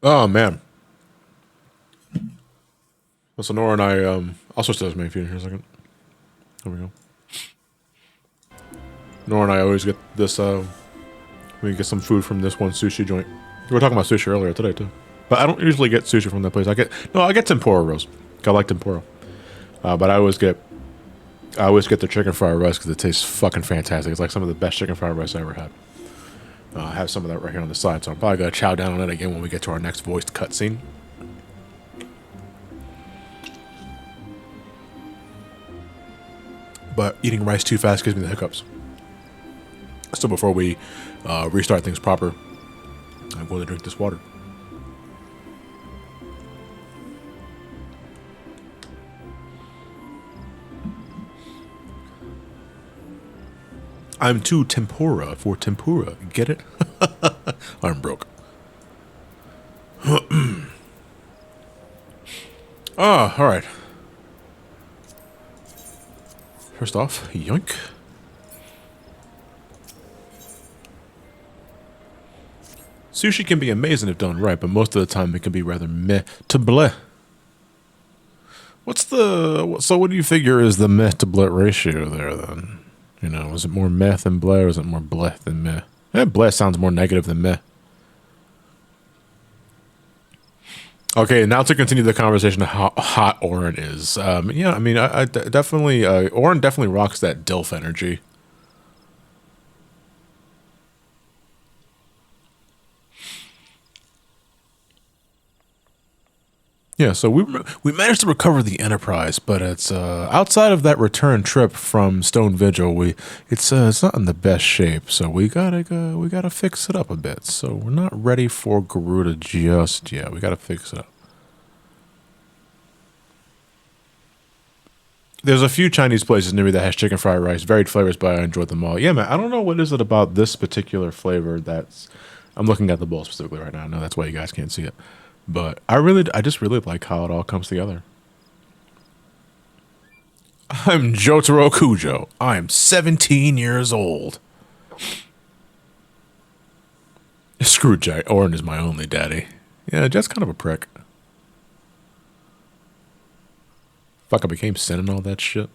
A: Oh, man. So Nora and I, I'll switch to this main feed here in a second. There we go. Nora and I always get this, we get some food from this one sushi joint. We were talking about sushi earlier today, too. But I don't usually get sushi from that place. I get tempura rolls. I like tempura. But I always get the chicken fried rice because it tastes fucking fantastic. It's like some of the best chicken fried rice I ever had. I have some of that right here on the side, so I'm probably going to chow down on it again when we get to our next voiced cutscene. But eating rice too fast gives me the hiccups. So before we restart things proper, I'm going to drink this water. I'm too tempura for tempura. Get it? I'm broke. All right. First off, yoink. Sushi can be amazing if done right, but most of the time it can be rather meh to bleh. So what do you figure is the meh to bleh ratio there then? You know, is it more meh than bleh, or is it more bleh than meh? Bleh sounds more negative than meh. Okay, now to continue the conversation of how hot Aurum is. Yeah, I mean, I definitely, Aurum definitely rocks that DILF energy. Yeah, so we managed to recover the Enterprise, but it's outside of that return trip from Stone Vigil. It's not in the best shape, so we gotta fix it up a bit. So we're not ready for Garuda just yet. We gotta fix it up. There's a few Chinese places near me that has chicken fried rice, varied flavors, but I enjoyed them all. Yeah, man, I don't know what is it about this particular flavor that's. I'm looking at the bowl specifically right now. I know that's why you guys can't see it. But I just really like how it all comes together. I'm Jotaro Kujo. I'm 17 years old. Screw Jack. Aurum is my only daddy. Yeah, Jet's kind of a prick. Fuck, I became sin and all that shit.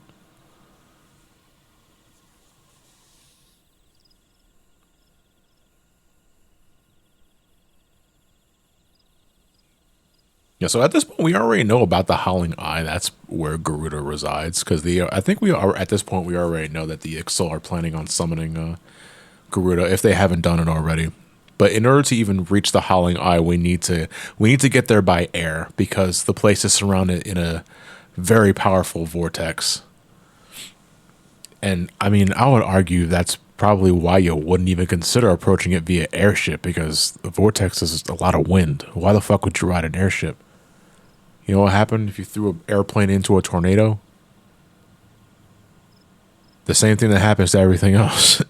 A: Yeah, so at this point, we already know about the Howling Eye. That's where Garuda resides. Because I think we are at this point, we already know that the Ixal are planning on summoning Garuda if they haven't done it already. But in order to even reach the Howling Eye, we need to get there by air because the place is surrounded in a very powerful vortex. And I mean, I would argue that's probably why you wouldn't even consider approaching it via airship because the vortex is a lot of wind. Why the fuck would you ride an airship? You know what happened if you threw an airplane into a tornado? The same thing that happens to everything else.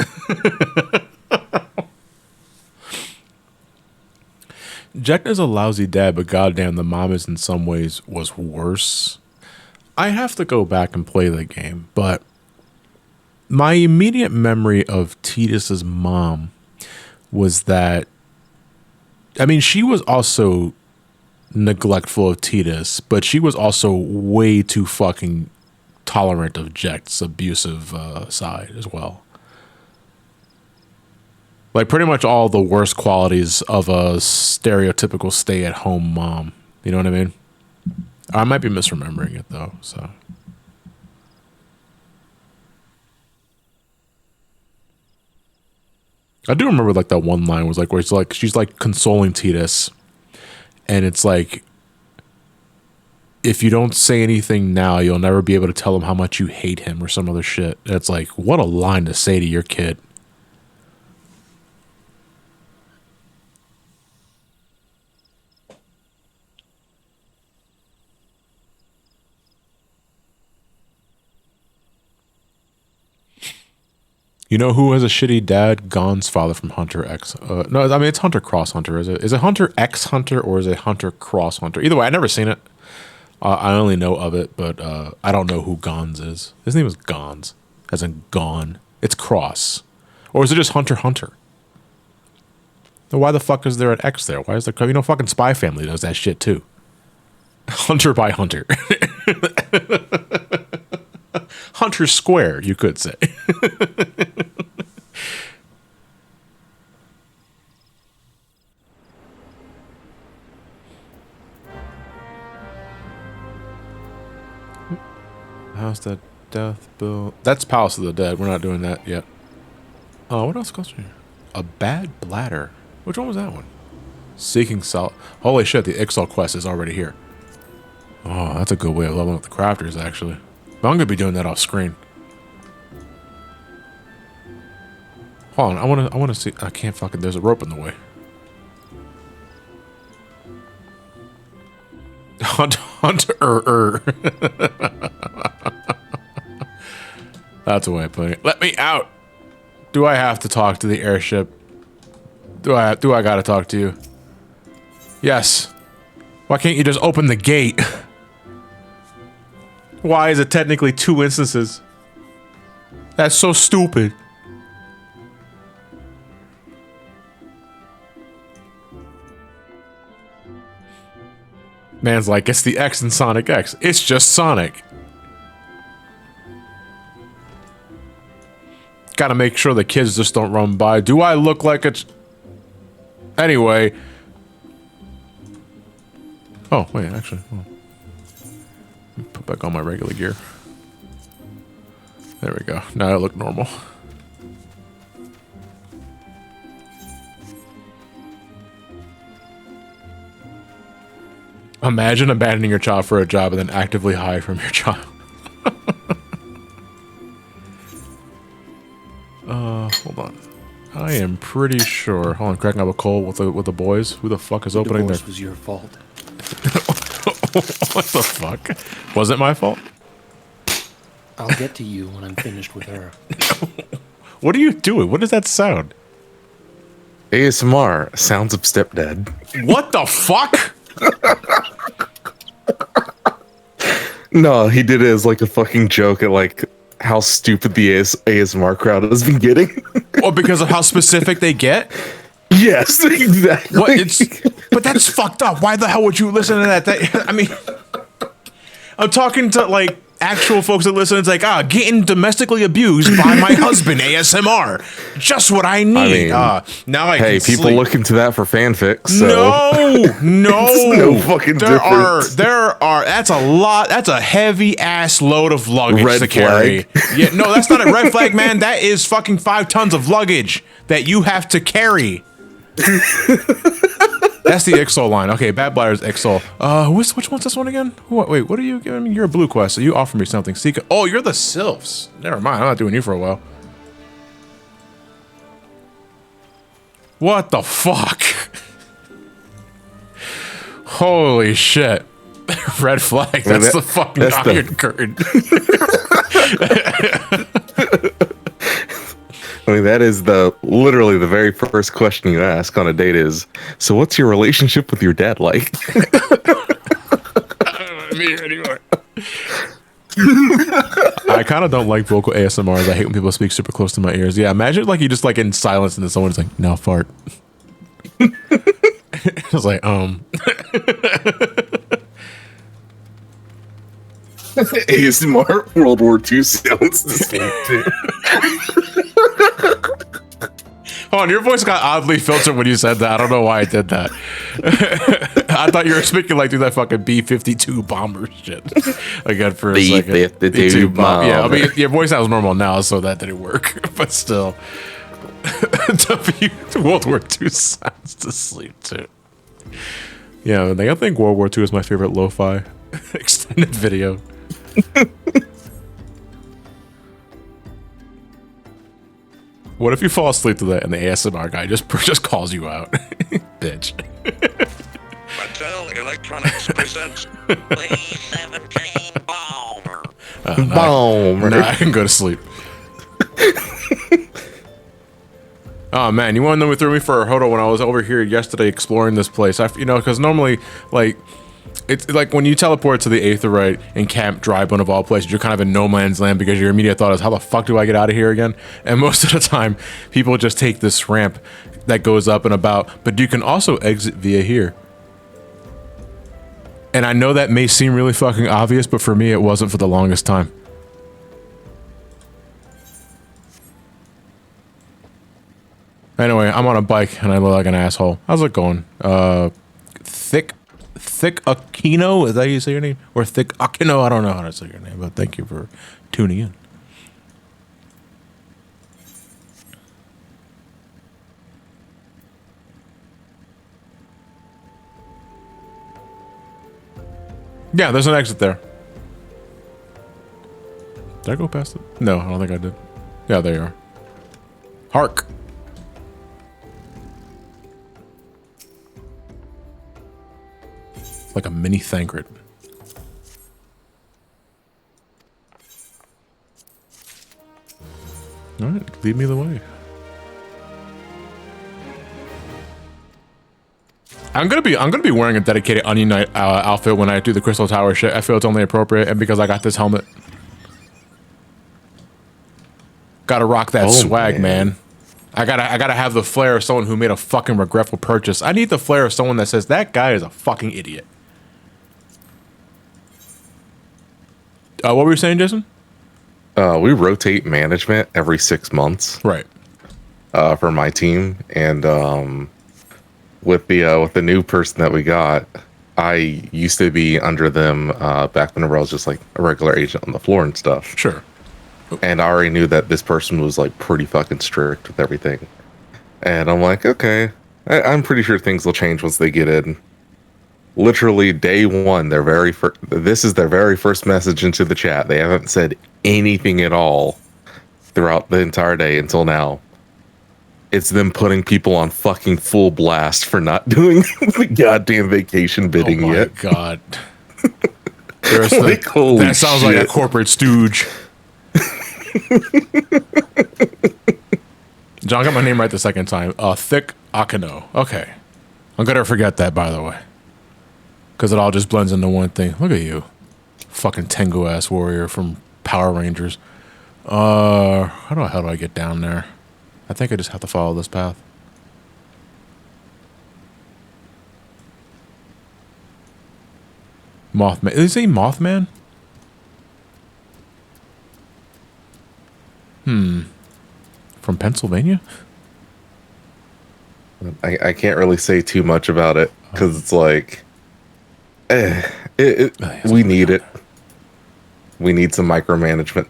A: Jack is a lousy dad, but goddamn, the mom is in some ways was worse. I have to go back and play the game, but my immediate memory of Tidus's mom was that, I mean, she was also neglectful of Tidus, but she was also way too fucking tolerant of Jack's abusive side as well. Like pretty much all the worst qualities of a stereotypical stay-at-home mom. You know what I mean? I might be misremembering it though, so. I do remember like that one line was like where it's like she's like consoling Tidus, and it's like, if you don't say anything now, you'll never be able to tell him how much you hate him or some other shit. And it's like, what a line to say to your kid. You know who has a shitty dad? Gon's father from Hunter X. No, I mean, it's Hunter Cross Hunter. Is it? Is it Hunter X Hunter or is it Hunter Cross Hunter? Either way, I've never seen it. I only know of it, but I don't know who Gons is. His name is Gons, as in Gone. It's Cross. Or is it just Hunter Hunter? Why the fuck is there an X there? Why is there... You know, fucking Spy Family does that shit too. Hunter by Hunter. Hunter Square, you could say. How's the death bill? That's Palace of the Dead. We're not doing that yet. Oh, what else goes here? A bad bladder. Which one was that one? Seeking salt. Holy shit, the XIV quest is already here. Oh, that's a good way of leveling up the crafters, actually. But I'm gonna be doing that off screen. Hold on, I wanna see. I can't fucking. There's a rope in the way. Hunter. That's a way of putting it. Let me out. Do I have to talk to the airship? Do I gotta talk to you? Yes. Why can't you just open the gate? Why is it technically 2 instances? That's so stupid. Man's like, it's the X in Sonic X. It's just Sonic. Gotta make sure the kids just don't run by. Do I look like a... Anyway. Oh, wait, actually. Oh. Put back on my regular gear. There we go. Now I look normal. Imagine abandoning your child for a job and then actively hide from your child. Hold on. I am pretty sure. Hold on, cracking up a coal with the boys. Who the fuck is opening their...
B: Divorce was your fault.
A: What the fuck? Was it my fault?
B: I'll get to you when I'm finished with her.
A: What are you doing? What does that sound?
C: ASMR. Sounds of stepdad.
A: What the fuck?
C: No, he did it as like a fucking joke at like how stupid the ASMR crowd has been getting.
A: Or because of how specific they get?
C: Yes, exactly.
A: What? But that's fucked up. Why the hell would you listen to that? I mean, I'm talking to like actual folks that listen. It's like, getting domestically abused by my husband, ASMR. Just what I need.
C: I mean,
A: now I
C: hey,
A: can
C: people
A: sleep.
C: look into that for fanfics. So.
A: No,
C: no fucking difference.
A: There are. That's a lot. That's a heavy ass load of luggage
C: Red
A: to carry.
C: flag.
A: Yeah, no, that's not a red flag, man. That is fucking 5 tons of luggage that you have to carry. That's the XIV line. Okay, Bad Bladder's XIV. Which one's this one again? Wait, what are you giving me? You're a blue quest, so you offer me something. Seek. Oh, you're the Sylphs. Never mind. I'm not doing you for a while. What the fuck? Holy shit. Red flag. That's the fucking Iron Curtain.
C: I mean, that is literally the very first question you ask on a date is, so what's your relationship with your dad like?
A: I kind of don't like vocal ASMRs. I hate when people speak super close to my ears. Yeah, imagine like you just like in silence and then someone's like, now fart. I was like,
C: ASMR World War II sounds the same too.
A: Hold on, your voice got oddly filtered when you said that. I don't know why I did that. I thought you were speaking like through that fucking B-52 bomber shit. Again, for a second.
C: B-52 bomber.
A: Yeah, I mean, your voice sounds normal now, so that didn't work. But still. World War II sounds to sleep too. Yeah, I think World War II is my favorite lo-fi extended video. What if you fall asleep to that and the ASMR guy just calls you out? Bitch.
D: Mattel Electronics presents B-17 Bomber.
C: Bomber.
A: Nah, I can go to sleep. Oh man, you want to know what threw me for a hurdle when I was over here yesterday exploring this place? You know, because normally, like, it's like when you teleport to the Aetherite in Camp Drybone of all places, you're kind of in no man's land because your immediate thought is, how the fuck do I get out of here again? And most of the time, people just take this ramp that goes up and about, but you can also exit via here. And I know that may seem really fucking obvious, but for me, it wasn't for the longest time. Anyway, I'm on a bike and I look like an asshole. How's it going? Thick Aquino? Is that how you say your name? Or Thick Aquino? I don't know how to say your name, but thank you for tuning in. Yeah, there's an exit there. Did I go past it? No, I don't think I did. Yeah, there you are. Hark! Like a mini Thancred. Alright, lead me the way. I'm gonna be wearing a dedicated Onion Knight outfit when I do the Crystal Tower shit. I feel it's only appropriate, and because I got this helmet. Gotta rock that swag, man. I gotta have the flair of someone who made a fucking regretful purchase. I need the flair of someone that says, that guy is a fucking idiot. What were you saying, Jason?
C: We rotate management every 6 months.
A: Right.
C: For my team, and with the new person that we got, I used to be under them back whenever I was just like a regular agent on the floor and stuff.
A: Sure.
C: And I already knew that this person was like pretty fucking strict with everything. And I'm like, okay, I'm pretty sure things will change once they get in. Literally day one, this is their very first message into the chat. They haven't said anything at all throughout the entire day until now. It's them putting people on fucking full blast for not doing the goddamn vacation bidding yet.
A: Oh my god. Like, that sounds like a corporate stooge. John got my name right the second time. Thick Akino. Okay. I'm gonna forget that, by the way. Because it all just blends into one thing. Look at you. Fucking Tengu ass warrior from Power Rangers. How do I get down there? I think I just have to follow this path. Mothman. Is he Mothman? From Pennsylvania?
C: I can't really say too much about it because it's like, we need it. We need some micromanagement.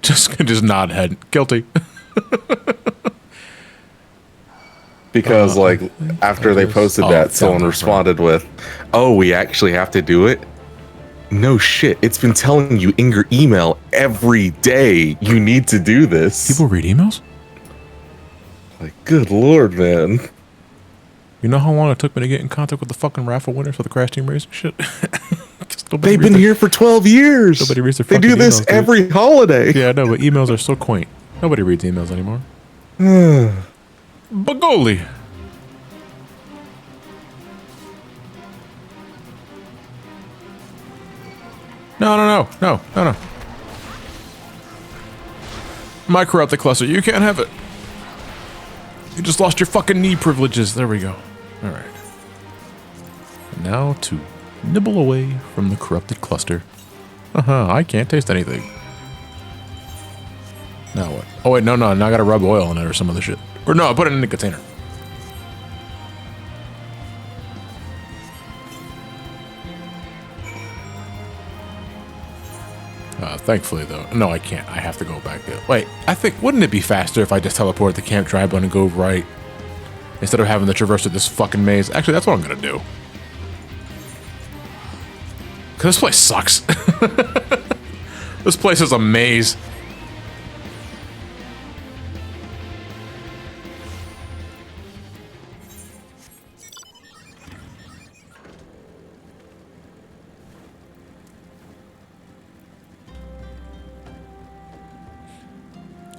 A: Just nod head. Guilty.
C: Because like after they posted that, someone responded with, "Oh, we actually have to do it." No shit. It's been telling you in your email every day you need to do this.
A: People read emails?
C: Like, good lord, man.
A: You know how long it took me to get in contact with the fucking raffle winners for the Crash Team Race and shit?
C: They've been here for 12 years.
A: Nobody reads their
C: They do this
A: emails,
C: every holiday.
A: Yeah, I know, but emails are so quaint. Nobody reads emails anymore. Bagoli. No. My corrupted cluster, you can't have it. You just lost your fucking knee privileges. There we go. All right. Now to nibble away from the corrupted cluster. I can't taste anything. Now what? Oh wait, no. Now I gotta rub oil on it or some other shit. Or no, I put it in the container. Thankfully, though. No, I can't. I have to go back there. Wait, I think, wouldn't it be faster if I just teleport to Camp Drybone and go right? Instead of having to traverse this fucking maze. Actually, that's what I'm gonna do. Because this place sucks. This place is a maze.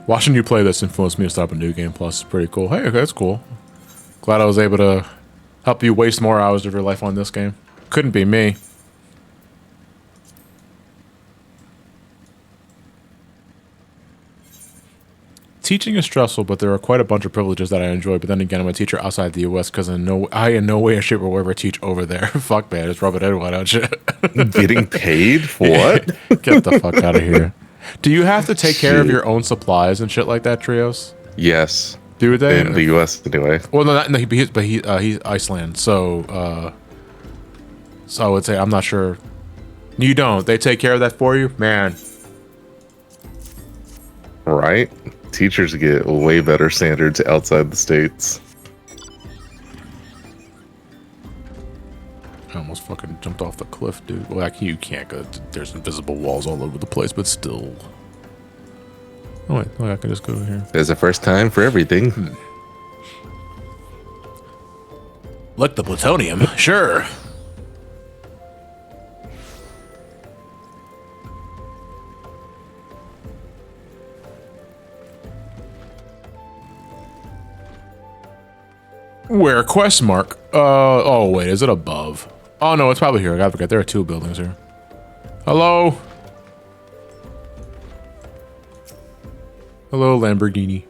A: Watching you play this influenced me to start up a new game. Plus, it's pretty cool. Hey, okay, that's cool. Glad I was able to help you waste more hours of your life on this game. Couldn't be me. Teaching is stressful, but there are quite a bunch of privileges that I enjoy. But then again, I'm a teacher outside the U.S. because I in no way, shape, or way ever teach over there. Fuck, man, just rub it in. Why don't you?
C: Getting paid for what?
A: Get the fuck out of here. Do you have to take care of your own supplies and shit like that, Trios?
C: Yes.
A: Do they?
C: In the U.S. anyway.
A: Well, no, he's Iceland, so I would say I'm not sure. You don't. They take care of that for you, man.
C: Right? Teachers get way better standards outside the States.
A: I almost fucking jumped off the cliff, dude. Well, like, you can't go. There's invisible walls all over the place, but still. Oh, wait. Oh, I can just go here.
C: There's a first time for everything.
A: Like the plutonium, sure. Where? Quest mark? Oh wait, is it above? Oh no, it's probably here. I gotta forget. There are two buildings here. Hello? Hello, Lamborghini.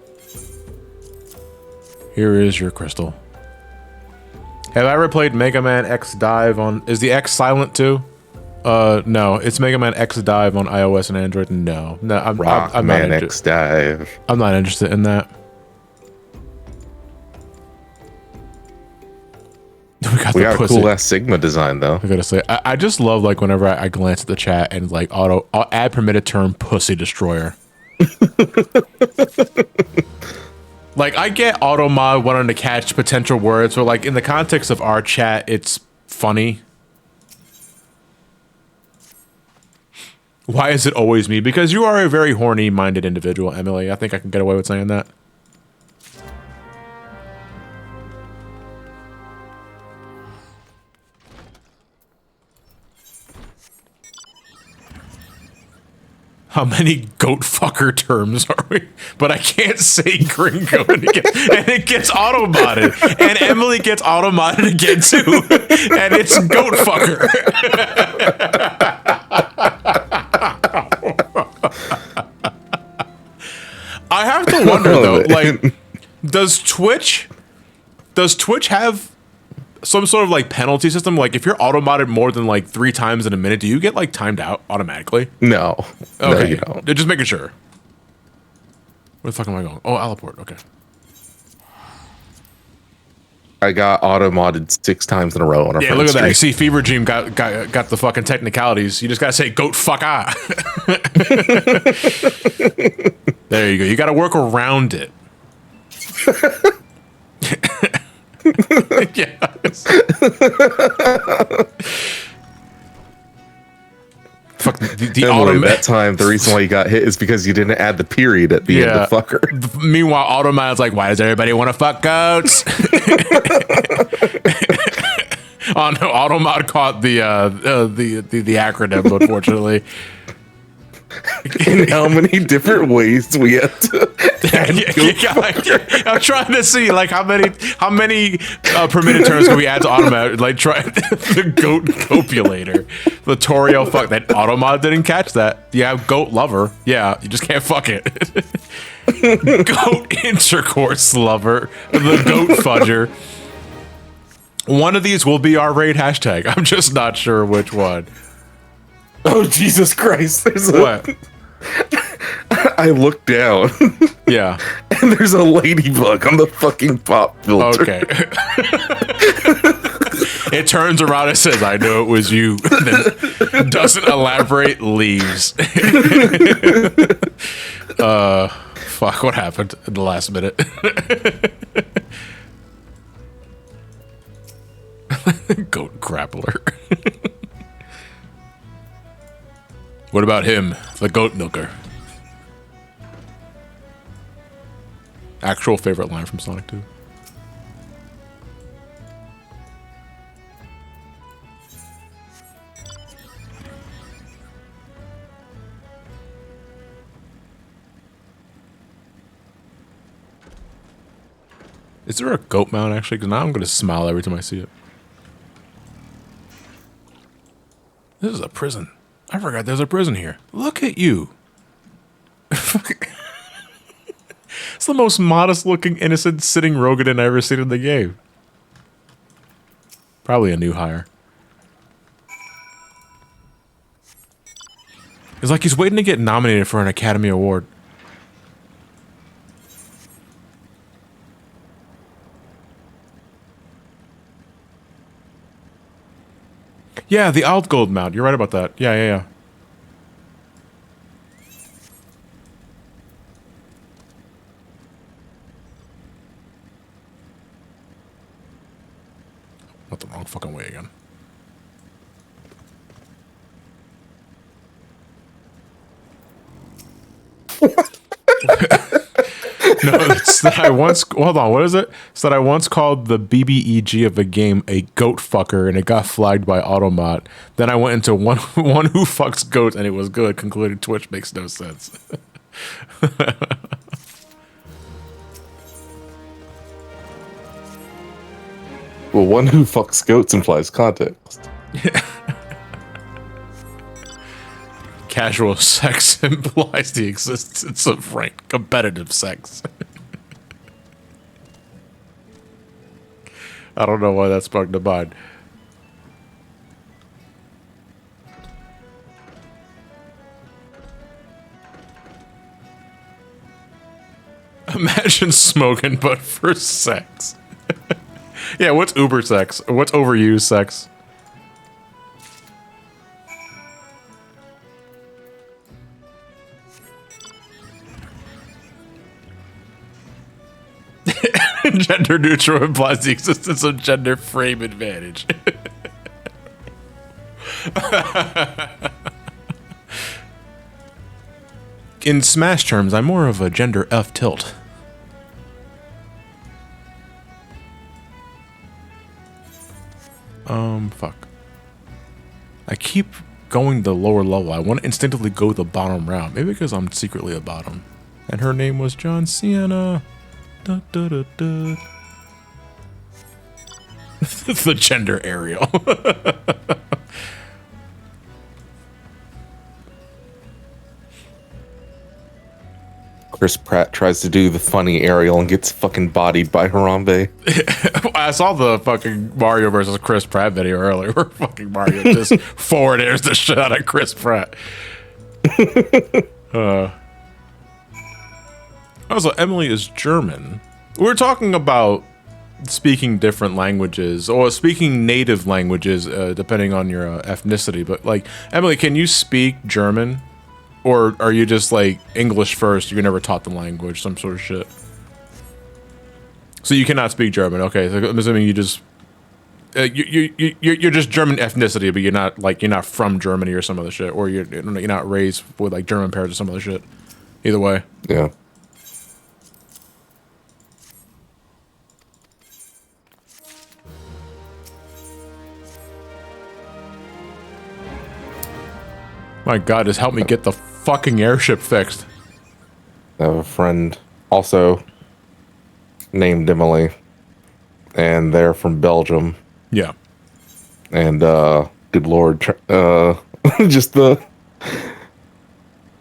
A: Here is your crystal. Have I ever played Mega Man X Dive on... Is the X silent too? No. It's Mega Man X Dive on iOS and Android. No. No, I'm
C: Rockman
A: not
C: X Dive.
A: I'm not interested in that.
C: We got a cool ass Sigma design though.
A: I gotta say, I just love like whenever I glance at the chat and like add permitted term pussy destroyer. Like I get automod wanting to catch potential words, but like in the context of our chat, it's funny. Why is it always me? Because you are a very horny-minded individual, Emily. I think I can get away with saying that. How many goat fucker terms are we? But I can't say gringo and it gets auto-modded. And Emily gets auto-modded again too. And it's goat fucker. I have to wonder though, like, does Twitch have some sort of like penalty system? Like if you're auto-modded more than like 3 times in a minute, do you get like timed out automatically?
C: No.
A: Okay.
C: No, you don't.
A: Just making sure. Where the fuck am I going? Oh, Alaport. Okay.
C: I got auto-modded 6 times in a row on our
A: Yeah, look at that. You see, Fever Dream got the fucking technicalities. You just gotta say goat fuck ah. There you go. You gotta work around it. Yes. Fuck the
C: Emily, that time, the reason why you got hit is because you didn't add the period at the end of fucker.
A: Meanwhile, Automat's like, why does everybody want to fuck goats? Oh no, Automat caught the acronym, unfortunately.
C: In how many different ways we had to
A: I'm trying to see like how many permitted terms can we add to Automat? Like try the goat copulator, the Toriel fuck. That Automat didn't catch that. Yeah, goat lover. Yeah, you just can't fuck it. Goat intercourse lover, the goat fudger. One of these will be our raid hashtag. I'm just not sure which one.
C: Oh Jesus Christ! There's
A: what?
C: I looked down.
A: Yeah.
C: And there's a ladybug on the fucking pop filter.
A: Okay. It turns around and says, I know it was you. Then doesn't elaborate, leaves. Fuck, what happened in the last minute? Goat grappler. What about him, the goat milker? Actual favorite line from Sonic 2. Is there a goat mount actually? Because now I'm going to smile every time I see it. This is a prison. I forgot there's a prison here. Look at you. It's the most modest looking innocent sitting Rogadin I've ever seen in the game. Probably a new hire. It's like he's waiting to get nominated for an Academy Award. Yeah, the Altgold mount. You're right about that. Yeah. Not the wrong fucking way again. No, it's that I once... Hold on, what is it? It's that I once called the BBEG of a game a goat fucker, and it got flagged by Automat. Then I went into one who fucks goats, and it was good. Concluded Twitch makes no sense.
C: Well, one who fucks goats implies context.
A: Casual sex implies the existence of rank competitive sex. I don't know why that sparked the mind. Imagine smoking, but for sex. Yeah, what's uber sex? What's overused sex? Gender neutral implies the existence of gender frame advantage. In Smash terms, I'm more of a gender F tilt. Fuck. I keep going the lower level. I want to instinctively go the bottom route. Maybe because I'm secretly a bottom. And her name was John Cena. Da, da, da, da. The gender Ariel.
C: Chris Pratt tries to do the funny Ariel and gets fucking bodied by Aurum Vale.
A: I saw the fucking Mario versus Chris Pratt video earlier where fucking Mario just forward airs the shit out of Chris Pratt. Also, Emily is German. We're talking about speaking different languages or speaking native languages, depending on your ethnicity. But like, Emily, can you speak German? Or are you just like English first? You never taught the language, some sort of shit. So you cannot speak German. Okay, so I'm assuming you just you're just German ethnicity, but you're not from Germany or some other shit, or you're not raised with like German parents or some other shit. Either way,
C: Yeah.
A: my God, just help me get the fucking airship fixed.
C: I have a friend also named Emily, and they're from Belgium.
A: Yeah.
C: And good lord, just the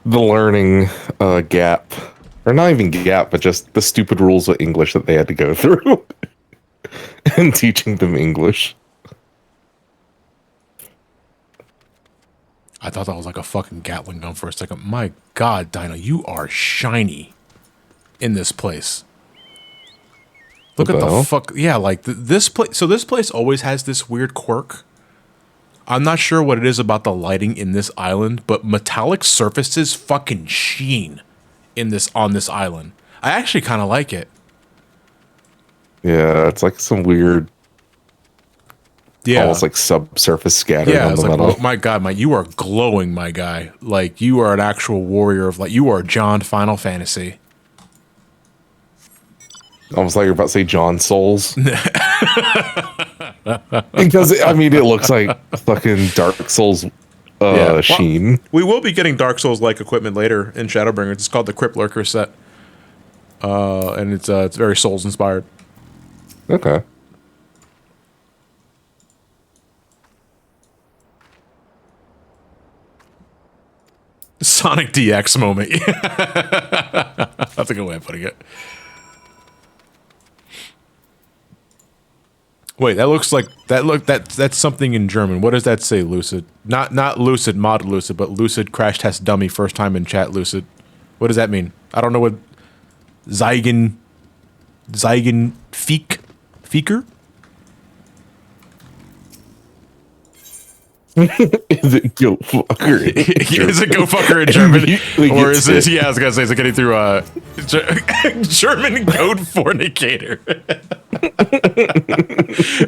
C: learning gap, or not even gap, but just the stupid rules of English that they had to go through, and teaching them English.
A: I thought that was like a fucking Gatling gun for a second. My God, Dino, you are shiny in this place. Look at the fuck. Yeah, like this place. So this place always has this weird quirk. I'm not sure what it is about the lighting in this island, but metallic surfaces fucking sheen on this island. I actually kind of like it.
C: Yeah, it's like some weird, almost like subsurface scattering on the metal.
A: Oh my God, you are glowing, my guy. Like you are an actual warrior of you are John Final Fantasy.
C: Almost like you're about to say John Souls. Because, I mean, it looks like fucking Dark Souls sheen.
A: Well, we will be getting Dark Souls-like equipment later in Shadowbringers. It's called the Crypt Lurker set. And it's very Souls-inspired.
C: Okay.
A: Sonic DX moment. That's a good way of putting it. Wait, that looks like that's something in German. What does that say, Lucid? Not Lucid mod Lucid, but Lucid crash test dummy first time in chat Lucid. What does that mean? I don't know what Zeigen Fieker?
C: Is it go fucker?
A: Is it go fucker in German? Or is it,
C: it?
A: yeah, I was gonna say, is it getting through German code fornicator?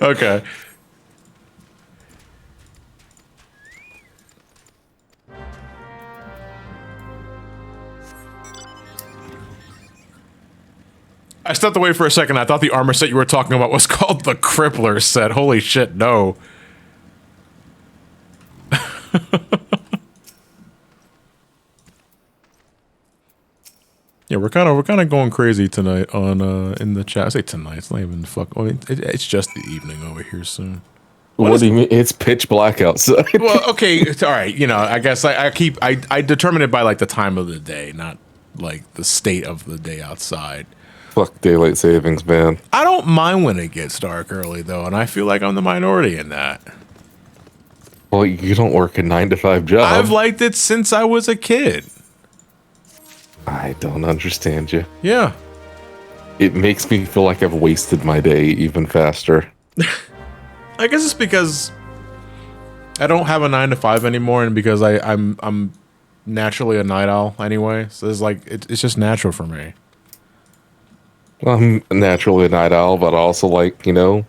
A: Okay. I stepped away for a second. I thought the armor set you were talking about was called the Crippler set. Holy shit, no. Yeah, we're kind of going crazy tonight on in the chat. I say tonight. It's not even fuck. I mean, it's just the evening over here soon.
C: What do you mean? It's pitch black outside.
A: Well, okay, it's all right. You know, I guess I determine it by like the time of the day, not like the state of the day outside.
C: Fuck daylight savings, man.
A: I don't mind when it gets dark early though, and I feel like I'm the minority in that.
C: Well, you don't work a 9-to-5 job.
A: I've liked it since I was a kid.
C: I don't understand you.
A: Yeah.
C: It makes me feel like I've wasted my day even faster.
A: I guess it's because I don't have a 9-to-5 anymore, and because I'm naturally a night owl anyway. So it's like it's just natural for me.
C: I'm naturally a night owl, but also like, you know,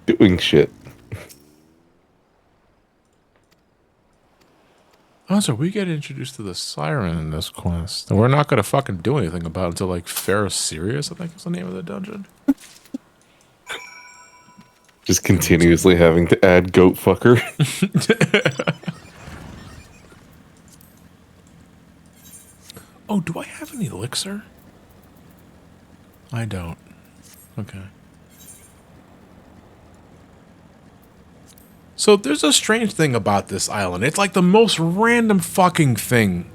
C: doing shit.
A: Oh, so we get introduced to the Siren in this quest. And we're not going to fucking do anything about it until, like, Pharaoh Sirius, I think is the name of the dungeon.
C: Just continuously having to add goat fucker.
A: Oh, do I have any elixir? I don't. Okay. So there's a strange thing about this island. It's like the most random fucking thing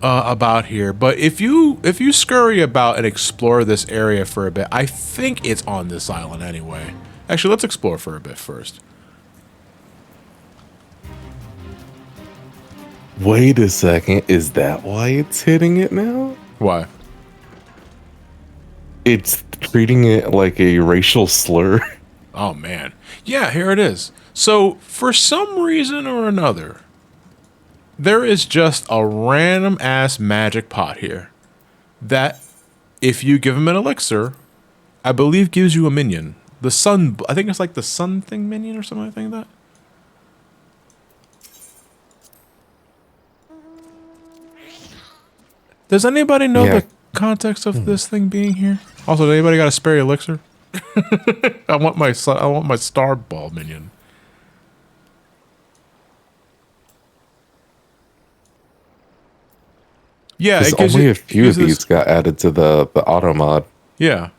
A: about here. But if you scurry about and explore this area for a bit, I think it's on this island anyway. Actually, let's explore for a bit first.
C: Wait a second. Is that why it's hitting it now?
A: Why?
C: It's treating it like a racial slur.
A: Oh, man. Yeah, here it is. So, for some reason or another, there is just a random-ass magic pot here that, if you give him an elixir, I believe gives you a minion. The sun, I think it's like the sun thing minion or something like that. Does anybody know the context of this thing being here? Also, does anybody got a spare elixir? I want my star ball minion. Yeah,
C: Because
A: it gives
C: only
A: you,
C: a few of these got added to the auto mod.
A: Yeah.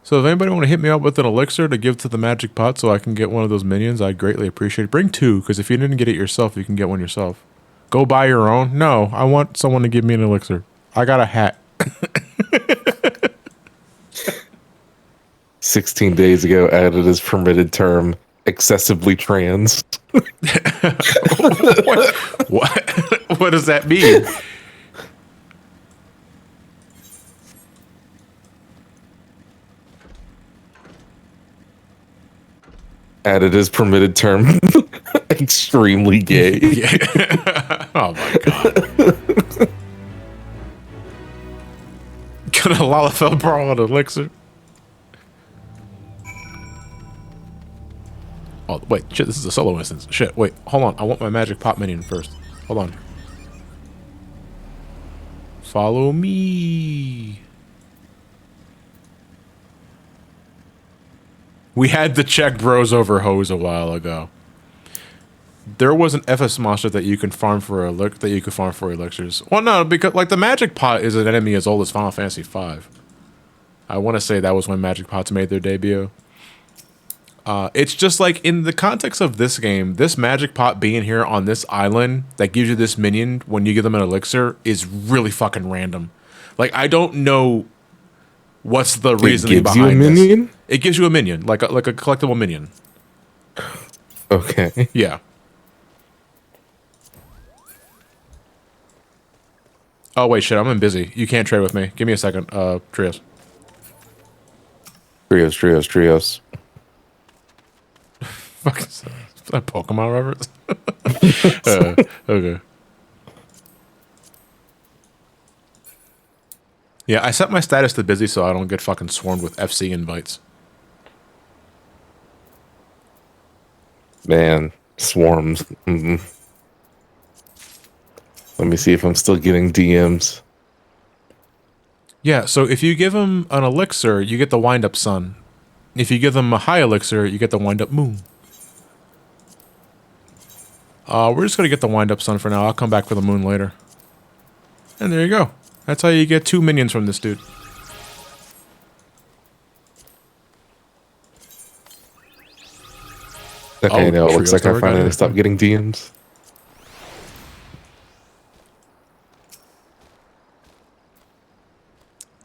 A: So if anybody want to hit me up with an elixir to give to the magic pot so I can get one of those minions, I'd greatly appreciate it. Bring two, because if you didn't get it yourself, you can get one yourself. Go buy your own. No, I want someone to give me an elixir. I got a hat.
C: 16 days ago, added as permitted term, excessively trans.
A: What does that mean?
C: Added as permitted term, extremely gay.
A: Yeah. Oh my god. Can a Lalafell borrow an elixir? Oh, wait, shit, this is a solo instance. Shit, wait, hold on. I want my magic pot minion first. Hold on. Follow me. We had to check bros over hose a while ago. There was an FS monster that you can farm for elixirs. Well, no, because like the magic pot is an enemy as old as Final Fantasy V. I want to say that was when Magic Pots made their debut. It's just like in the context of this game, this Magic Pot being here on this island that gives you this minion when you give them an elixir is really fucking random. Like, I don't know what's the reasoning behind
C: you a minion?
A: this. It gives you a minion, like a collectible minion.
C: Okay.
A: Yeah. Oh wait, shit! I'm busy. You can't trade with me. Give me a second, Trios.
C: Trios.
A: Fuck, is that Pokemon reference? Okay. Yeah, I set my status to busy so I don't get fucking swarmed with FC invites.
C: Man, swarms. Let me see if I'm still getting DMs.
A: Yeah, so if you give him an elixir, you get the wind-up sun. If you give them a high elixir, you get the wind-up moon. We're just going to get the wind-up sun for now. I'll come back for the moon later. And there you go. That's how you get 2 minions from this dude.
C: Okay,
A: Oh,
C: now it looks like I
A: Trios
C: finally
A: never got
C: stopped getting DMs.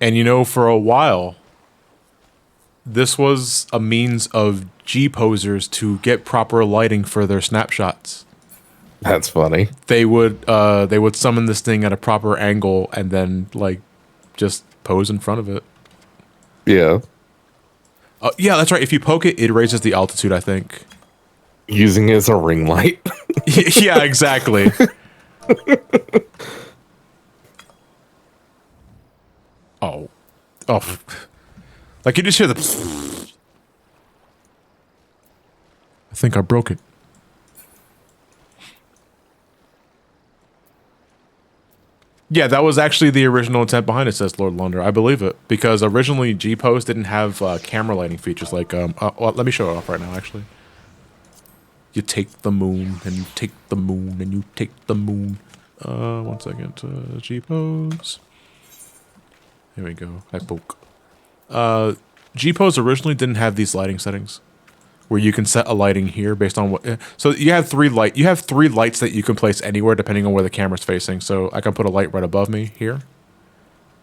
A: And you know, for a while, this was a means of G-posers to get proper lighting for their snapshots.
C: That's funny.
A: They would summon this thing at a proper angle and then like just pose in front of it.
C: Yeah.
A: Yeah, that's right. If you poke it, it raises the altitude, I think.
C: Using it as a ring light.
A: Yeah, exactly. Oh. Like you just hear the I think I broke it. Yeah, that was actually the original intent behind it, says Lord Lunder. I believe it. Because originally G-Post didn't have camera lighting features like, well, let me show it off right now, actually. You take the moon, and you take the moon, and you take the moon. 1 second, G-Pose. Here we go, I poke. G-Pose originally didn't have these lighting settings. Where you can set a lighting here based on what. So you have three lights that you can place anywhere depending on where the camera's facing. So I can put a light right above me here.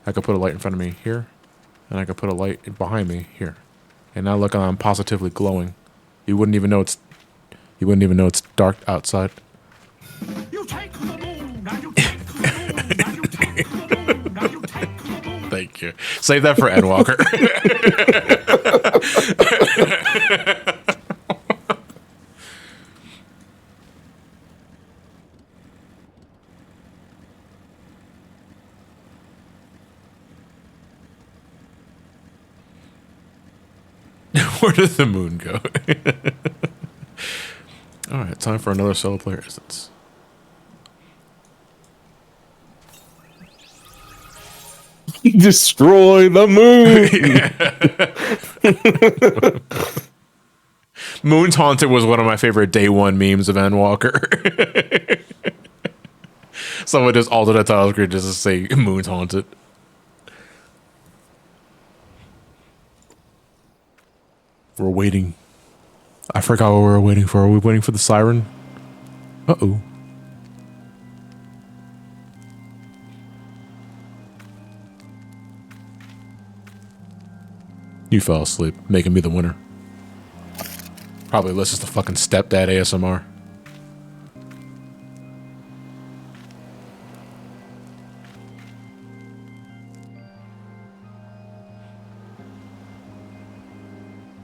A: I could put a light in front of me here, and I could put a light behind me here. And now look, I'm positively glowing. You wouldn't even know it's dark outside.
E: You take the moon, now you take the moon, now you take the moon, now you take the moon.
A: Thank you. Save that for Endwalker. Where did the moon go? All right, time for another solo player instance.
C: Destroy the moon.
A: Moon's Haunted was one of my favorite day one memes of Endwalker. Someone just altered the title screen just to say Moon's Haunted. We're waiting. I forgot what we were waiting for. Are we waiting for the siren? Uh-oh. You fell asleep, making me the winner. Probably listens to fucking stepdad ASMR.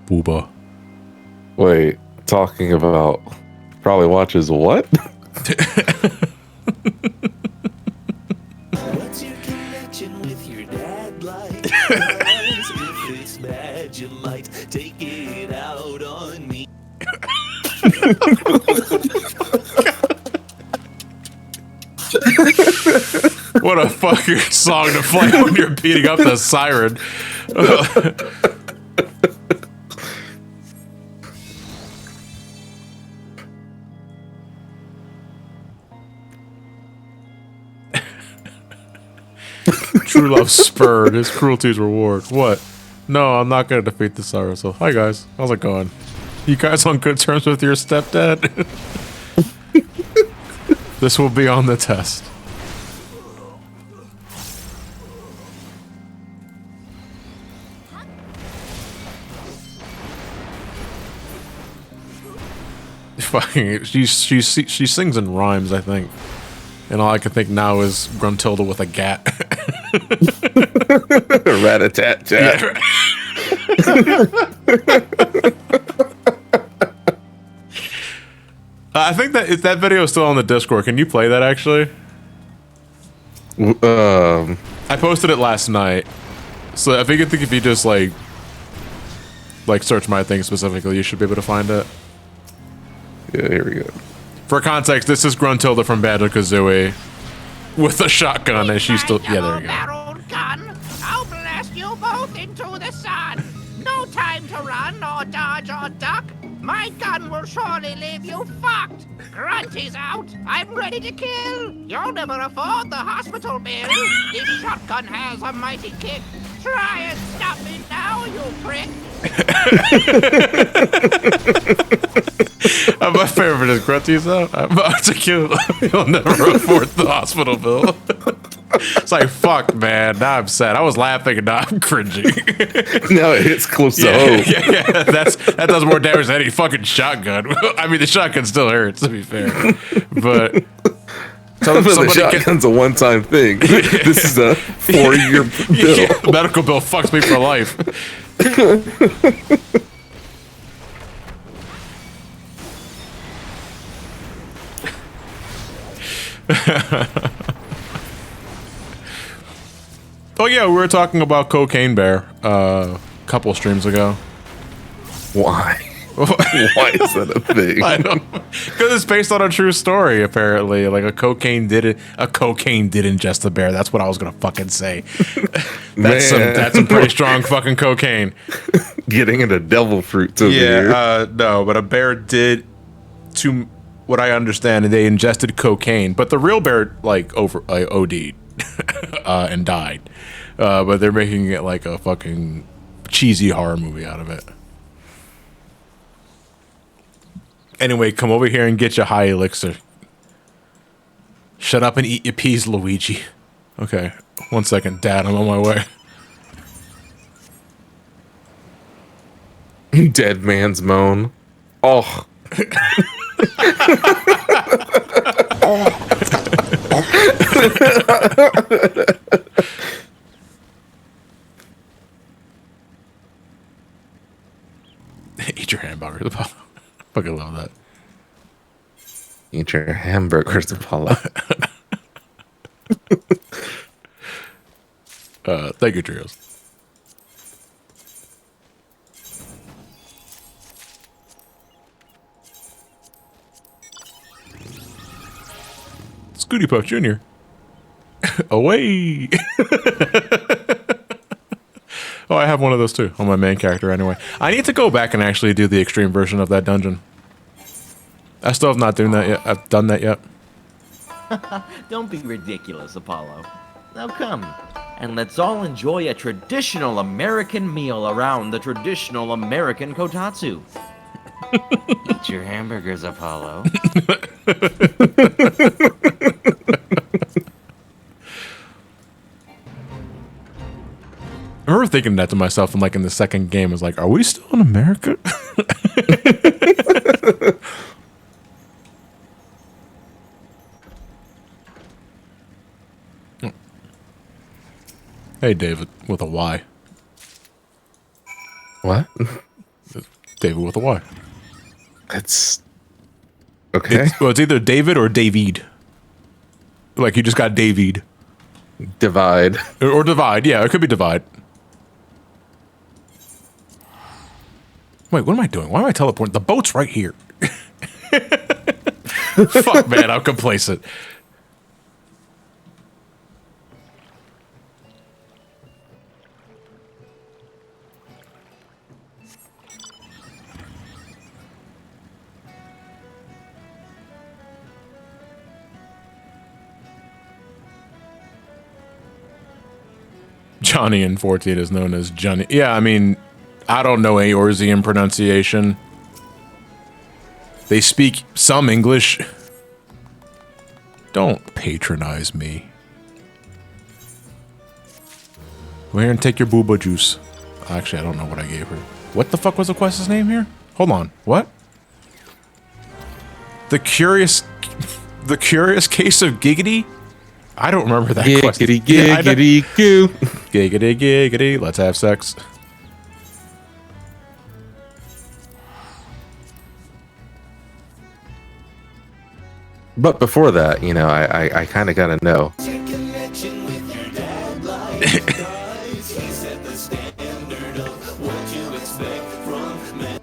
A: Booba.
C: Wait, talking about probably watches what?
F: What's your connection with your dad like? 'Cause if it's bad, you might take it out on me.
A: What a fucking song to play when you're beating up the siren. True love spurred, his cruelty's reward. What? No, I'm not gonna defeat the sorrow. So, hi guys, how's it going? You guys on good terms with your stepdad? This will be on the test. Fucking, she sings in rhymes, I think, and all I can think now is Gruntilda with a gat.
C: Rat-a-tat-tat.
A: I think that video is still on the Discord. Can you play that actually? I posted it last night, so I think if you just like search my thing specifically, you should be able to find it.
C: Yeah, here we go.
A: For context, this is Gruntilda from Banjo-Kazooie with a shotgun, and she's still... Yeah, there you go.
G: Barreled gun. I'll blast you both into the sun. No time to run or dodge or duck. My gun will surely leave you fucked. Grunty's out. I'm ready to kill. You'll never afford the hospital bill. This shotgun has a mighty kick. Try and stop me now, you prick.
A: My favorite is Grunty's out. I'm about to kill. You'll never afford the hospital bill. It's like, fuck, man. Now I'm sad. I was laughing and now I'm cringing.
C: Now it hits close to home.
A: Yeah. That does more damage than any fucking shotgun. I mean, the shotgun still hurts, to be fair. But
C: the shotgun's a one-time thing. This is a 4-year bill.
A: Yeah, medical bill fucks me for life. Oh yeah, we were talking about Cocaine Bear a couple streams ago.
C: Why? Why is that a thing?
A: I don't know. Because it's based on a true story, apparently. Like a cocaine did ingest the bear. That's what I was gonna fucking say. That's some pretty strong fucking cocaine.
C: Getting into devil fruits over here.
A: No, but a bear did, to what I understand, they ingested cocaine. But the real bear OD'd and died. But they're making it like a fucking cheesy horror movie out of it. Anyway, come over here and get your high elixir. Shut up and eat your peas, Luigi. Okay, 1 second, Dad, I'm on my way.
C: Dead man's moan. Oh.
A: Eat your hamburger, Apollo. Fucking love that.
C: Eat your hamburgers, Apollo.
A: Thank you, Trios. Scooty Puff Jr. Away! Oh, I have one of those too on my main character anyway. I need to go back and actually do the extreme version of that dungeon. I still have not done that yet. I've done that yet.
H: Don't be ridiculous, Apollo. Now come, and let's all enjoy a traditional American meal around the traditional American kotatsu. Eat your hamburgers, Apollo.
A: I remember thinking that to myself, and like in the second game, I was like, "Are we still in America?" Hey, David, with a Y.
C: What?
A: David with a Y.
C: That's okay.
A: It's either David or David. Like you just got David.
C: Divide.
A: Or divide, yeah, it could be divide. Wait, what am I doing? Why am I teleporting? The boat's right here. Fuck, man, I'm complacent. Johnny in 14 is known as Johnny. Yeah, I mean, I don't know Eorzean pronunciation. They speak some English. Don't patronize me. Go here and take your booba juice. Actually, I don't know what I gave her. What the fuck was the quest's name here? Hold on. What? The curious case of Giggity? I don't remember that quest.
C: Giggity,
A: Yeah, I don't-
C: giggity, goo.
A: Giggity, giggity. Let's have sex.
C: But before that, you know, I kind of gotta know.
F: Check connection with your dad like guys. He set the standard of what you expect from men.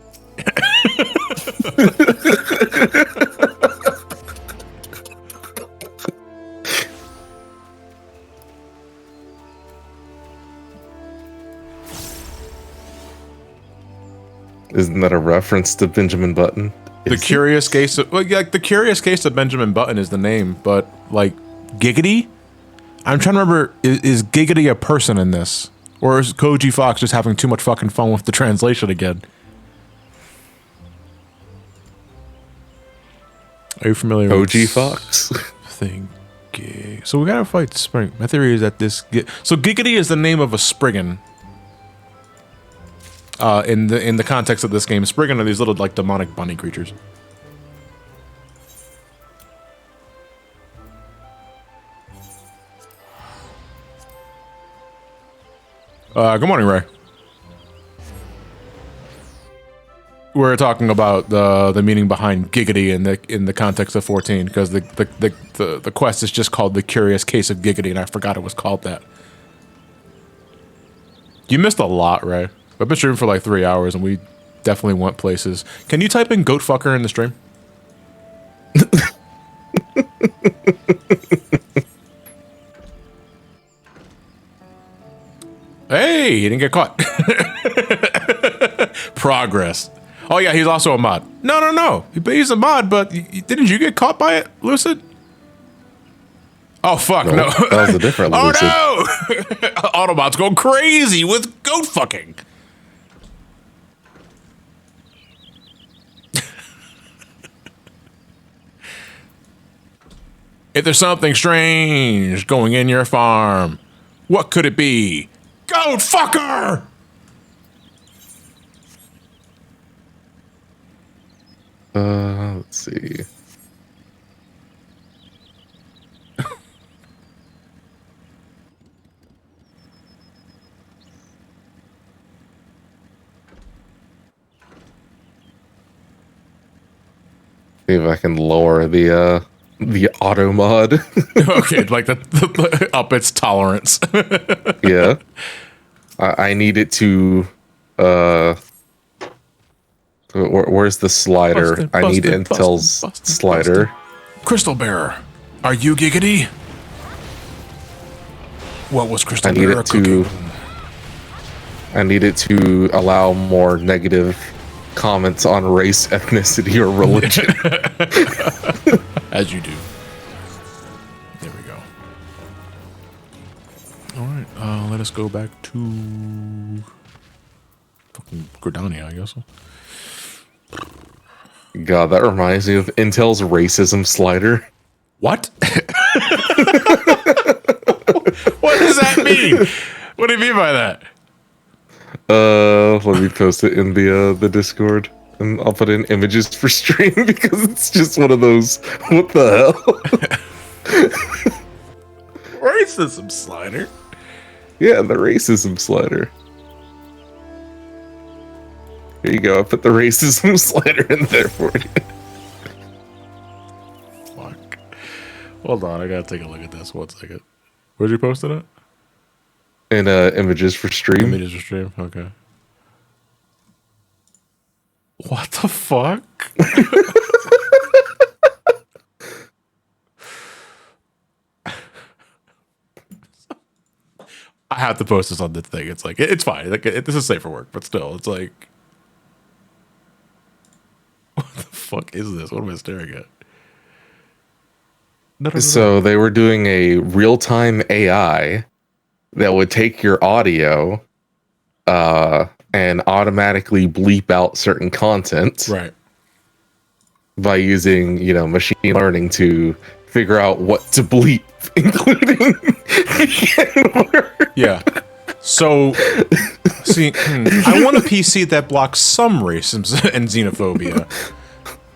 C: Isn't that a reference to Benjamin Button?
A: The
C: Is it?
A: Curious Case of, well, yeah, the Curious Case of Benjamin Button is the name, but like Giggity? I'm trying to remember, is Giggity a person in this? Or is Koji Fox just having too much fucking fun with the translation again? Are you familiar with
C: OG Fox?
A: thing? So we gotta fight Spring. My theory is that this so Giggity is the name of a Spriggan. In the context of this game, Spriggan are these little like demonic bunny creatures. Good morning, Ray. We're talking about the meaning behind Giggity in the context of 14 because the quest is just called The Curious Case of Giggity, and I forgot it was called that. You missed a lot, Ray. I've been streaming for like 3 hours, and we definitely went places. Can you type in goat fucker in the stream? Hey, he didn't get caught. Progress. Oh yeah, he's also a mod. No. He's a mod, but didn't you get caught by it, Lucid? Oh fuck, no.
C: That was a different Lucid.
A: Oh no! Autobots go crazy with goat fucking. If there's something strange going in your farm, what could it be? Goat fucker!
C: Let's see. See if I can lower the auto mod.
A: Okay, like the up its tolerance.
C: Yeah. I need it to where's the slider?
A: Busted,
C: I need
A: busted,
C: Intel's
A: busted,
C: slider.
A: busted. Crystal Bearer, are you Giggity? What was Crystal
C: I need
A: Bearer
C: it to
A: cooking?
C: I need it to allow more negative comments on race, ethnicity, or religion.
A: As you do. There we go. Alright, let us go back to fucking Gridania, I guess.
C: God, that reminds me of Intel's racism slider.
A: What? What does that mean? What do you mean by that?
C: Let me post it in the Discord, and I'll put in images for stream because it's just one of those. What the hell?
A: Racism slider.
C: Yeah, the racism slider. Here you go. I put the racism slider in there for you.
A: Fuck. Hold on, I gotta take a look at this. 1 second. Where'd you post it at?
C: And images for stream.
A: Images for stream. Okay. What the fuck? I have to post this on the thing. It's like it's fine. Like this is safe for work, but still, it's like, what the fuck is this? What am I staring at? No.
C: So they were doing a real-time AI that would take your audio and automatically bleep out certain content
A: Right.
C: by using, machine learning to figure out what to bleep, including the N-word.
A: Yeah. So, see, I want a PC that blocks some racism and xenophobia.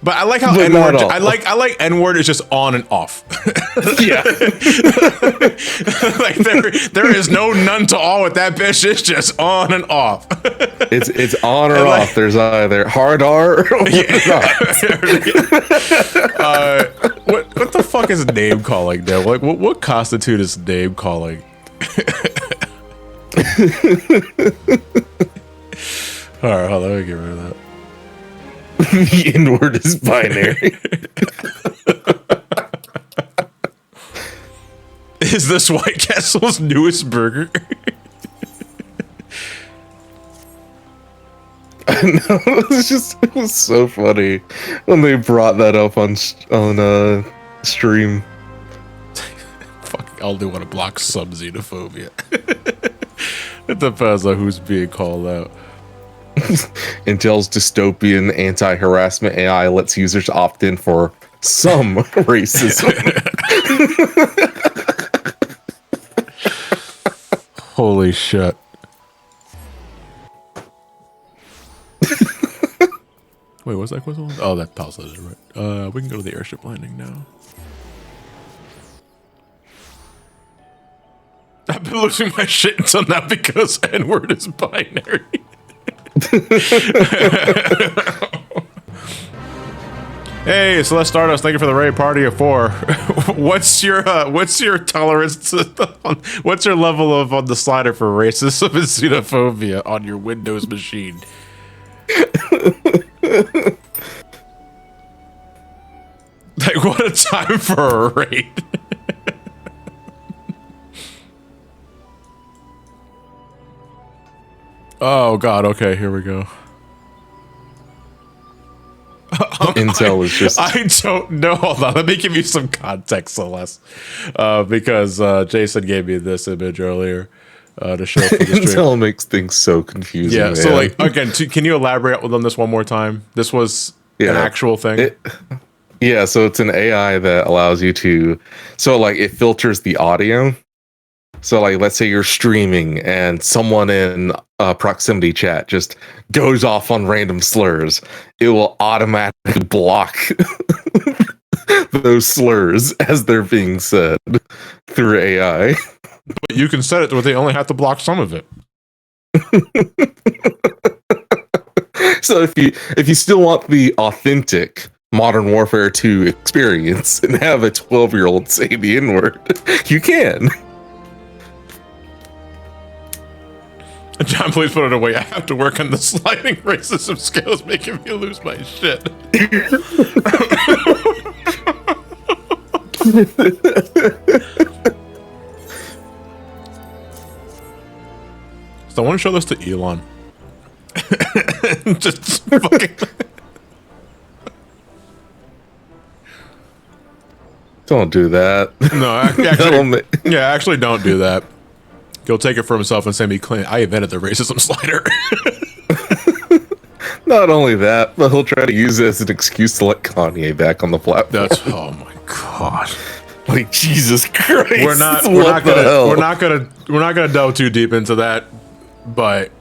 A: But I like how
C: But not
A: N-word.
C: all.
A: I like N-word is just on and off.
C: Yeah.
A: Like there is no none to all with that bitch. It's just on and off.
C: It's on or
A: And like-
C: off. There's either hard R or not.
A: What the fuck is name calling though? Like what constitutes name calling? All right, hold on, let me get rid of that.
C: The N-word is binary.
A: Is this White Castle's newest burger?
C: No, it was so funny when they brought that up on stream.
A: Fuck, I only want to block some xenophobia. It depends on who's being called out.
C: Intel's dystopian anti-harassment AI lets users opt in for some racism.
A: Holy shit. Wait, what's that question? Oh, that pause is right. We can go to the airship landing now. I've been losing my shit until now because N-word is binary. Hey, so let's start us. Thank you for the raid party of 4. What's your tolerance to, what's your level of on the slider for racism and xenophobia on your Windows machine? Like, what a time for a raid. Oh god, okay, here we go.
C: Intel is just
A: I don't know. Hold on, let me give you some context, Celeste. Because Jason gave me this image earlier to show for the stream.
C: Intel makes things so confusing.
A: Yeah, so
C: man.
A: like again, can you elaborate on this one more time? This was an actual thing.
C: Yeah, so it's an AI that allows you to, so like it filters the audio. So like, let's say you're streaming and someone in proximity chat just goes off on random slurs. It will automatically block those slurs as they're being said through AI.
A: But you can set it where they only have to block some of it.
C: So if you still want the authentic Modern Warfare 2 experience and have a 12-year-old say the N-word, you can.
A: John, please put it away. I have to work on the sliding racism scales, making me lose my shit. So I want to show this to Elon. Just fucking.
C: Don't do that.
A: No, actually don't do that. He'll take it for himself and say me claim I invented the racism slider.
C: Not only that, but he'll try to use it as an excuse to let Kanye back on the platform.
A: That's oh my god.
C: Like Jesus Christ.
A: We're not gonna delve too deep into that, but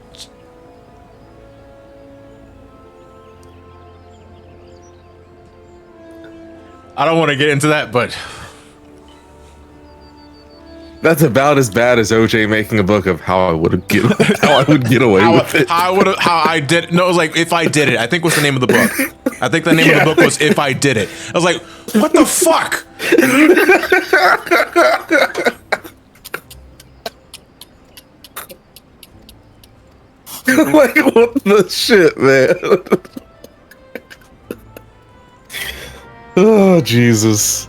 A: I don't want to get into that, but
C: that's about as bad as OJ making a book of how I would get away with it.
A: how I did. No, it was like if I did it. I think was the name of the book. I think the name of the book was If I Did It. I was like, what the fuck?
C: Like what the shit, man? Oh Jesus.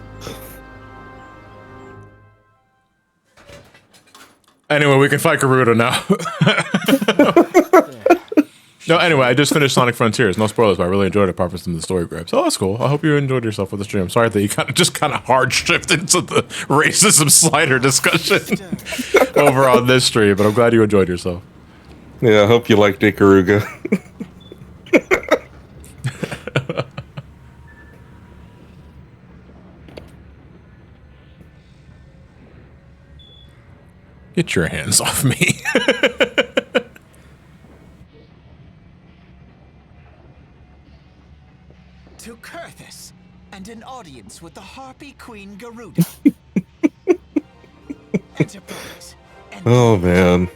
A: Anyway, we can fight Garuda now. No, anyway, I just finished Sonic Frontiers. No spoilers, but I really enjoyed it apart from some of the story grabs. So that's cool. I hope you enjoyed yourself with the stream. Sorry that you kind of hard shifted into the racism slider discussion over on this stream, but I'm glad you enjoyed yourself.
C: Yeah, I hope you liked Garuda.
A: Get your hands off me.
I: To Kurthus and an audience with the Harpy Queen Garuda. Enterprise.
C: Oh man.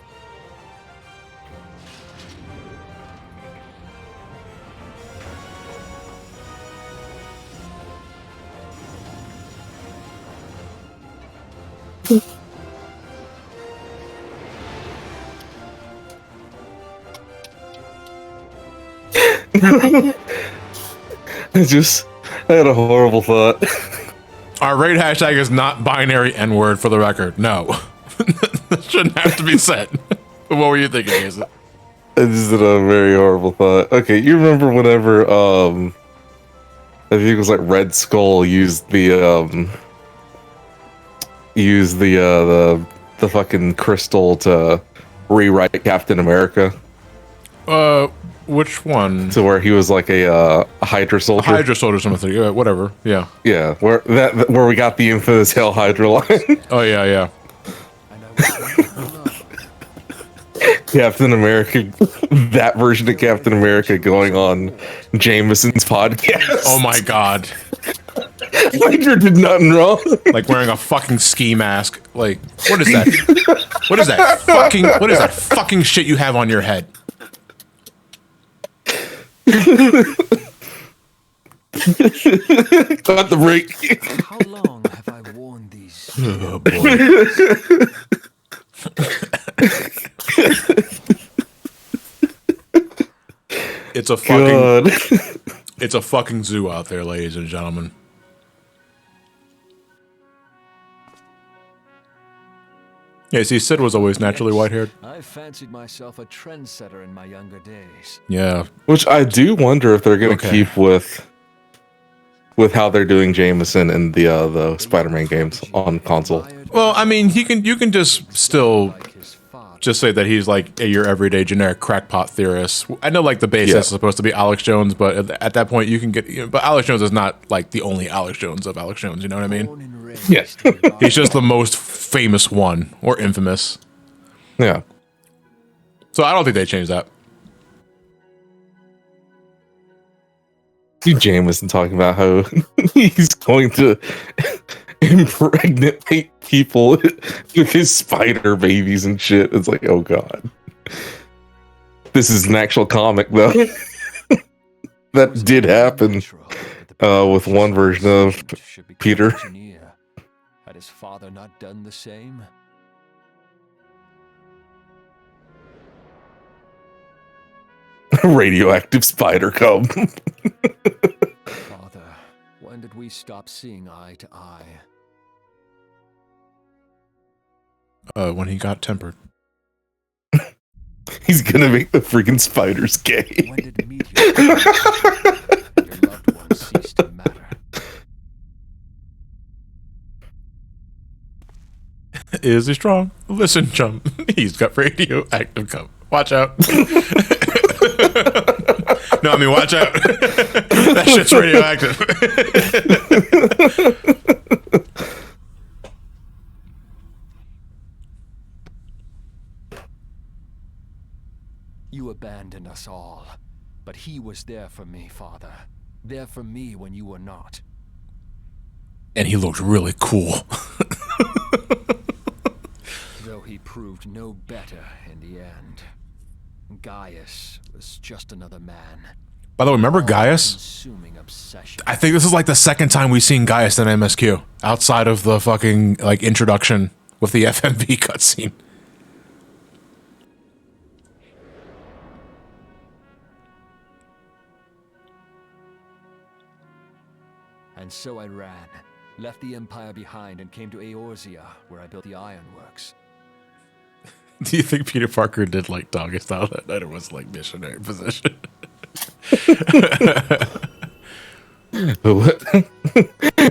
C: I had a horrible thought.
A: Our raid hashtag is not binary N-word for the record. No. That shouldn't have to be said. What were you thinking, Jason?
C: I just did a very horrible thought. Okay, you remember whenever, I think it was like Red Skull used the fucking crystal to rewrite Captain America?
A: Which one?
C: To where he was like a Hydra soldier?
A: Hydra soldier, something. Whatever. Yeah.
C: Yeah, where we got the infamous Hail Hydra line.
A: Oh, yeah.
C: Captain America, that version of Captain America going on Jameson's podcast.
A: Oh my god.
C: Hydra did nothing wrong.
A: Like wearing a fucking ski mask. Like, what is that? What is that fucking shit you have on your head?
C: Got the break.
I: How long have I worn these?
A: Oh boy. It's a fucking zoo out there, ladies and gentlemen. Yeah, see, Sid was always naturally white-haired.
J: I fancied myself a trendsetter in my younger days.
A: Yeah.
C: Which I do wonder if they're going to keep with how they're doing Jameson in the Spider-Man games on console.
A: Well, I mean, you can just still just say that he's like your everyday generic crackpot theorist. I know like the basis is supposed to be Alex Jones, but at that point you can get. But Alex Jones is not like the only Alex Jones of Alex Jones. You know what I mean?
C: Yeah.
A: He's just the most famous one or infamous.
C: Yeah.
A: So I don't think they changed that.
C: See Jameson talking about how he's going to impregnate people with his spider babies and shit. It's like, oh god. This is an actual comic though. That did happen with one version of Peter.
J: Had his father not done the same?
C: Radioactive spider come.
J: Father, when did we stop seeing eye to eye?
A: When he got tempered.
C: He's gonna make the freaking spiders gay.
J: When did your loved ones cease to matter?
A: Is he strong? Listen, chum. He's got radioactive cum. Watch out. No, I mean, watch out. That shit's radioactive.
J: You abandoned us all, but he was there for me, Father. There for me when you were not.
A: And he looked really cool.
J: Though he proved no better in the end. Gaius was just another man.
A: By the way, remember Gaius? I think this is like the second time we've seen Gaius in MSQ, outside of the fucking like introduction with the FMV cutscene.
J: And so I ran, left the Empire behind and came to Eorzea, where I built the ironworks.
A: Do you think Peter Parker did like doggy style that night, or was like missionary position?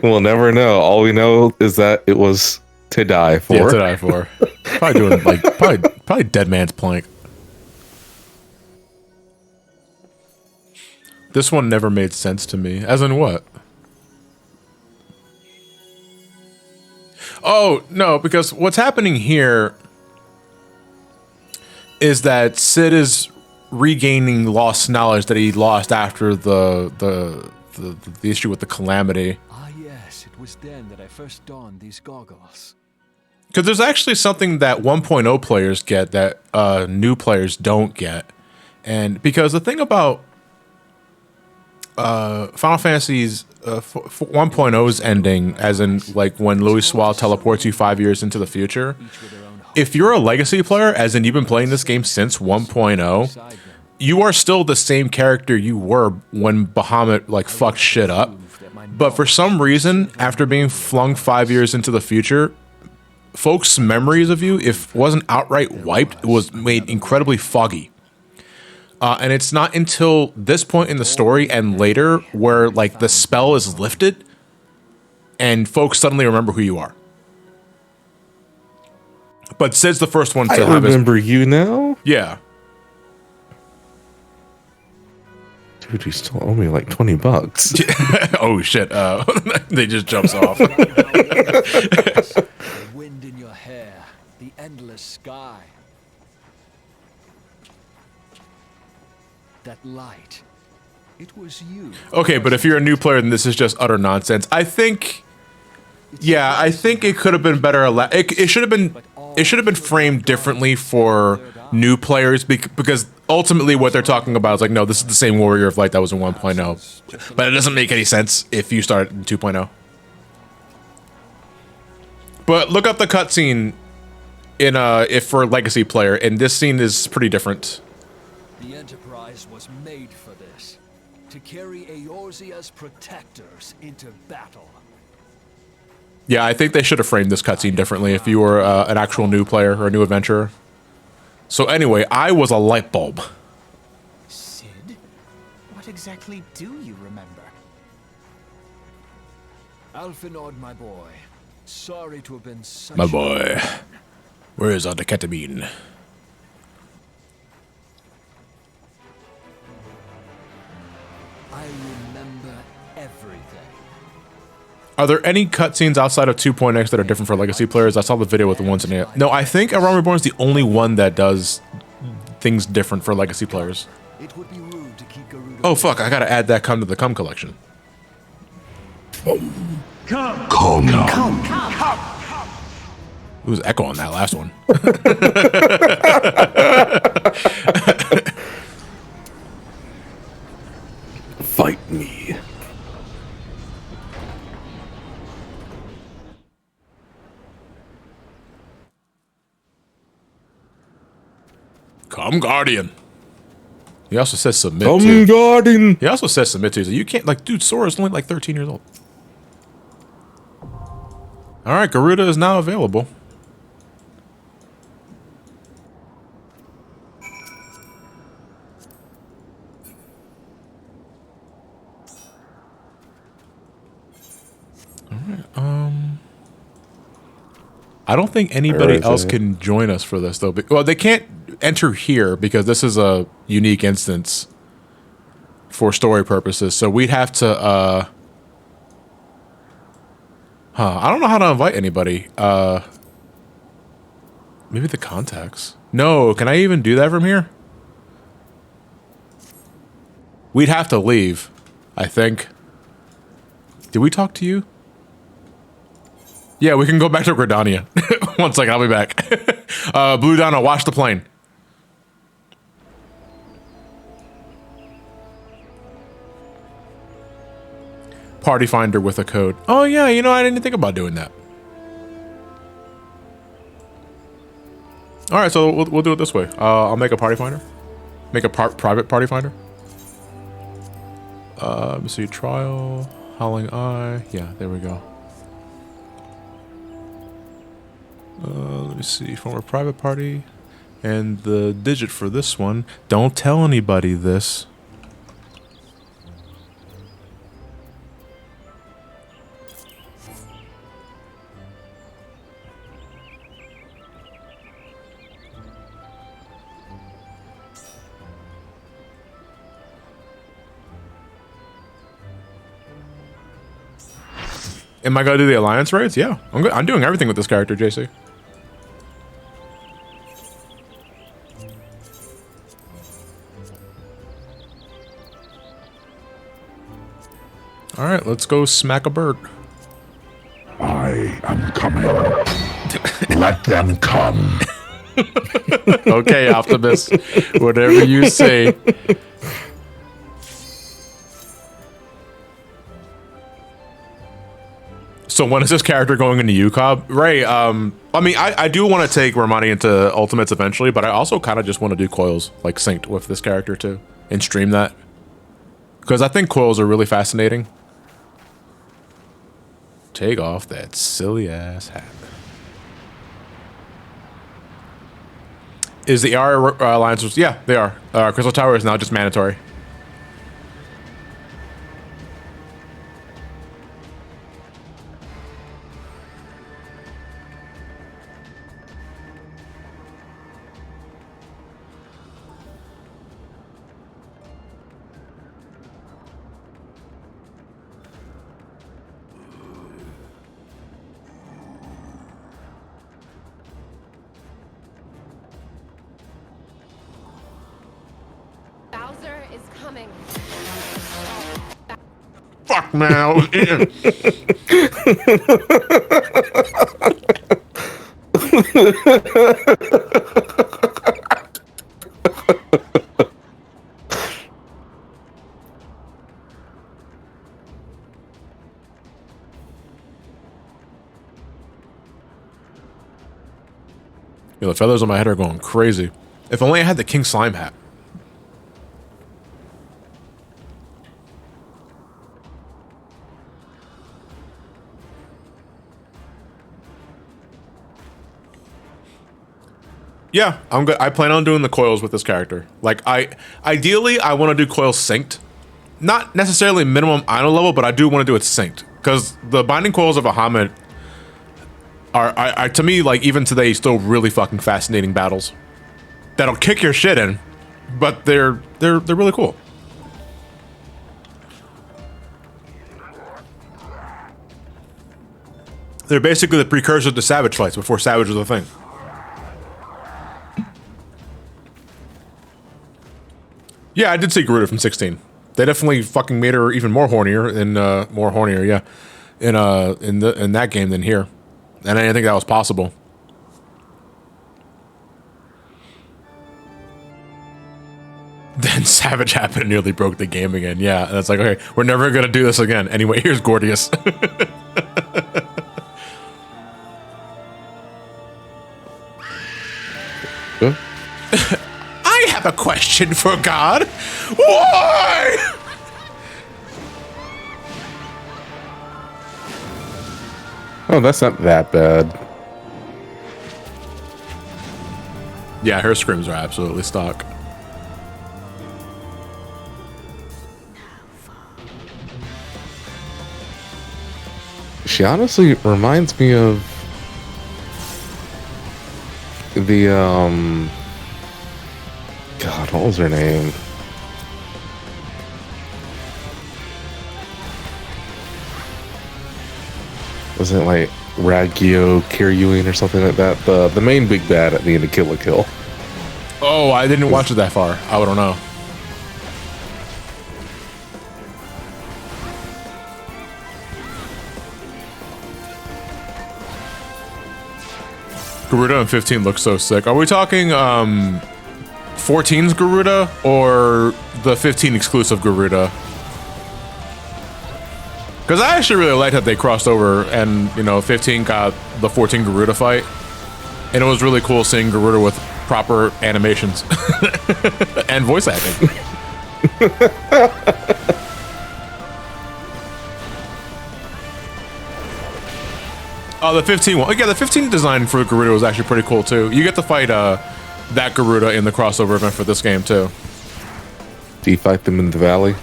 C: We'll never know. All we know is that it was to die for.
A: Yeah, to die for. Probably doing like probably dead man's plank. This one never made sense to me. As in what? Oh, no, because what's happening here is that Sid is regaining lost knowledge that he lost after the issue with the calamity.
J: Ah, yes, it was then that I first donned these goggles.
A: Because there's actually something that 1.0 players get that new players don't get. And because the thing about Final Fantasy's 1.0's ending, as in like when Louis Swall teleports you 5 years into the future, if you're a legacy player, as in you've been playing this game since 1.0, you are still the same character you were when Bahamut like fucked shit up. But for some reason, after being flung 5 years into the future, folks' memories of you, if it wasn't outright wiped, it was made incredibly foggy. And it's not until this point in the story and later where like the spell is lifted and folks suddenly remember who you are. But Sid's the first one to have
C: remember you now?
A: Yeah.
C: Dude, you still owe me like $20.
A: Oh shit. They just jumps off.
J: The wind in your hair, the endless sky. That light. It was you.
A: Okay, but if you're a new player, then this is just utter nonsense. I think it could have been better. It should have been framed differently for new players because ultimately what they're talking about is like, no, this is the same Warrior of Light that was in 1.0, but it doesn't make any sense if you start in 2.0. But look up the cutscene in if for a legacy player, and this scene is pretty different.
J: The Enterprise was made for this, to carry Eorzea's protectors into battle.
A: Yeah, I think they should have framed this cutscene differently if you were an actual new player or a new adventurer. So anyway, I was a light bulb.
I: Sid? What exactly do you remember?
J: Alphinaud, my boy. Sorry to have been such
A: My boy. Where is our ketamine?
J: I remember everything.
A: Are there any cutscenes outside of 2.x that are different for legacy players? I saw the video with the ones in it. No, I think Realm Reborn is the only one that does things different for legacy players.
J: It would be rude to keep Garuda.
A: Oh fuck, I gotta add that come to the come collection.
E: Come.
A: It was echo on that last one.
C: Fight me.
A: Come Guardian. He also says submit
C: Come
A: to.
C: Guardian.
A: He also says submit to. So you can't like, dude, Sora's only like 13 years old. All right, Garuda is now available. All right, I don't think anybody else can join us for this though. Well, they can't enter here because this is a unique instance for story purposes. So we'd have to I don't know how to invite anybody. Maybe the contacts. No, can I even do that from here? We'd have to leave, I think. Did we talk to you? Yeah, we can go back to Gridania. 1 second, I'll be back. Blue Donna, watch the plane. Party finder with a code. Oh yeah, you know, I didn't think about doing that. All right, so we'll do it this way. I'll make a party finder. Make a private party finder. Let me see, trial, Howling Eye. Yeah, there we go. Let me see, form a private party. And the digit for this one, don't tell anybody this. Am I gonna do the alliance raids? Yeah, I'm doing everything with this character, JC. All right, let's go smack a bird.
E: I am coming. Let them come.
A: Okay, Optimus, whatever you say. So when is this character going into UCOB? Ray, I mean, I do want to take Romani into Ultimates eventually, but I also kind of just want to do Coils, like, synced with this character, too, and stream that. Because I think Coils are really fascinating. Take off that silly-ass hat. Is the AR Alliance... Yeah, they are. Crystal Tower is now just mandatory. Fuck, man, I was eating. Yo, the feathers on my head are going crazy. If only I had the King Slime hat. Yeah, I'm good. I plan on doing the coils with this character. Like, ideally, I want to do coils synced. Not necessarily minimum idol level, but I do want to do it synced. Because the binding coils of Bahamut are, to me, like, even today, still really fucking fascinating battles. That'll kick your shit in, but they're really cool. They're basically the precursor to Savage fights before Savage was a thing. Yeah, I did see Garuda from 16. They definitely fucking made her even more hornier yeah, in that game than here. And I didn't think that was possible. Then Savage happened and nearly broke the game again. Yeah, and it's like, okay, we're never gonna do this again. Anyway, here's Gordius. I have a question for God. Why?
C: Oh, that's not that bad.
A: Yeah, her scrims are absolutely stock.
C: She honestly reminds me of the God, what was her name? Was it like Ragyo Kiryuin or something like that? The main big bad at the end of Kill la Kill.
A: Oh, I didn't watch it that far. I don't know. Garuda and 15 looks so sick. Are we talking 14's Garuda or the 15 exclusive Garuda? Because I actually really liked that they crossed over and, you know, 15 got the 14 Garuda fight. And it was really cool seeing Garuda with proper animations and voice acting. Oh, the 15 one. Yeah, the 15 design for Garuda was actually pretty cool too. You get to fight that Garuda in the crossover event for this game too.
C: Do you fight them in the valley?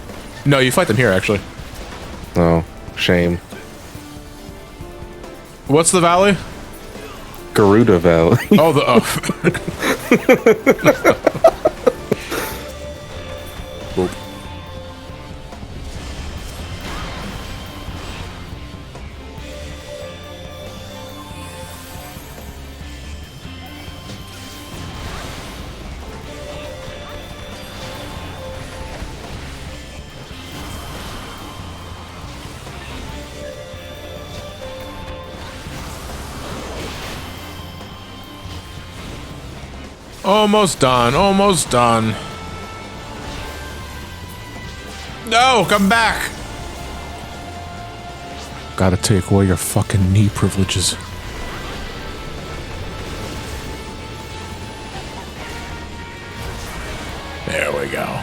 A: No, you fight them here actually.
C: Oh, shame.
A: What's the valley?
C: Garuda Valley.
A: Oh, the Boop. Almost done. Almost done. No, come back. Gotta take away your fucking knee privileges. There we go.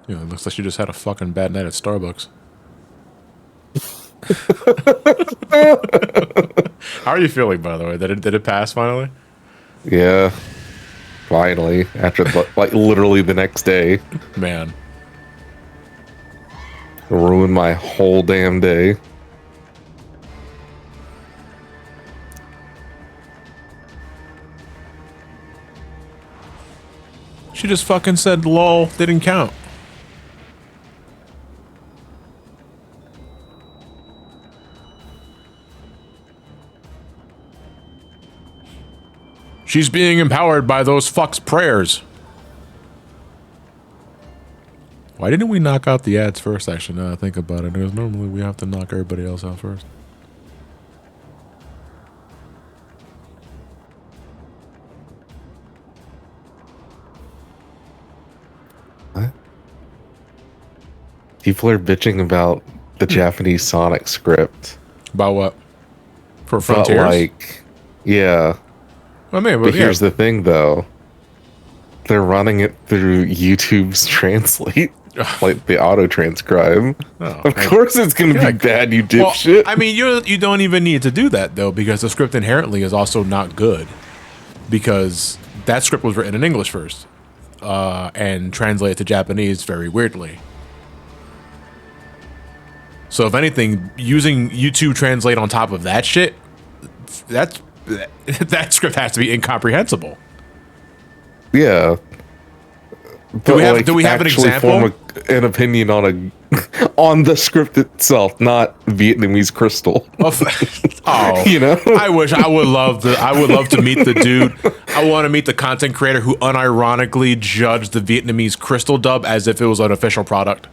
A: Yeah, it looks like you just had a fucking bad night at Starbucks. How are you feeling, by the way? Did it pass finally?
C: Yeah, finally. After like literally the next day.
A: Man,
C: Ruined my whole damn day.
A: she just fucking said lol, didn't count. She's being empowered by those fucks' prayers. Why didn't we knock out the ads first, actually, now that I think about it? Because normally we have to knock everybody else out first.
C: What? People are bitching about the Japanese Sonic script.
A: About what? For
C: But
A: Frontiers?
C: like, yeah.
A: I mean,
C: But here's the thing, though. They're running it through YouTube's Translate. Like the auto-transcribe.
A: Oh,
C: of course it's going to be bad, you dipshit.
A: I mean, you don't even need to do that, though, because the script inherently is also not good. Because that script was written in English first. And translated to Japanese very weirdly. So if anything, using YouTube Translate on top of that shit, that script has to be incomprehensible.
C: Yeah.
A: Do we have an example?
C: Form an opinion on on the script itself, not Vietnamese crystal.
A: Oh,
C: you know,
A: I would love to meet the dude. I want to meet the content creator who unironically judged the Vietnamese crystal dub as if it was an official product.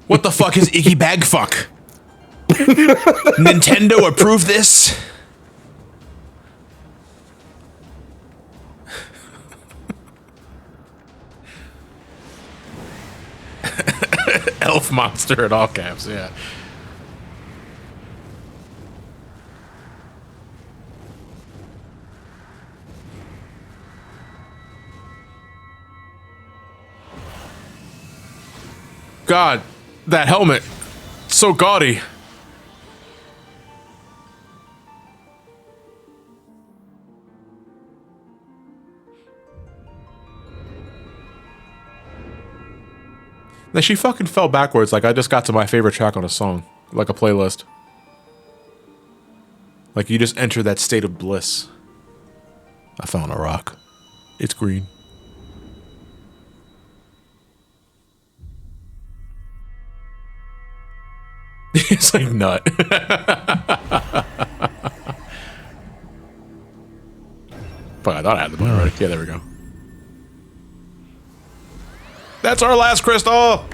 A: What the fuck is Iggy Bag fuck? Nintendo approved this? Elf monster in all caps, yeah. God, that helmet, so gaudy. Then she fucking fell backwards like I just got to my favorite track on a song, like a playlist. Like you just enter that state of bliss. I found a rock. It's green. It's like nut. Fuck, I thought I had the button already. Yeah, there we go. That's our last crystal!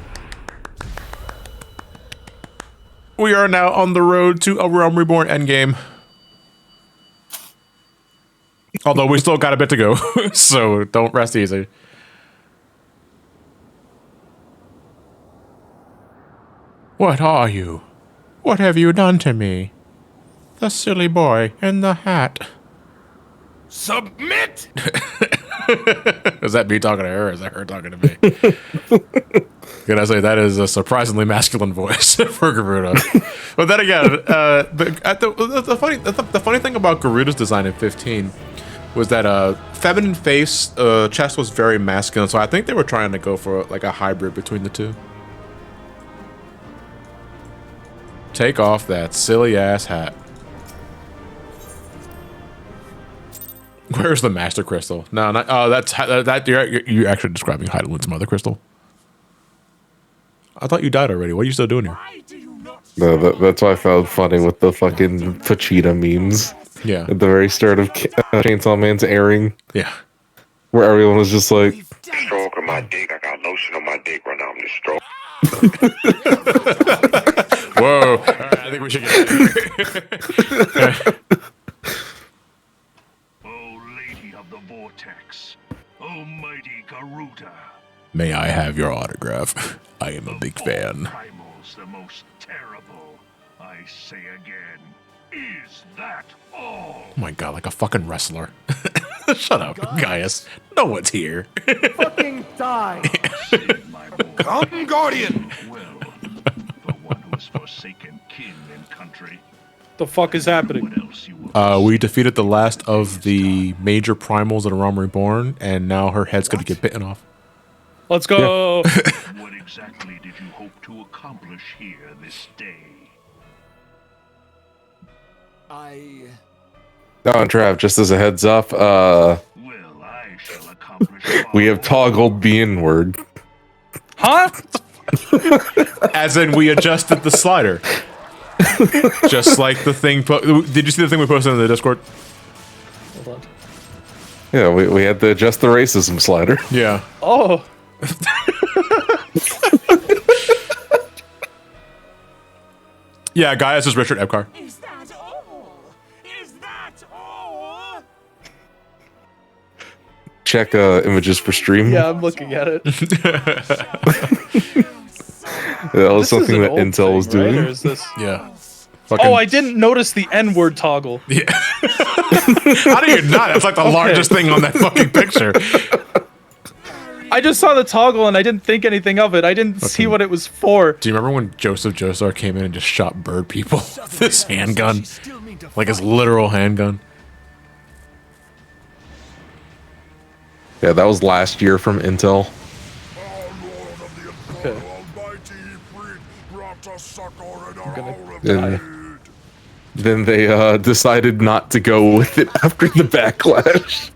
A: We are now on the road to a Realm Reborn endgame. Although we still got a bit to go, so don't rest easy. What are you? What have you done to me? The silly boy in the hat.
E: Submit!
A: Is that me talking to her? Or is that her talking to me? Can I say that is a surprisingly masculine voice for Garuda? But then again, the funny thing about Garuda's design in 15 was that feminine face chest was very masculine. So I think they were trying to go for like a hybrid between the two. Take off that silly ass hat. Where's the master crystal? No, not that. You're actually describing Heidelwind's mother crystal. I thought you died already. What are you still doing here?
C: No, that's why I found funny with the fucking Pachita memes.
A: Yeah.
C: At the very start of Chainsaw Man's airing.
A: Yeah.
C: Where everyone was just like,
D: Stroking my dick. I got lotion on my dick right now. I'm just stroking.
A: Whoa. All right, I think we should get
E: Oh, Lady of the Vortex. Oh, mighty Garuda.
A: May I have your autograph? I am a big fan.
E: Primals the most terrible. I say again, is that all?
A: Oh my god, like a fucking wrestler. Shut up, Gaius. No one's here.
I: Fucking die!
E: Come, Guardian! Well, for one who has forsaken kin and country.
K: The fuck is happening?
A: We defeated the last of the major primals in Realm Reborn, and now her head's gonna get bitten off.
K: Let's go!
E: What exactly did you hope to accomplish here this day?
C: oh, and Trav, just as a heads up, we have toggled the N-word.
K: Huh?
A: As in, we adjusted the slider. Just like the thing. Did you see the thing we posted in the Discord?
K: Hold on.
C: Yeah, we had to adjust the racism slider.
A: Yeah.
K: Oh.
A: Yeah, Gaius is Richard Epcar.
E: Is that all? Is that all?
C: Check images for stream.
K: Yeah, I'm looking at it.
C: That was
K: This is
C: something
K: an
C: that
K: old
C: Intel was
K: thing, right?
C: doing.
K: Or is this...
A: Yeah.
K: Oh, I didn't notice the N-word toggle.
A: Yeah. How do you not? That's like the largest thing on that fucking picture.
K: I just saw the toggle and I didn't think anything of it. I didn't see what it was for.
A: Do you remember when Joseph Joestar came in and just shot bird people with his handgun? Like his literal handgun?
C: Yeah, that was last year from Intel.
K: Okay.
C: And then they decided not to go with it after the backlash.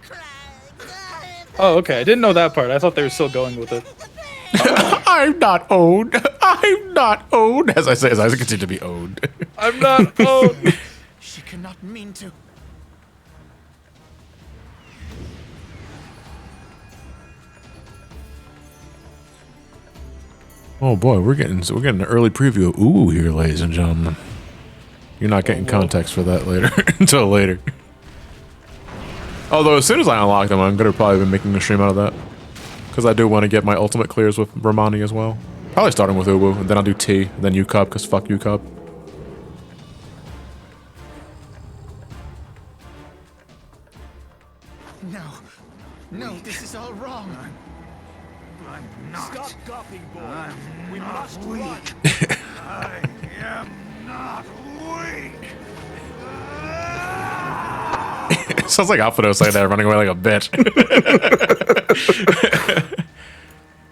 K: Oh, okay. I didn't know that part. I thought they were still going with it.
A: I'm not owned. I'm not owned. As I say, as I continue to be owned.
K: I'm not owned.
I: She cannot mean to.
A: Oh boy, we're getting an early preview of Ooh here, ladies and gentlemen. You're not getting context for that later until later. Although as soon as I unlock them, I'm gonna probably be making a stream out of that because I do want to get my ultimate clears with Romani as well. Probably starting with Uwu, and then I'll do T, and then U-Cup because fuck U-Cup.
I: No, this is all wrong.
E: I'm not.
I: Stop gawping, boy.
E: I'm
I: We
E: not
I: must
E: weak.
I: run.
E: I am not weak.
A: Sounds like Alphados saying that, running away like a bitch.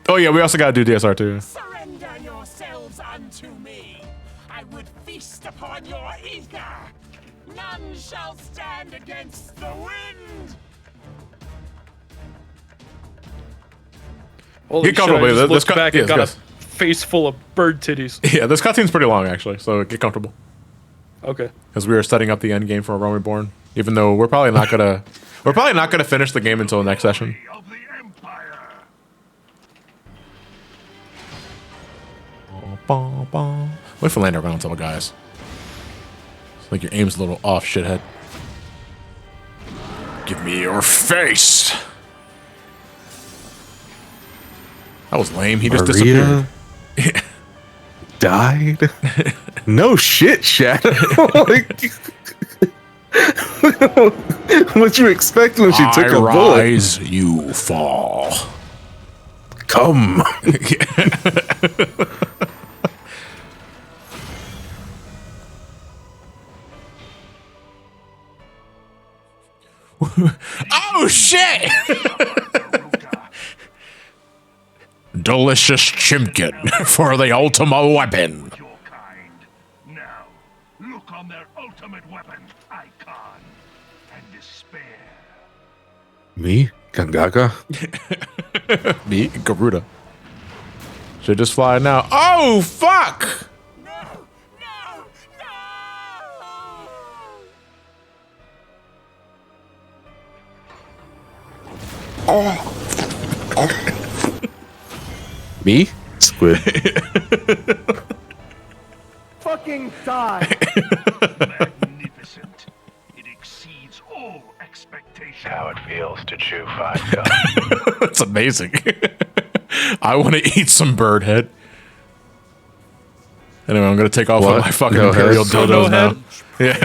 A: Oh yeah, we also gotta do DSR too.
E: Surrender yourselves unto me. I would feast upon your ether. None shall stand against the wind.
K: Holy
A: Get comfortable.
K: shit, I just
A: This
K: looked back and got
A: yes.
K: a face full of bird titties.
A: Yeah, this cutscene's pretty long actually, so get comfortable.
K: Okay.
A: Because we are setting up the end game for Realm Reborn, even though we're probably not gonna finish the game until the next session. Wait for Lander around, guys. It's like your aim's a little off, shithead. Give me your face. That was lame. He just
C: Maria
A: disappeared.
C: Died? No shit, Shadow. Like, What you expect when she took
A: I
C: a bullet?
A: rise, you fall.
C: Come.
A: Oh shit! Delicious chimkin for the ultimate weapon.
E: Now, look on their ultimate weapon, Icon, and despair.
C: Me? Gangaka?
A: Me? Garuda. Should just fly now. Oh, fuck!
C: Me? Squid.
E: Fucking die! Magnificent. It exceeds all expectations. How it feels to chew 5 gum.
A: That's amazing. I want to eat some bird head. Anyway, I'm going to take off
C: What?
A: with my fucking
C: No
A: imperial
C: head?
A: dildos
C: No
A: now. Yeah.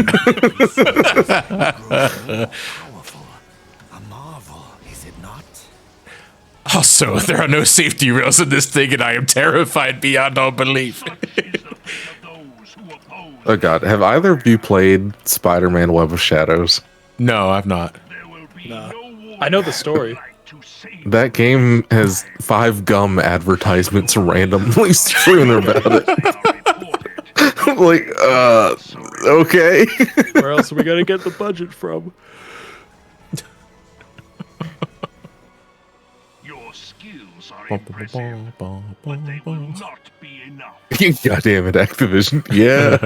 A: Also, there are no safety rails in this thing, and I am terrified beyond all belief.
C: Oh god, have either of you played Spider-Man Web of Shadows?
A: No, I've not.
K: Nah. I know the story.
C: That game has 5 gum advertisements randomly strewn about it. Like, okay.
K: Where else are we gonna get the budget from?
E: Your skills are impressive, but they will not be enough.
C: God damn it, Activision. Yeah.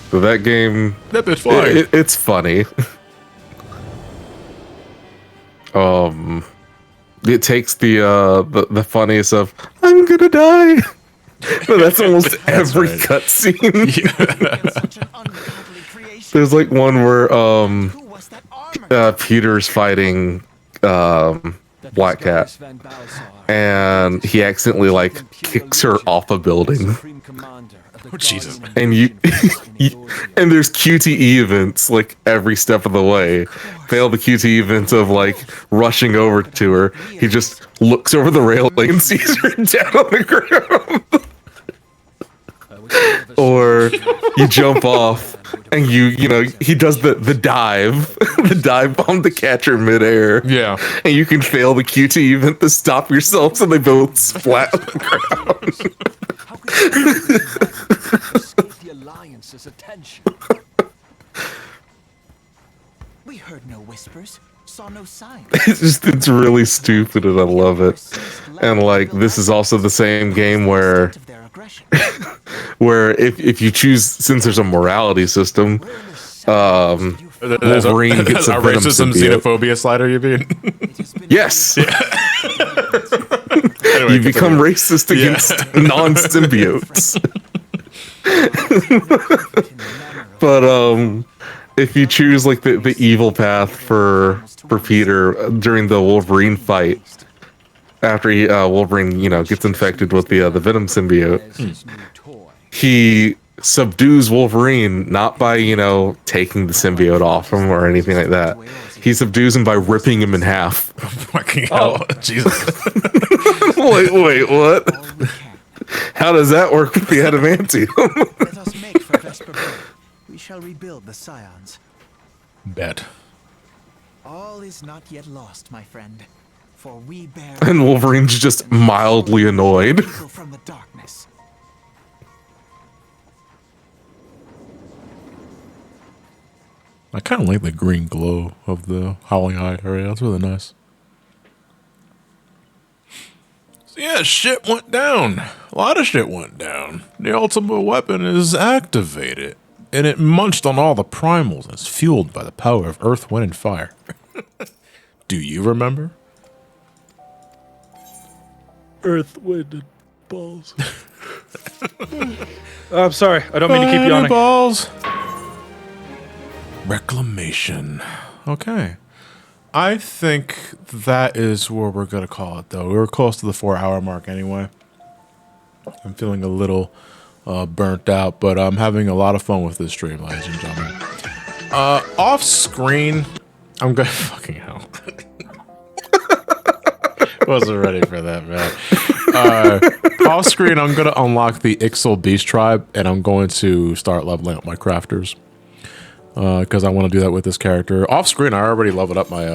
C: But that game, it's funny. It takes the funniest of I'm gonna die. But that's almost every
A: right.
C: cutscene. There's like one where Peter's fighting Black Cat, and he accidentally like kicks her off a building.
A: Oh, Jesus.
C: And and there's QTE events like every step of the way. Fail the QTE event of like rushing over to her. He just looks over the railing and sees her down on the ground. Or you jump off and you know, he does the dive, the dive bomb to catch her midair.
A: Yeah.
C: And you can fail the QTE event to stop yourself so they both splat on the ground.
I: The Alliance's attention. We heard no whispers, saw no signs.
C: It's really stupid and I love it. And like this is also the same game where if you choose, since there's a morality system, Wolverine gets a venom
A: racism
C: symbiote.
A: xenophobia slider, you mean?
C: Yes.
A: Anyway,
C: You become racist against non-symbiotes. But if you choose like the evil path for Peter during the Wolverine fight, after Wolverine gets infected with the venom symbiote, he subdues Wolverine not by taking the symbiote off him or anything like that. He subdues him by ripping him in half.
A: Fucking hell, Jesus!
C: Wait, what? How does that work with the adamantium?
I: Let us make for Vesper Bay. We shall rebuild the Scions.
A: Bet.
I: All is not yet lost, my friend. For we bear
C: And Wolverine's just mildly annoyed.
I: from the darkness.
A: I kind of like the green glow of the Howling Eye area. That's really nice. So yeah, shit went down. A lot of shit went down. The ultimate weapon is activated, and it munched on all the primals and is fueled by the power of earth, wind, and fire. Do you remember?
K: Earth, wind, and balls. I'm sorry. I don't mean to keep yawning.
A: Balls. Reclamation. Okay. I think that is where we're going to call it, though. We were close to the 4-hour mark anyway. I'm feeling a little burnt out, but I'm having a lot of fun with this stream, ladies and gentlemen. Off screen, I'm gonna fucking hell. Wasn't ready for that, man. Off screen, I'm gonna unlock the Ixal Beast Tribe, and I'm going to start leveling up my crafters. Because I want to do that with this character. Off screen, I already leveled up my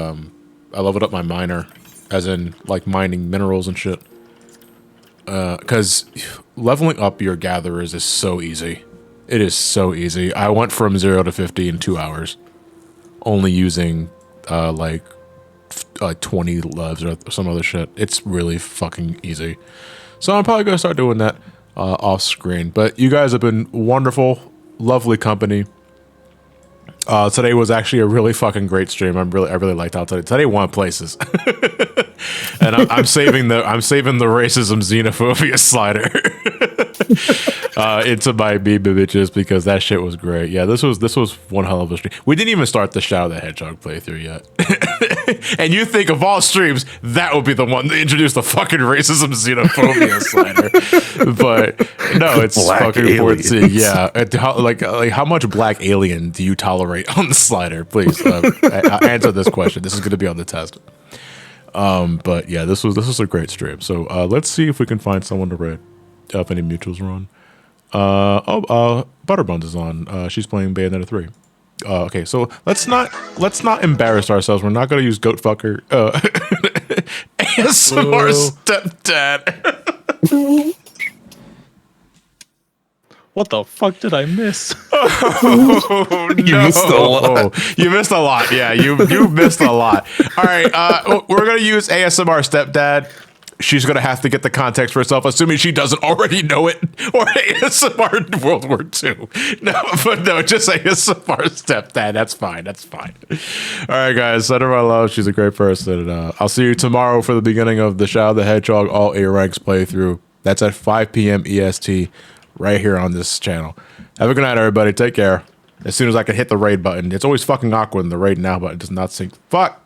A: I leveled up my miner, as in like mining minerals and shit. Because leveling up your gatherers is so easy. It is so easy. I went from 0 to 50 in 2 hours, only using like 20 loves or some other shit. It's really fucking easy. So I'm probably gonna start doing that off screen. But you guys have been wonderful, lovely company. Today was actually a really fucking great stream. I really liked how today won places, and I'm saving the racism xenophobia slider into my meme bitches because that shit was great. Yeah, this was one hell of a stream. We didn't even start the Shadow the Hedgehog playthrough yet, and you think of all streams that would be the one to introduce the fucking racism xenophobia slider, but no, it's black fucking important. Yeah, how much black alien do you tolerate on the slider? Please answer this question. This is going to be on the test. But yeah, this was a great stream. So let's see if we can find someone to raid. If any mutuals are on. Butterbuns is on. She's playing Bayonetta 3. Okay, so let's not embarrass ourselves. We're not going to use goat fucker. ASMR stepdad.
K: What the fuck did I miss?
A: Oh, no. You missed a lot. You missed a lot. Yeah, you missed a lot. All right, we're gonna use ASMR stepdad. She's gonna have to get the context for herself, assuming she doesn't already know it, or ASMR World War II. No, just ASMR stepdad. That's fine. That's fine. All right, guys. Send her my love. She's a great person. And, I'll see you tomorrow for the beginning of the Shadow the Hedgehog all A ranks playthrough. That's at 5 p.m. EST. Right here on this channel. Have a good night, everybody. Take care. As soon as I can hit the raid button. It's always fucking awkward when the raid now button does not sync. Fuck!